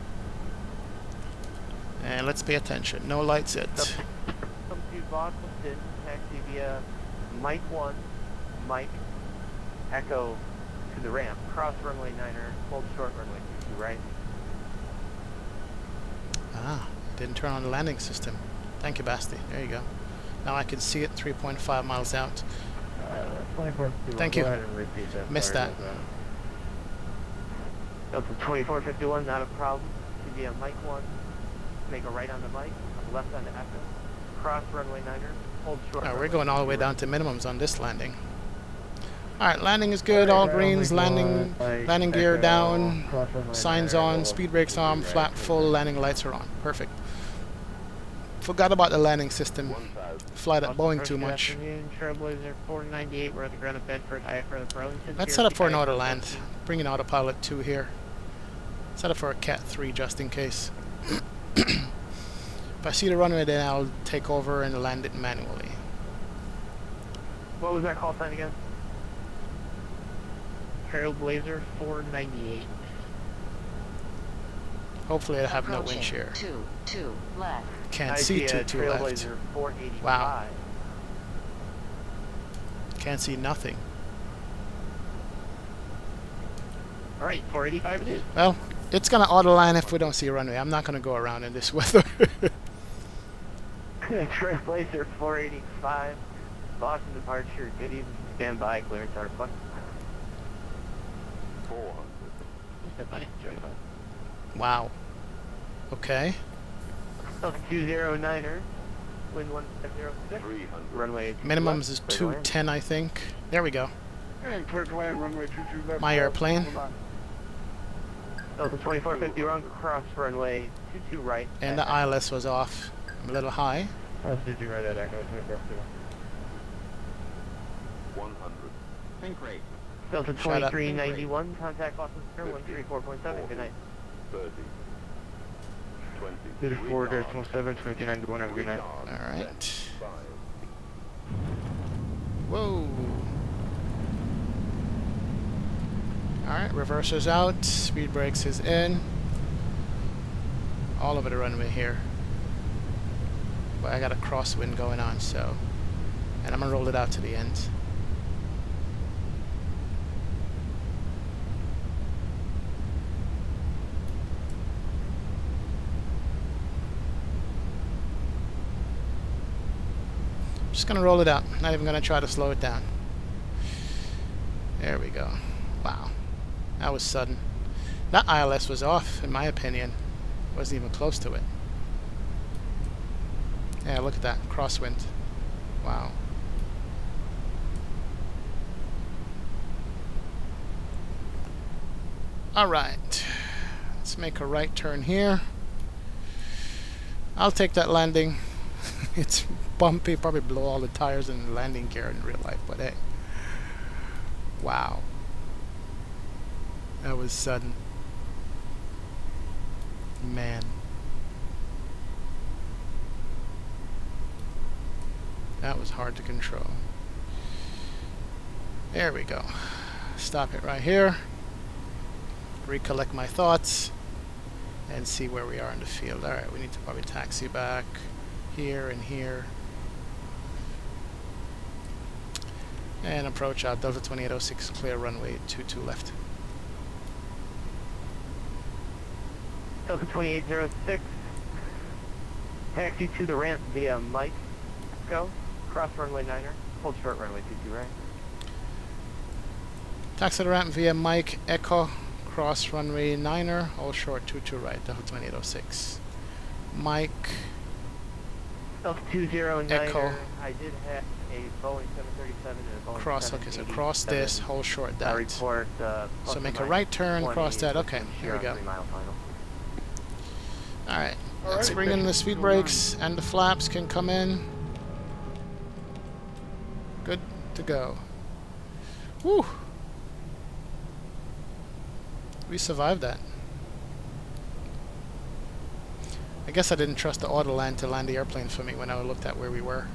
And let's pay attention. No lights yet. Come to Boston, taxi via Mike 1, Mike, Echo to the ramp. Cross runway 9er, hold short runway 22 right. Ah, didn't turn on the landing system. Thank you, Basti. There you go. Now I can see it 3.5 miles out. 2451, Thank go you. ahead and repeat that. Missed Sorry that. about Delta 2451, not a problem. CDM Mike 1, make a right on the Mike, left on the Echo, cross runway 9er, hold short. Alright, we're runway going all the way 20 down to minimums on this landing. Alright, landing is good, Alright, all now greens, make landing one, landing gear Echo, down, cross runway signs 9er, on, roll speed up brakes to on, the flap right, full, landing lights are on. Perfect. Forgot about the landing system. Fly that Boeing too much. Good afternoon, Trailblazer 498, we're at the ground of Bedford, IFR the Burlington. Let's set up for an auto land. Bring in autopilot 2 here. Set up for a Cat 3 just in case. If I see the runway, then I'll take over and land it manually. What was that call sign again? Trailblazer 498. Hopefully I have no wind Approaching. shear. 2 left. Can't I see see 2 left. Trailblazer 485. Wow. Can't see nothing. Alright, 485 it is. Well, it's gonna auto line if we don't see a runway. I'm not gonna go around in this weather. Trailblazer 485. Boston departure, good evening. Stand by, clearance our flight. 400. Stand by, join by. Wow. Okay. 209er, wind 1506. 300. Runway. Minimums is left, clear to land. 210, I think. There we go. And clear to land, runway 22 left. My airplane. Delta 2450 wrong, cross runway 22 right. And the ILS was off. I'm a little high. Did you write that Echo 2451? 100. Think rate. Delta Shut up. 2391, contact Boston Square 134.7, good night. 30. 20. 34 decimal 7, 29 have a good night. Alright. Whoa. Alright, reverser's out. Speed brakes is in. All over the runway here. But I got a crosswind going on, so. And I'm gonna roll it out to the end. Just gonna roll it out. Not even gonna try to slow it down. There we go. Wow. That was sudden. That ILS was off, in my opinion. Wasn't even close to it. Yeah, look at that. Crosswind. Wow. Alright. Let's make a right turn here. I'll take that landing. It's bumpy, probably blow all the tires and the landing gear in real life, but hey. Wow. That was sudden. Man. That was hard to control. There we go. Stop it right here. Recollect my thoughts. And see where we are in the field. Alright, we need to probably taxi back here and here. And approach out Delta 2806, clear runway 22 left. Delta 2806, taxi to the ramp via Mike. Go, cross runway 9er, hold short runway 22 right. Taxi to the ramp via Mike, Echo, cross runway 9er, hold short 22 right, Delta 2806. Mike, Delta 209er, Echo. I did have a Boeing 737 and a Boeing cross, okay, so cross this, hold short that. report, So make a right turn, cross that, okay, here we go. 3 mile final. Alright, let's bring in the speed brakes and the flaps can come in. Good to go. Woo! We survived that. I guess I didn't trust the auto land to land the airplane for me when I looked at where we were.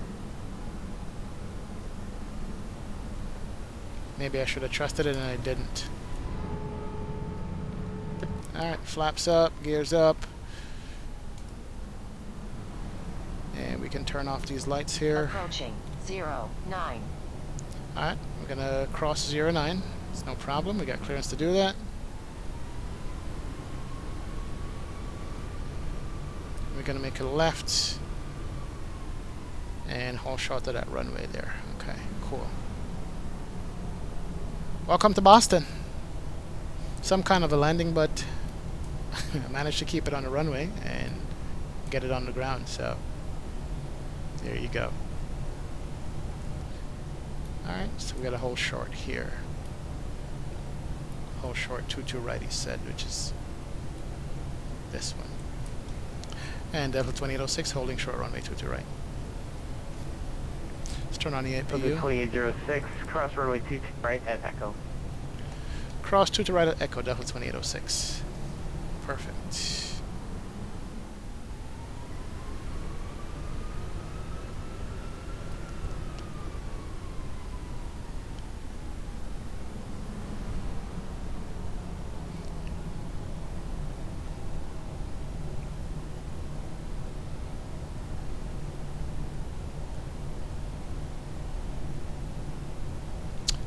Maybe I should have trusted it and I didn't. Alright, flaps up, gears up. And we can turn off these lights here. Approaching 09. Alright, we're gonna cross 09. It's no problem, we got clearance to do that. gonna make a left and hold short to that runway there. Okay, cool. Welcome to Boston. Some kind of a landing, but I managed to keep it on the runway and get it on the ground, so there you go. Alright, so we got a hold short here. Hold short 22 right, he said, which is this one. And Delta 2806 holding short runway 22 right. Let's turn on the Delta APU. 2806, cross runway 22 right at Echo. Cross 22 right at Echo, Delta 2806. Perfect.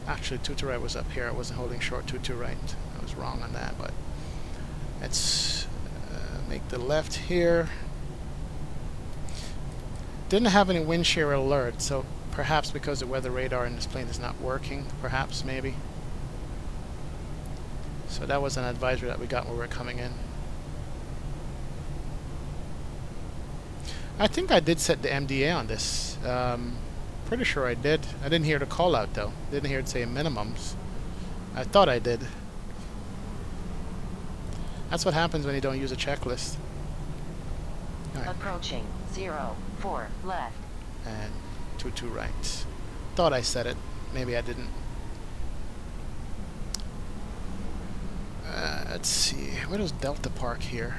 Actually, 22 right was up here. I wasn't holding short 22 right. I was wrong on that, but let's make the left here. Didn't have any wind shear alert, so perhaps because the weather radar in this plane is not working, perhaps, maybe. So that was an advisory that we got when we were coming in. I think I did set the MDA on this. Pretty sure I did. I didn't hear the call out though. Didn't hear it say minimums. I thought I did. That's what happens when you don't use a checklist. All right. Approaching 04 left. And 22 right. Thought I said it. Maybe I didn't. Let's see. Where does Delta park here?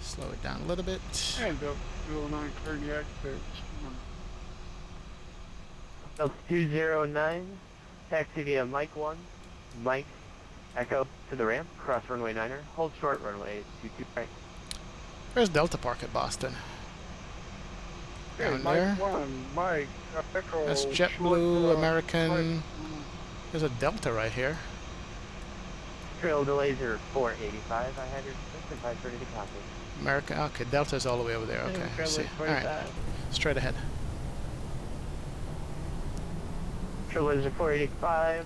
Slow it down a little bit. And Delta 209 clearing the exit. Delta 209, taxi via Mike 1, Mike, Echo to the ramp, cross runway 9er, hold short runway 22 right. Where's Delta Park at Boston? Hey, Down Mike there. 1, Mike, Echo. That's short, JetBlue, American. right. There's a Delta right here. Trail delays are 485, I had your system 530 to copy. American. Okay, Delta's all the way over there. Okay, I see. All right, straight ahead. Trail delays are 485,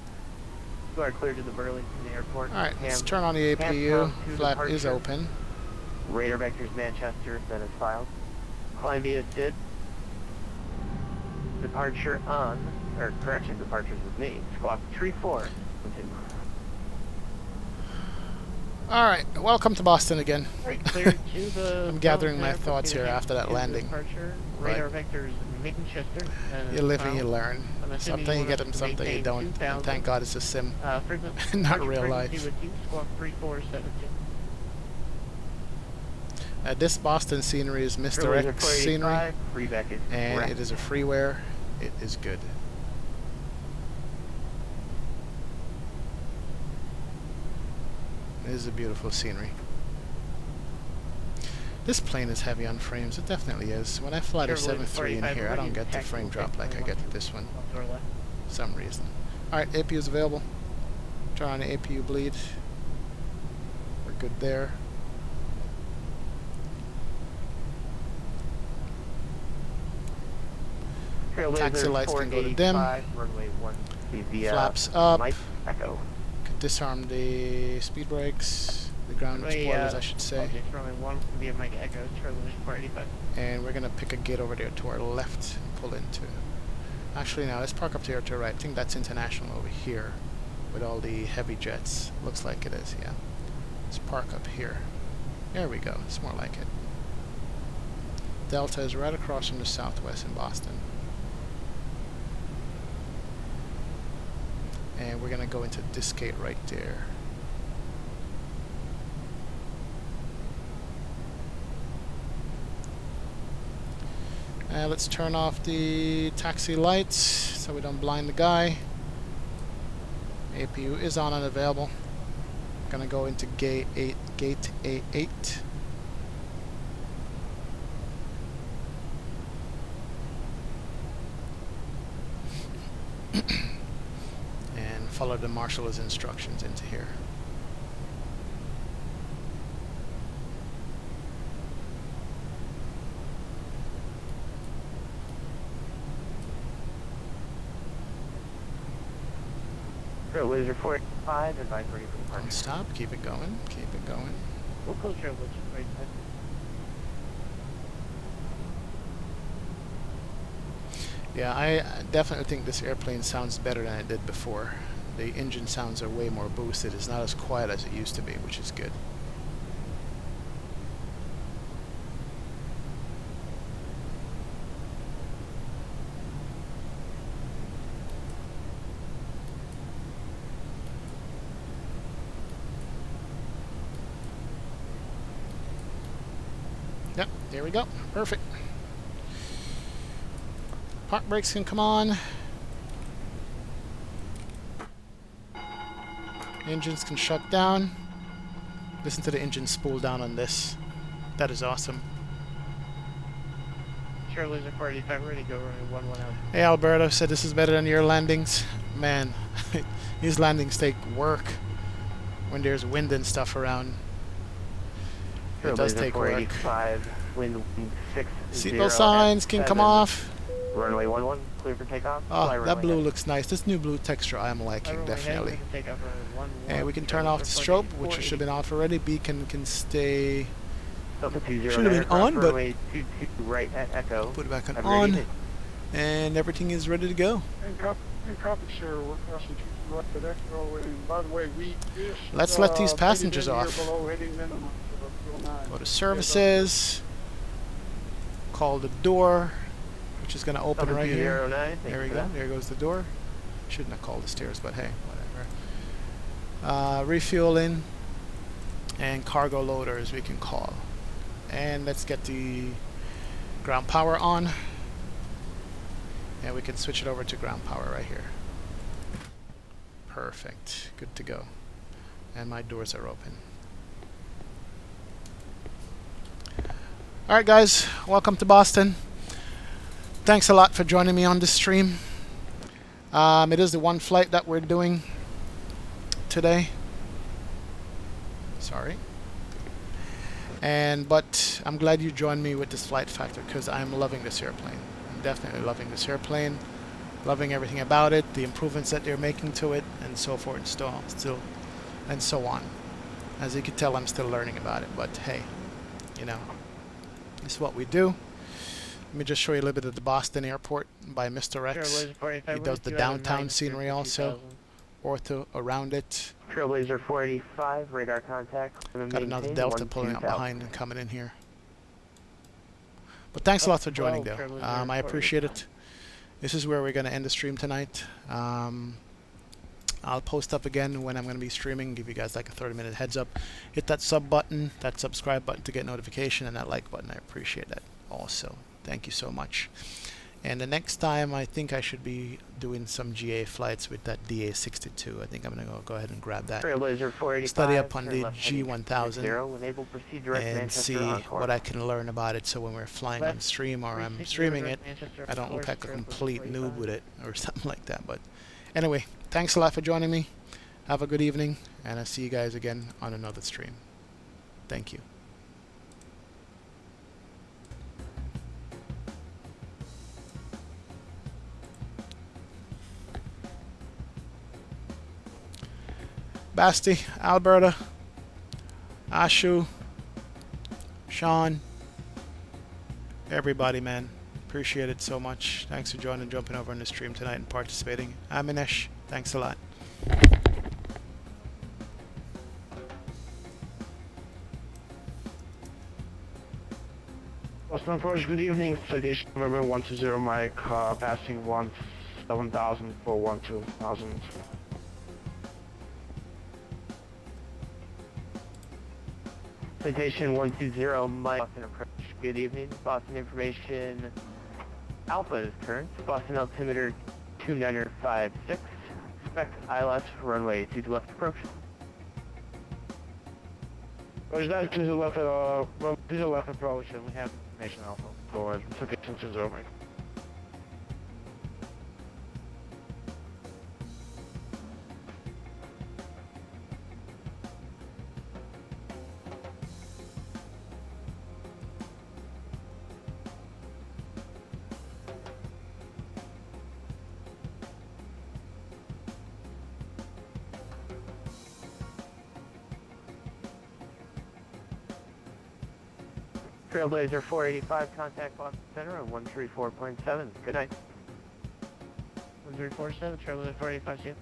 you are clear to the Burlington Airport. All right, let's turn on the APU. Flap is open. Radar vectors Manchester, that is filed. Climb via SID. Departure on, or correction, departures with me. Squawk 34. Continue. All right, welcome to Boston again. Right, clear to the I'm gathering my thoughts here after that landing. Departure, radar vectors Manchester. You live and you learn. Something you get them, something you don't. And thank God it's a sim, not real life. Squawk 3417. This Boston scenery is Mr. X scenery, and it is a freeware. It is good. It is a beautiful scenery. This plane is heavy on frames. It definitely is. When I fly the 7.3 in here, I don't get the frame drop like I get with this one. For some reason. Alright, APU is available. Turn on the APU bleed. We're good there. Taxi lights can go to dim. Flaps up. Could disarm the speed brakes, the ground spoilers, I should say. And we're gonna pick a gate over there to our left and pull into. Actually, now let's park up here to our right. I think that's international over here, with all the heavy jets. Looks like it is, yeah. Let's park up here. There we go. It's more like it. Delta is right across from the Southwest in Boston. And we're gonna go into this gate right there. Let's turn off the taxi lights so we don't blind the guy. APU is on and available. Gonna go into gate A8. And follow the marshal's instructions into here. Trailblazer 45, advise ready for Don't departure. stop. Keep it going. Keep it going. We'll close Trailblazer 45. Yeah, I definitely think this airplane sounds better than it did before. The engine sounds are way more boosted. It's not as quiet as it used to be, which is good. Yep, there we go. Perfect. Park brakes can come on. Engines can shut down. Listen to the engine spool down on this. That is awesome. Trailblazer 45, ready to go, runway 11 out. Hey Alberto, said this is better than your landings. Man, these landings take work when there's wind and stuff around. It does take work. 485, wind 60. Seatbelt signs can come off. Runway 11, clear for takeoff. Oh, that blue looks nice. This new blue texture I am liking, definitely. And we can turn off the strobe, which should have been off already. Beacon can stay. Should have been on, but right at Echo. Put it back on. And everything is ready to go. And copy, sir. We're crossing 22 right at Echo. And by the way, we just, Let's let these passengers heading in off. here below heading minimum, so 09. Go to services. Call the door, which is going to open right here. 09, There we go. There goes the door. Shouldn't have called the stairs, but hey, whatever. Refueling and cargo loaders we can call. And let's get the ground power on. And we can switch it over to ground power right here. Perfect. Good to go. And my doors are open. Alright guys, welcome to Boston. Thanks a lot for joining me on this stream. It is the one flight that we're doing today. Sorry. But I'm glad you joined me with this Flight Factor because I'm loving this airplane. I'm definitely loving this airplane. Loving everything about it, the improvements that they're making to it, and so forth and so on. As you can tell, I'm still learning about it, but hey, you know, this is what we do. Let me just show you a little bit of the Boston airport by Mr. Rex. He does the downtown scenery also, ortho around it. Trailblazer 485, radar contact. Got another Delta pulling up behind and coming in here. But thanks a lot for joining though. I appreciate it. This is where we're going to end the stream tonight. I'll post up again when I'm going to be streaming, give you guys like a 30-minute heads up. Hit that sub button, that subscribe button to get notification, and that like button. I appreciate that also. Thank you so much. And the next time, I think I should be doing some GA flights with that DA62. I think I'm going to go ahead and grab that. Study up on the G1000 and see what I can learn about it, so when we're flying on stream or I'm streaming it, I don't look like a complete noob with it or something like that. But anyway, thanks a lot for joining me. Have a good evening, and I'll see you guys again on another stream. Thank you. Basti, Alberta, Ashu, Sean, everybody, man. Appreciate it so much. Thanks for joining and jumping over on the stream tonight and participating. Aminesh, thanks a lot. Boston Approach, good evening. Citation November 120 Mike, passing 17,000 for 12,000. Citation 120 Mike, Boston Approach, good evening. Boston Information Alpha is current. Boston altimeter 2956. Expect ILS runway 2 left approach. Roger that, to the left approach, and we have information Alpha for citation 20 Mike. Trailblazer 485, contact Boston Center on 134.7. Good night. 1347, Trailblazer 485, see you.